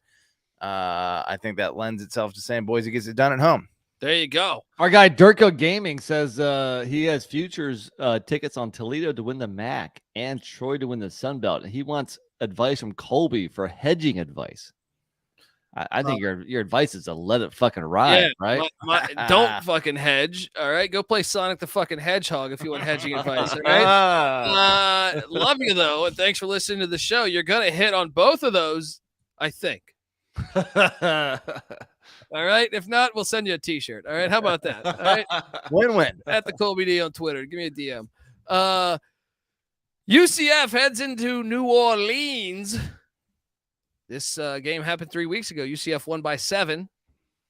I think that lends itself to saying Boise gets it done at home. There you go. Our guy Durko Gaming says he has futures tickets on Toledo to win the MAC and Troy to win the Sun Belt. He wants advice from Colby for hedging advice. I think your advice is to let it fucking ride, right? Don't fucking hedge. All right, go play Sonic the fucking Hedgehog if you want hedging advice. All right. Love you though, and thanks for listening to the show. You're gonna hit on both of those, I think. All right. If not, we'll send you a T-shirt. All right. How about that? All right. Win-win. At the Colby D on Twitter. Give me a DM. UCF heads into New Orleans. This game happened 3 weeks ago. UCF won by 7.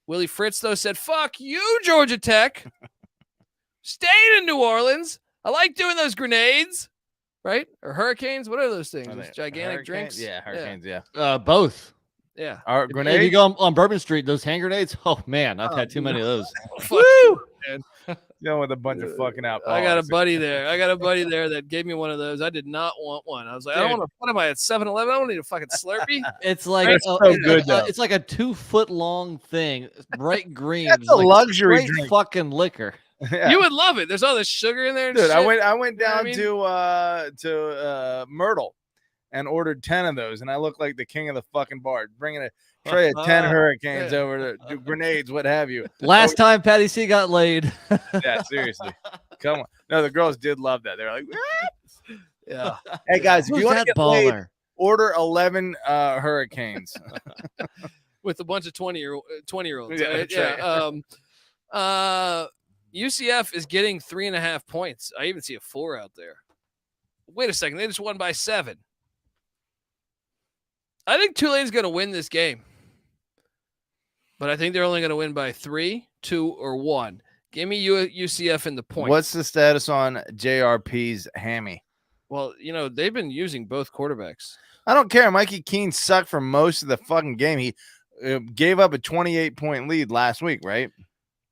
Willie Fritz, though, said, "Fuck you, Georgia Tech. Stayed in New Orleans. I like doing those grenades." Right? Or hurricanes? What are those things? Those gigantic drinks? Yeah, hurricanes, yeah. Both. Yeah. If you go on Bourbon Street, those hand grenades, oh, man, I've had too many of those. Woo! Man. With a bunch of fucking out. I got a buddy there. That gave me one of those. I did not want one. I was like, I don't want to. What am I at 7-Eleven? I don't need a fucking Slurpee. It's like it's like a 2-foot long thing, bright green. That's a luxury drink. Fucking liquor. Yeah. You would love it. There's all this sugar in there. And dude, shit. I went down to Myrtle and ordered 10 of those, and I look like the king of the fucking bar, bringing a tray of 10 hurricanes over to grenades, what have you. Last time Patty C got laid. Yeah, seriously. Come on. No, the girls did love that. They're like, what? Yeah. Hey, guys, if you want to get baller? laid, order 11 hurricanes. With a bunch of 20-year-olds. Yeah, Right? that's Yeah. UCF is getting 3.5 points. I even see a 4 out there. Wait a second. They just won by 7. I think Tulane's going to win this game. But I think they're only going to win by 3, 2, or 1. Give me UCF in the point. What's the status on JRP's hammy? Well, they've been using both quarterbacks. I don't care. Mikey Keene sucked for most of the fucking game. He gave up a 28-point lead last week, right?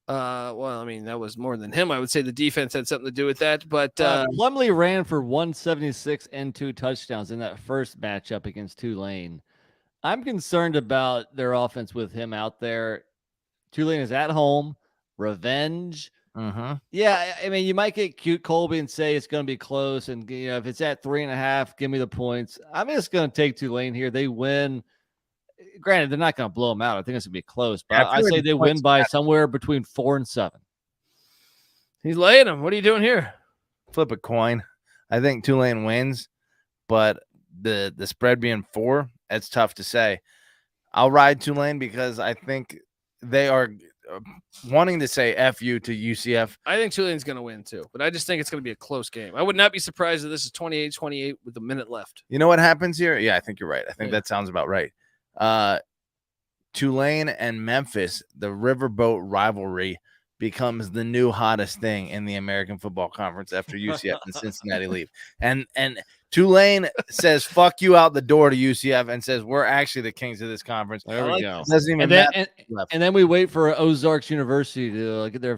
Well, I mean, that was more than him. I would say the defense had something to do with that. But Plumlee ran for 176 and 2 touchdowns in that first matchup against Tulane. I'm concerned about their offense with him out there. Tulane is at home. Revenge. Yeah, I mean, you might get cute, Colby, and say it's going to be close. And if it's at 3.5, give me the points. I'm just going to take Tulane here. They win. Granted, they're not going to blow them out. I think it's going to be close. But Yeah, I say they win by somewhere between 4 and 7. He's laying them. What are you doing here? Flip a coin. I think Tulane wins, but the spread being 4, it's tough to say. I'll ride Tulane because I think they are wanting to say F you to UCF. I think Tulane's going to win too, but I just think it's going to be a close game. I would not be surprised if this is 28-28 with a minute left. You know what happens here? Yeah, I think you're right. I think that sounds about right. Tulane and Memphis, the riverboat rivalry becomes the new hottest thing in the American Football Conference after UCF and Cincinnati leave. And Tulane says fuck you out the door to UCF and says we're actually the kings of this conference. There we go. Doesn't even and then we wait for Ozarks University to get their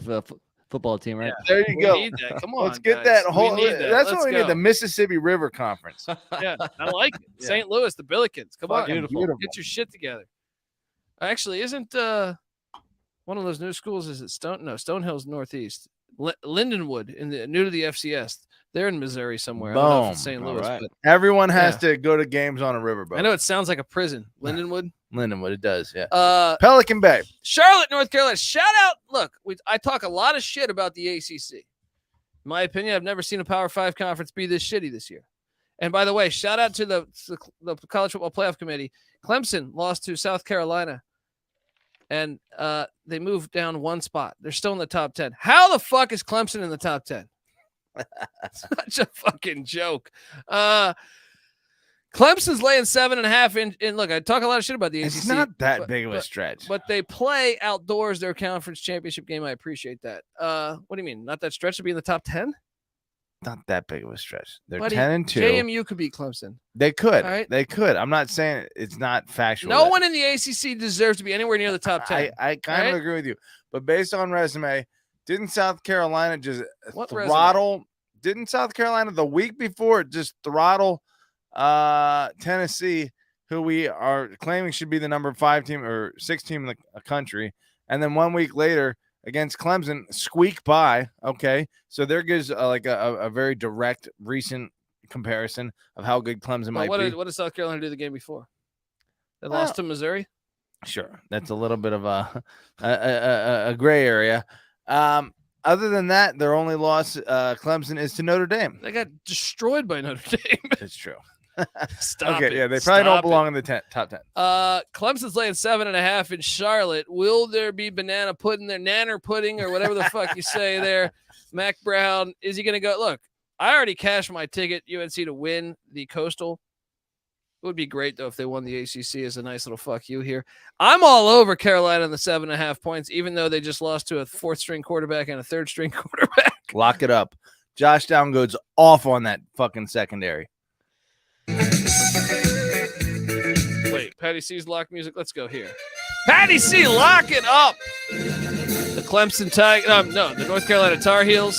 football team, right? Yeah, there you go. Need that. Come on, let's get guys. that whole. That. That's Let's what we go. need. The Mississippi River Conference. Yeah, I like it. Yeah. St. Louis, the Billikens. Come on, Beautiful. Get your shit together. Actually, isn't one of those new schools? Is it Stonehill's Northeast? Lindenwood new to the FCS. They're in Missouri somewhere. I don't know if it's St. Louis. Right. But Everyone has to go to games on a riverboat. I know it sounds like a prison. Lindenwood. Lindenwood, it does. Yeah. Pelican Bay, Charlotte, North Carolina. Shout out. Look, I talk a lot of shit about the ACC. In my opinion, I've never seen a Power 5 conference be this shitty this year. And by the way, shout out to the College Football Playoff Committee. Clemson lost to South Carolina, and they moved down 1 spot. They're still in the top 10. How the fuck is Clemson in the top 10? Such a fucking joke. Clemson's laying 7.5 in. Look, I talk a lot of shit about the ACC. it's not that big of a stretch. But they play outdoors their conference championship game. I appreciate that. What do you mean? Not that stretch to be in the top 10? Not that big of a stretch. They're Buddy, 10-2. JMU could beat Clemson. They could. All right. They could. I'm not saying it's not factual. No one in the ACC deserves to be anywhere near the top 10. I kind of agree with you. But based on resume, didn't South Carolina just What throttle? Didn't South Carolina the week before just throttle Tennessee who we are claiming should be the number 5 team or 6 team in the country. And then 1 week later against Clemson, squeak by. Okay. So there gives a very direct recent comparison of how good Clemson might be. What did South Carolina do the game before? They lost to Missouri? Sure. That's a little bit of a gray area. Other than that, their only loss, Clemson, is to Notre Dame. They got destroyed by Notre Dame. It's true. Stop okay, it. yeah, they probably don't belong in the top 10. Clemson's laying 7.5 in Charlotte. Will there be banana pudding there, nanner pudding, or whatever the fuck you say there? Mac Brown, is he going to go? Look, I already cashed my ticket, UNC to win the Coastal. It would be great, though, if they won the ACC as a nice little fuck you here. I'm all over Carolina in the 7.5 points, even though they just lost to a 4th-string quarterback and a 3rd-string quarterback. Lock it up. Josh Down goes off on that fucking secondary. Wait, Patty C's lock music. Let's go here. Patty C, lock it up. The Clemson the North Carolina Tar Heels.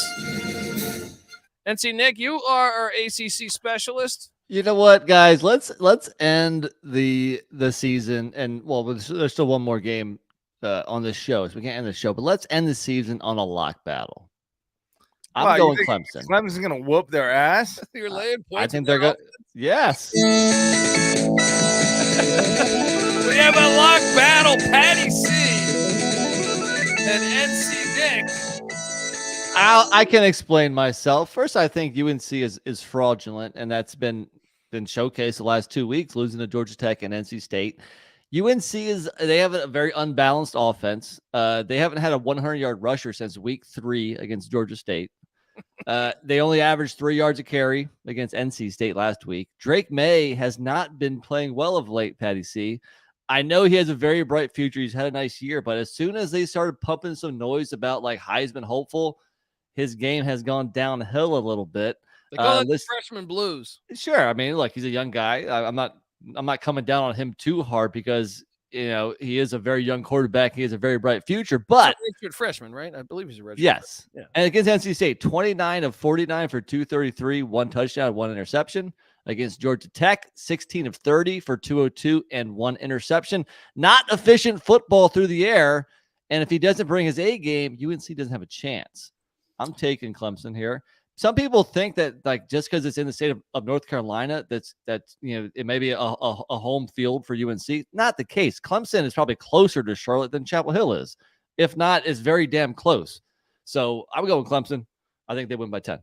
NC Nick, you are our ACC specialist. You know what, guys? Let's end the season, and there's still one more game on this show, so we can't end the show. But let's end the season on a lock battle. I'm going Clemson. Clemson's gonna whoop their ass. You're laying points. I think they're going. Yes. We have a lock battle. Patty C and NC Nick. I can explain myself. First, I think UNC is fraudulent, and that's been showcased the last 2 weeks, losing to Georgia Tech and NC State. UNC they have a very unbalanced offense. They haven't had a 100-yard rusher since week 3 against Georgia State. They only averaged 3 yards a carry against NC State last week. Drake May has not been playing well of late, Patty C. I know he has a very bright future. He's had a nice year, but as soon as they started pumping some noise about like Heisman hopeful, his game has gone downhill a little bit. They call it the freshman blues. Sure. I mean, look, he's a young guy. I'm not coming down on him too hard because he is a very young quarterback. He has a very bright future, but he's a freshman, right? I believe he's a redshirt. Yes. Yeah. And against NC State, 29 of 49 for 233, 1 touchdown, 1 interception. Against Georgia Tech, 16 of 30 for 202 and 1 interception. Not efficient football through the air. And if he doesn't bring his A game, UNC doesn't have a chance. I'm taking Clemson here. Some people think that like just because it's in the state of North Carolina, that's it may be a home field for UNC. Not the case. Clemson is probably closer to Charlotte than Chapel Hill is. If not, it's very damn close. So I'm going Clemson. I think they win by 10.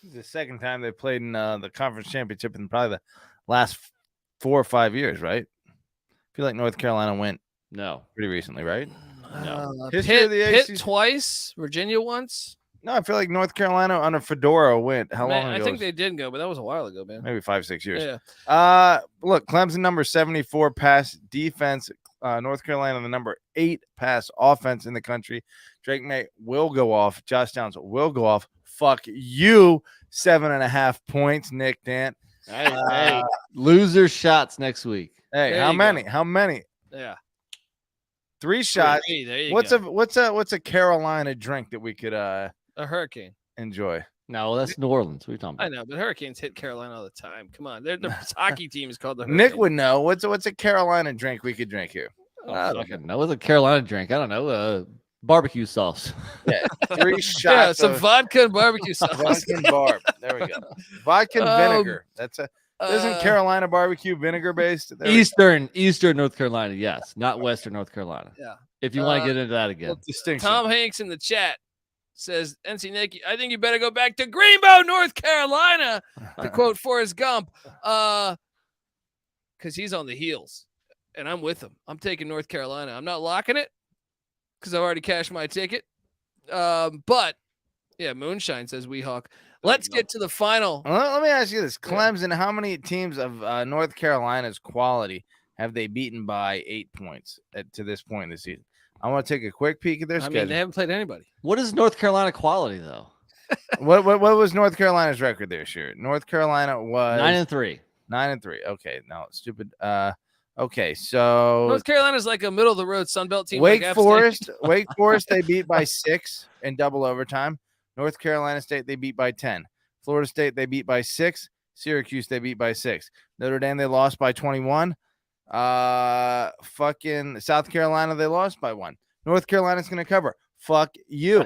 This is the second time they played in the conference championship in probably the last 4 or 5 years, right? I feel like North Carolina went pretty recently, right? No. Pitt twice, Virginia once. No, I feel like North Carolina under Fedora went. How long ago? I think they did go, but that was a while ago, man. Maybe 5-6 years. Yeah. Look, Clemson number 74 pass defense. North Carolina the number 8 pass offense in the country. Drake May will go off. Josh Downs will go off. Fuck you. 7.5 points, Nick Dant. Hey, loser shots next week. Hey, how many? How many? Yeah. 3 shots. There you What's a Carolina drink that we could a hurricane enjoy? No, that's New Orleans. What are you talking about? I know, but hurricanes hit Carolina all the time. Come on, their hockey team is called the Hurricane. Nick would know. What's a Carolina drink we could drink here? I don't know. What's a Carolina drink? I don't know. Barbecue sauce. Yeah, 3 shots. Yeah, some vodka and barbecue sauce. Vodka and barb. There we go. Vodka and vinegar. Isn't Carolina barbecue vinegar based? Eastern North Carolina, yes, not Western North Carolina. Yeah. If you want to get into that again. Distinction. Tom Hanks in the chat says, NC Nick, I think you better go back to Greenbow, North Carolina, to quote Forrest Gump, because he's on the heels, and I'm with him. I'm taking North Carolina. I'm not locking it because I've already cashed my ticket. But, yeah, Moonshine says Weehawk. Let's get to the final. Let me ask you this. Clemson, how many teams of North Carolina's quality have they beaten by 8 points to this point in the season? I want to take a quick peek at their schedule. I mean, they haven't played anybody. What is North Carolina quality, though? What was North Carolina's record this year? North Carolina was 9-3. 9-3. Okay, no, stupid. Okay, so North Carolina's like a middle of the road Sunbelt team. Wake like Forest, Wake Forest, they beat by 6 in double overtime. North Carolina State, they beat by 10. Florida State, they beat by 6. Syracuse, they beat by 6. Notre Dame, they lost by 21. Fucking South Carolina, they lost by 1. North Carolina's going to cover. Fuck you.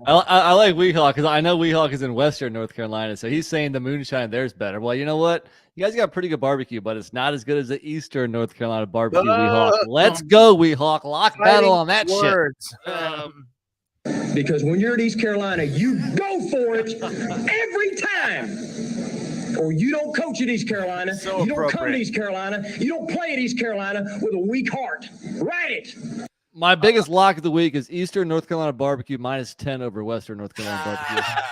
I like Weehawk because I know Weehawk is in Western North Carolina, so he's saying the moonshine there's better. Well, you know what? You guys got pretty good barbecue, but it's not as good as the Eastern North Carolina barbecue. Weehawk, let's go, Weehawk. Lock battle on that words. shit. Because when you're at East Carolina, you go for it every time. Or you don't coach at East Carolina. So you don't come to appropriate. East Carolina. You don't play at East Carolina with a weak heart. Write it. My biggest lock of the week is Eastern North Carolina barbecue -10 over Western North Carolina barbecue.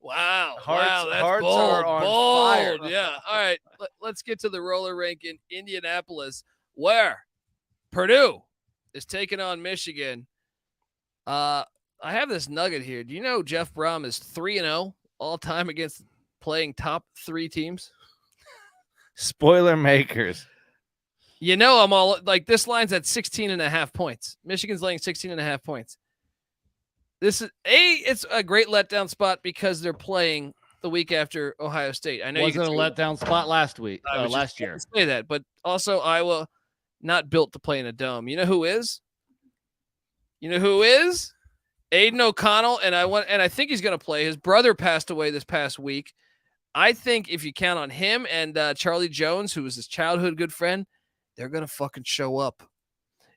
Wow. Hearts- That's hearts bold. are on bold. fire. Yeah. All right. Let's get to the roller rink in Indianapolis, where Purdue is taking on Michigan. I have this nugget here. Do you know Jeff Brom is 3-0 all time against playing top 3 teams? Spoiler makers. You know, I'm all like, this line's at 16.5 points. Michigan's laying 16.5 points. This is it's a great letdown spot because they're playing the week after Ohio State. I know Wasn't a letdown spot last week, last year. Say that, but also Iowa not built to play in a dome. You know who is? Aiden O'Connell, and I think he's going to play. His brother passed away this past week. I think if you count on him and Charlie Jones, who was his childhood good friend, they're going to fucking show up.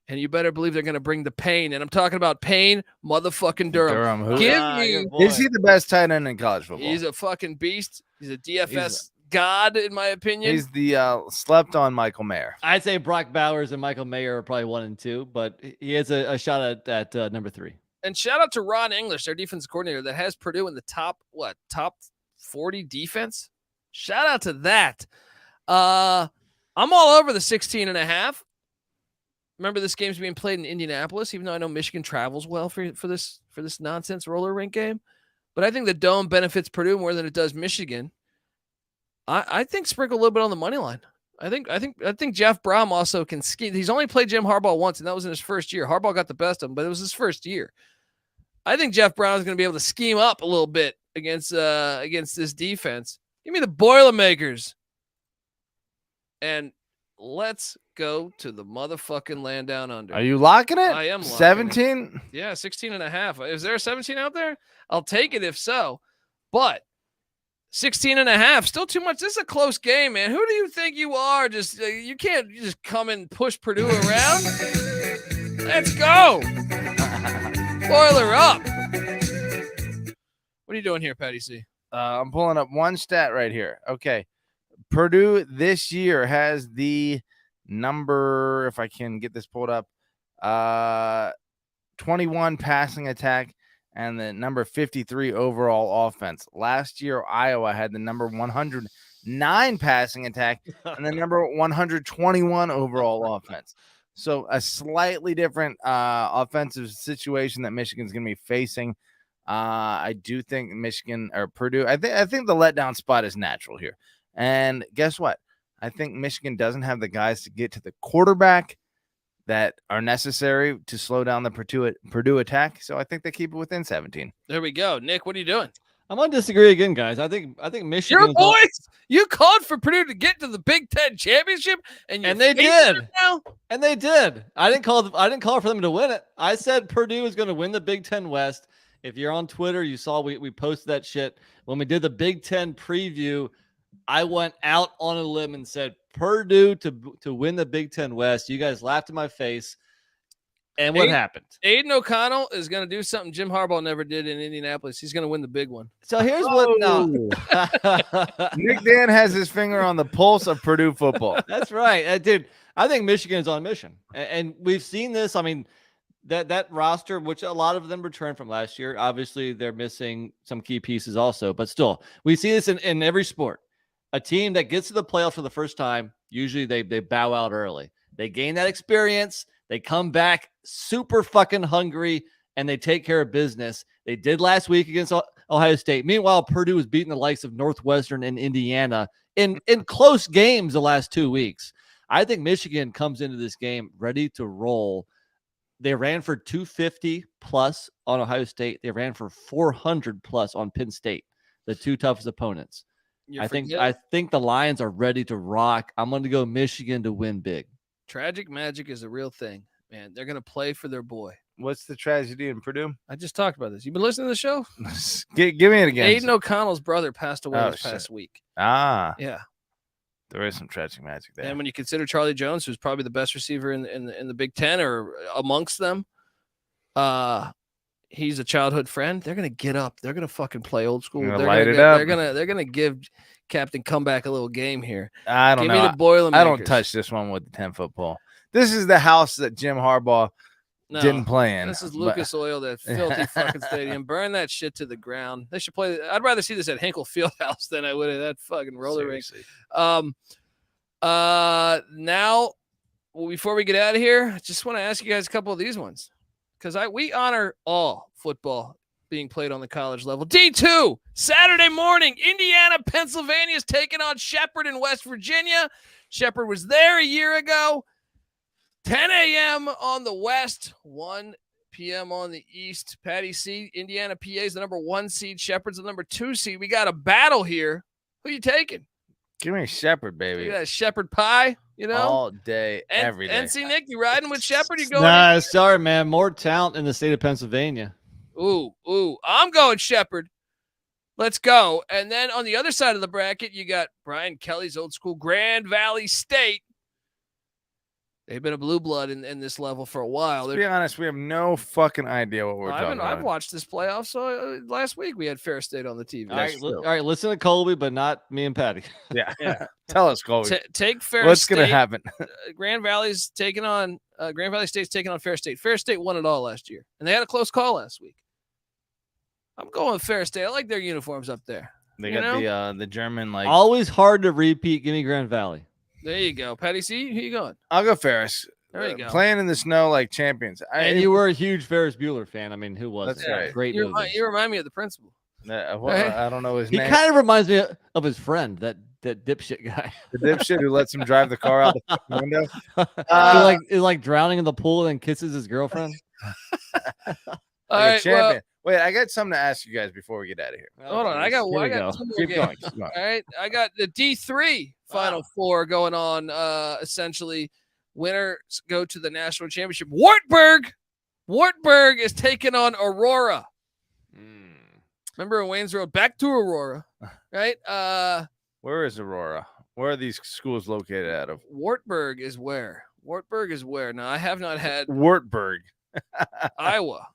And you better believe they're going to bring the pain. And I'm talking about Payne motherfucking Durham. Who- Give Ah, me. your boy. Is he the best tight end in college football? He's a fucking beast. He's a DFS god, in my opinion. He's the slept on Michael Mayer. I'd say Brock Bowers and Michael Mayer are probably 1 and 2, but he has a shot at number 3. And shout out to Ron English, their defense coordinator, that has Purdue in the top 40 defense. Shout out to that. I'm all over the 16.5. Remember, this game's being played in Indianapolis, even though I know Michigan travels well for this nonsense roller rink game. But I think the dome benefits Purdue more than it does Michigan. I think sprinkle a little bit on the money line. I think Jeff Brom also can ski. He's only played Jim Harbaugh once, and that was in his first year. Harbaugh got the best of him, but it was his first year. I think Jeff Brown is going to be able to scheme up a little bit against this defense. Give me the Boilermakers. And let's go to the motherfucking land down under. Are you locking it? I am locking 17? Yeah, 16.5. Is there a 17 out there? I'll take it if so. But 16.5, still too much. This is a close game, man. Who do you think you are? You can't just come and push Purdue around. Let's go. Boiler up. What are you doing here, Patty C? I'm pulling up one stat right here. Okay. Purdue this year has the number, if I can get this pulled up, 21 passing attack and the number 53 overall offense. Last year, Iowa had the number 109 passing attack and the number 121 overall offense. So a slightly different offensive situation that Michigan's going to be facing. I do think Michigan or Purdue, I think the letdown spot is natural here. And guess what? I think Michigan doesn't have the guys to get to the quarterback that are necessary to slow down the Purdue attack. So I think they keep it within 17. There we go. Nick, what are you doing? I'm going to disagree again, guys. I think Michigan. Your boys, you called for Purdue to get to the Big Ten championship, and they did. Now? And they did. I didn't call for them to win it. I said Purdue is going to win the Big Ten West. If you're on Twitter, you saw we posted that shit when we did the Big Ten preview. I went out on a limb and said Purdue to win the Big Ten West. You guys laughed in my face. And what happened? Aiden O'Connell is going to do something Jim Harbaugh never did in Indianapolis. He's going to win the big one. So here's what. No. Nick Dan has his finger on the pulse of Purdue football. That's right. Dude, I think Michigan is on mission. And we've seen this. I mean, that roster, which a lot of them returned from last year, obviously they're missing some key pieces also. But still, we see this in every sport. A team that gets to the playoffs for the first time, usually they bow out early. They gain that experience. They come back super fucking hungry, and they take care of business. They did last week against Ohio State. Meanwhile, Purdue was beating the likes of Northwestern and Indiana in close games the last 2 weeks. I think Michigan comes into this game ready to roll. They ran for 250 plus on Ohio State. They ran for 400 plus on Penn State, the two toughest opponents. I think the Lions are ready to rock. I'm going to go Michigan to win big. Tragic magic is a real thing, man. They're going to play for their boy. What's the tragedy in Purdue? I just talked about this. You been listening to the show? Give me it again. Aiden O'Connell's brother passed away this past week. Ah. Yeah. There is some tragic magic there. And when you consider Charlie Jones, who's probably the best receiver in the Big Ten or amongst them, he's a childhood friend. They're gonna get up. They're gonna fucking play old school. They're gonna give Captain Comeback a little game here. I don't know. Give me the Boilermakers. I don't touch this one with the 10-foot pole. This is the house that Jim Harbaugh didn't play in. This is Lucas Oil, that filthy fucking stadium. Burn that shit to the ground. They should play. I'd rather see this at Hinkle Fieldhouse than I would at that fucking roller rink. Now, before we get out of here, I just want to ask you guys a couple of these ones, because we honor all football being played on the college level. D2 Saturday morning, Indiana, Pennsylvania is taking on Shepherd in West Virginia. Shepherd was there a year ago. 10 a.m. on the West, 1 p.m. on the East. Patty C, Indiana, PA is the number 1 seed. Shepherd's the number 2 seed. We got a battle here. Who you taking? Give me Shepherd, baby. You got a Shepherd pie, all day, every day. NC Nick, you riding with Shepherd? You going? Nah, sorry, man. More talent in the state of Pennsylvania. Ooh, I'm going Shepherd. Let's go. And then on the other side of the bracket, you got Brian Kelly's old school Grand Valley State. They've been a blue blood in this level for a while. To be honest, we have no fucking idea what we're talking about. I've watched this playoff. So last week we had Fair State on the TV. All right, listen to Colby, but not me and Patty. Yeah. Tell us, Colby. Take Fair What's State. What's going to happen? Grand Valley State's taking on Fair State. Fair State won it all last year, and they had a close call last week. I'm going with Fair State. I like their uniforms up there. They got the German always hard to repeat. Give me Grand Valley. There you go. Patty C, who you going? I'll go Ferris. There you go. Playing in the snow like champions. And you were a huge Ferris Bueller fan. I mean, who wasn't? That's right. Great movie. You remind me of the principal. I don't know his name. He kind of reminds me of his friend, that dipshit guy. The dipshit who lets him drive the car out the window. He like drowning in the pool and kisses his girlfriend. All right, champion. Wait, I got something to ask you guys before we get out of here. Hold on. I got 2 more Keep games. going. All right. I got the D3 Final Four going on. Essentially, winners go to the national championship. Wartburg is taking on Aurora. Remember in Wayne's Road? Back to Aurora, right? Where is Aurora? Where are these schools located out of? Wartburg is where? Now, I have not had Wartburg. Iowa.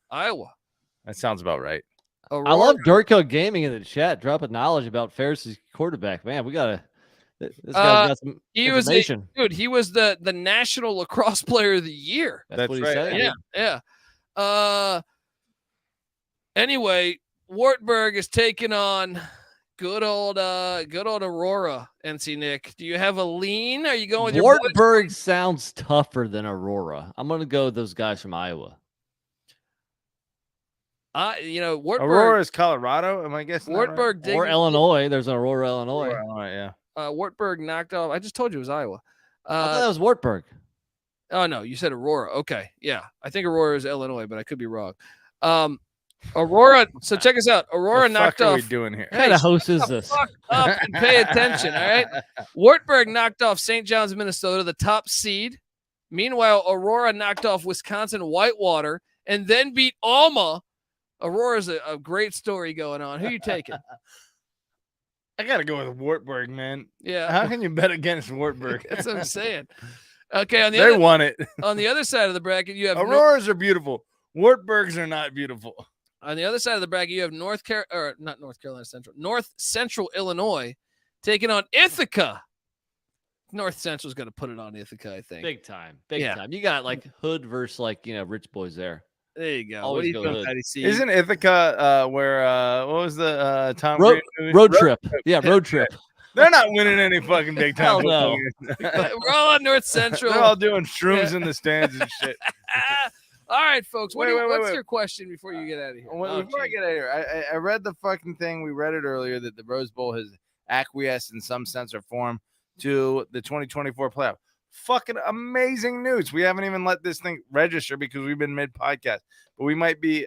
That sounds about right. Aurora. I love Durko Gaming in the chat. Dropping knowledge about Ferris's quarterback. Man, we gotta. This guy's got some information. He was the National Lacrosse Player of the Year. That's what he right. said. Yeah. Anyway, Wartburg is taking on good old Aurora. NC Nick, do you have a lean? Are you going with your Wartburg? Sounds tougher than Aurora. I'm gonna go with those guys from Iowa. Wartburg. Aurora is Colorado. Am I guessing? Wartburg or Illinois? There's an Aurora, Illinois. Yeah. Wartburg knocked off. I just told you it was Iowa. I thought that was Wartburg. Oh no, you said Aurora. Okay, yeah, I think Aurora is Illinois, but I could be wrong. Aurora. So check us out. Aurora knocked off. What are we doing here? What kind of host is this? Fuck up and pay attention. All right. Wartburg knocked off St. John's, Minnesota, the top seed. Meanwhile, Aurora knocked off Wisconsin Whitewater and then beat Alma. Aurora's a great story going on. Who you taking? I gotta go with Wartburg, man. Yeah. How can you bet against Wartburg? That's what I'm saying. Okay, they won it. On the other side of the bracket, you have Auroras are beautiful. Wartburgs are not beautiful. On the other side of the bracket, you have North Central Illinois taking on Ithaca. North Central's going to put it on Ithaca, I think. Big time. You got Hood versus rich boys there. There you go. Always what are you doing, Hood. Patty C? Isn't Ithaca where what was the Tom Road Trip? Yeah, Road Trip. They're not winning any fucking big time. No. We're all on North Central. They're all doing shrooms in the stands and shit. All right, folks. What's wait. your question before you get out of here? Before I get out of here, I read the fucking thing. We read it earlier that the Rose Bowl has acquiesced in some sense or form to the 2024 playoff. Fucking amazing news. We haven't even let this thing register because we've been mid-podcast, but we might be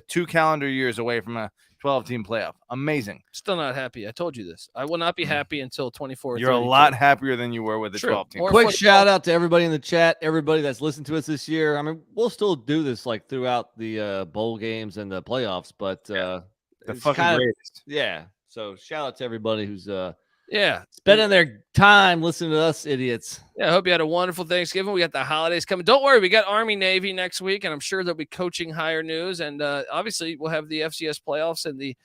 2 calendar years away from a 12-team playoff. Amazing. Still not happy. I told you this. I will not be happy until 24. You're a lot happier than you were with the 12-team. Quick shout out to everybody in the chat, everybody that's listened to us this year. I mean, we'll still do this like throughout the bowl games and the playoffs, but the fucking greatest. Yeah. So shout out to everybody who's spending their time listening to us idiots. Yeah, I hope you had a wonderful Thanksgiving. We got the holidays coming. Don't worry, we got Army Navy next week, and I'm sure there'll be coaching hire news. And obviously, we'll have the FCS playoffs and the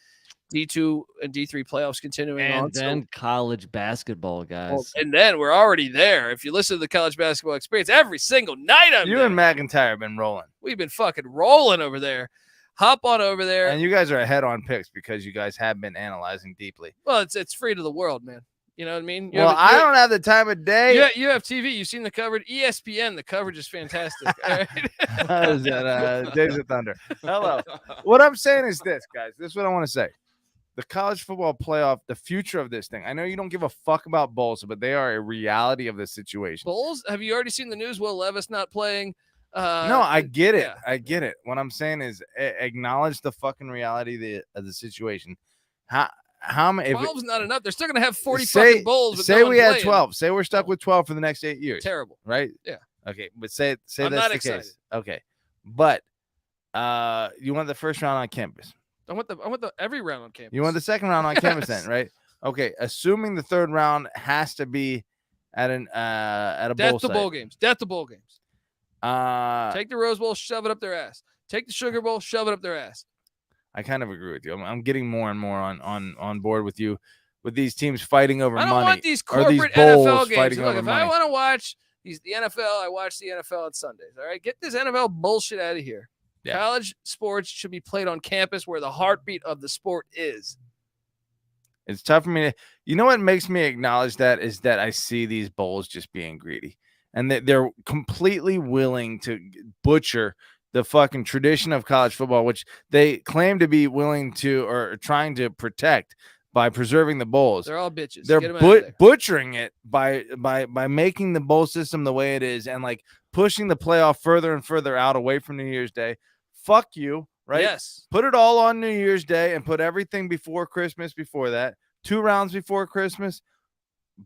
D2 and D3 playoffs continuing on. And then college basketball, guys. Well, and then we're already there. If you listen to the college basketball experience every single night, and McIntyre have been rolling. We've been fucking rolling over there. Hop on over there. And you guys are ahead on picks because you guys have been analyzing deeply. Well, it's free to the world, man. You know what I mean? I don't have the time of day. You have TV. You've seen the coverage. ESPN, the coverage is fantastic. All right? How is that? Days of Thunder. Hello. What I'm saying is this, guys. This is what I want to say. The college football playoff, the future of this thing. I know you don't give a fuck about bowls, but they are a reality of the situation. Bowls? Have you already seen the news? Will Levis not playing? No, I get it. Yeah. I get it. What I'm saying is acknowledge the fucking reality of the situation. How many? 12 is not enough. They're still going to have 40 say, fucking bowls. With say no we one had playing. 12. Say we're stuck with 12 for the next 8 years. Terrible. Right? Yeah. Okay, but say I'm that's not the excited. case. Okay, but you want the first round on campus. I want the every round on campus. You want the second round on campus then, right? Okay, assuming the third round has to be at a bowl Death to site. bowl games. Death to bowl games. Uh, Take the Rose Bowl, shove it up their ass. Take the Sugar Bowl, shove it up their ass. I kind of agree with you. I'm getting more and more on board with you with these teams fighting over I don't money. want these or these corporate bowls NFL games. fighting Look, over if money. I want to watch the NFL, I watch the NFL on Sundays. All right, get this NFL bullshit out of here. Yeah. College sports should be played on campus where the heartbeat of the sport is. It's tough for me to, you know what makes me acknowledge that is that I see these bowls just being greedy and that they're completely willing to butcher the fucking tradition of college football, which they claim to be willing to or trying to protect by preserving the bowls. They're all bitches. They're Get 'em out of there. butchering it by making the bowl system the way it is and like pushing the playoff further and further out away from New Year's Day. Fuck you, right? Yes. Put it all on New Year's Day and put everything before Christmas before that. 2 rounds before Christmas.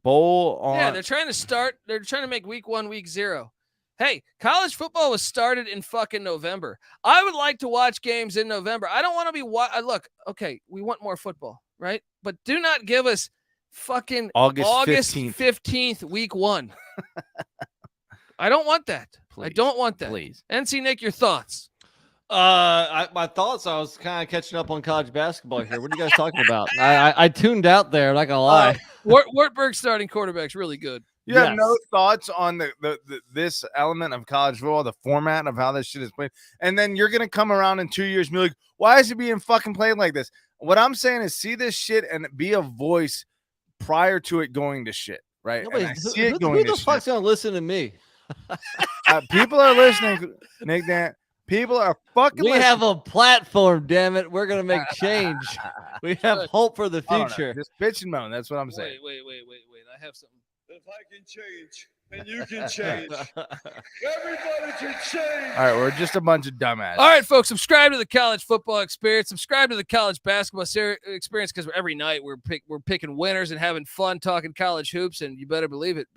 Bowl on. Yeah, they're trying to make week 1, week 0. Hey, college football was started in fucking November. I would like to watch games in November. I don't want to be look, okay, we want more football, right? But do not give us fucking August 15th, week 1. I don't want that. Please, I don't want that. Please. NC Nick, your thoughts? My thoughts. I was kind of catching up on college basketball here. What are you guys talking about? I tuned out there. I'm not gonna lie. Wartburg starting quarterback's really good. You have no thoughts on this element of college football, the format of how this shit is played, and then you're gonna come around in 2 years and be like, "Why is it being fucking played like this?" What I'm saying is, see this shit and be a voice prior to it going to shit, right? And I see it going who to the shit. fuck's gonna listen to me? People are listening, Nick. Dan, people are fucking. We listening. have a platform. Damn it, we're gonna make change. We have hope for the I don't know. future. Just pitch and moan. That's what I'm saying. Wait. I have something. If I can change, then you can change. Everybody can change. All right, we're just a bunch of dumbasses. All right, folks, subscribe to the college football experience. Subscribe to the college basketball experience because every night we're picking winners and having fun talking college hoops. And you better believe it.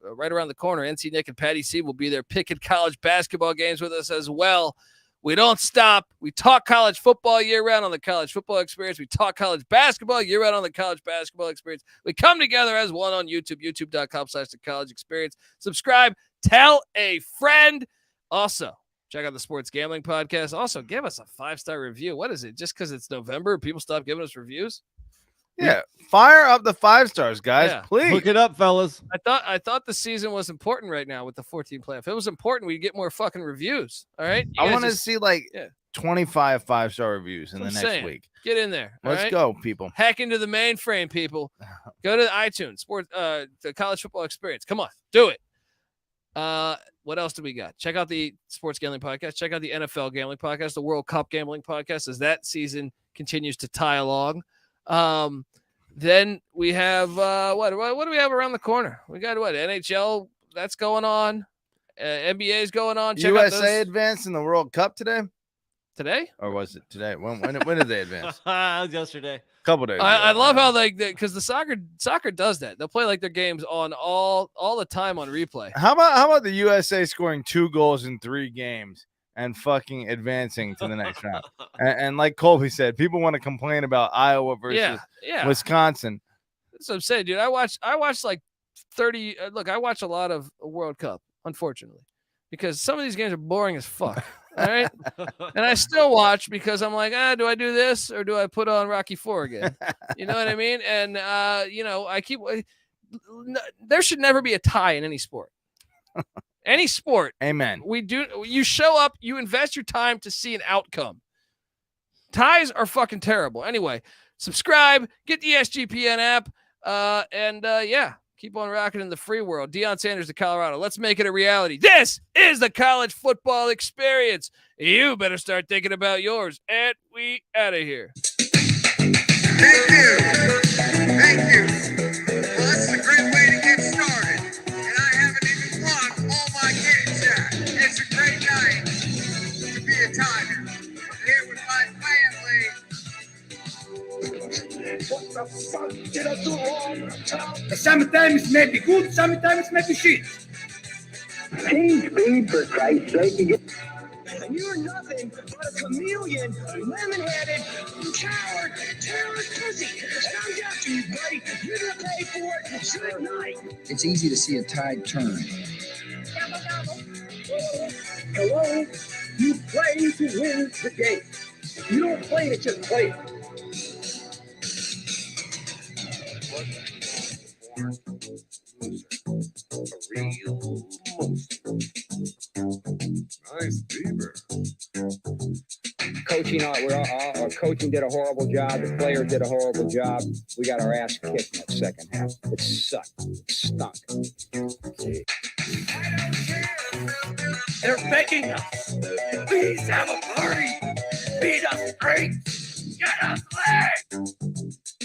Right around the corner, NC Nick and Patty C will be there picking college basketball games with us as well. We don't stop. We talk college football year-round on the college football experience. We talk college basketball year-round on the college basketball experience. We come together as one on YouTube, youtube.com/the college experience. Subscribe. Tell a friend. Also, check out the Sports Gambling Podcast. Also, give us a 5-star review. What is it? Just because it's November, people stop giving us reviews? Yeah, fire up the 5 stars, guys, Yeah. please. Look it up, fellas. I thought the season was important right now with the 14 playoff. If it was important, we'd get more fucking reviews. All right. I want to see 25 5-star reviews in the That's next what I'm saying. week. Get in there. all Let's right? go, people. Hack into the mainframe, people. Go to iTunes, the college football experience. Come on, do it. What else do we got? Check out the Sports Gambling Podcast. Check out the NFL Gambling Podcast, the World Cup Gambling Podcast, as that season continues to tie along. Then we have what do we have around the corner? We got NHL that's going on. NBA is going on. Check out USA advanced in the World Cup today. Today? Or was it today? When did they advance? It was yesterday. A couple days. I love how because the soccer does that. They'll play like their games on all the time on replay. How about the USA scoring 2 goals in 3 games and fucking advancing to the next round? And like Colby said, people want to complain about Iowa versus Wisconsin. That's what I'm saying, dude. I watched like 30. Look, I watch a lot of World Cup, unfortunately, because some of these games are boring as fuck. All right. And I still watch because I'm like, do I do this or do I put on Rocky IV again? You know what I mean? And, there should never be a tie in any sport. Any sport. Amen. You show up, you invest your time to see an outcome. Ties are fucking terrible. Anyway, subscribe, get the SGPN app, keep on rocking in the free world. Deion Sanders to Colorado. Let's make it a reality. This is the college football experience. You better start thinking about yours. And we out of here. Thank you. Well, this is a great way to get started. And I haven't even won all my games yet. It's a great night to be a Tiger. I'm here with my family. What the fuck did I do wrong? Sometimes it may be good, sometimes it may be shit. Change speed, for Christ's sake. You're nothing but a chameleon, lemon-headed, coward, terrorist pussy. And I'm after you, buddy. You're gonna pay for it. Good night. It's easy to see a tide turn. Hello? You play to win the game. You don't play to just play it. Nice beaver. Our coaching did a horrible job. The players did a horrible job. We got our ass kicked in that second half. It sucked. It stunk. They're begging us. Please have a party. Beat us straight. Get us laid.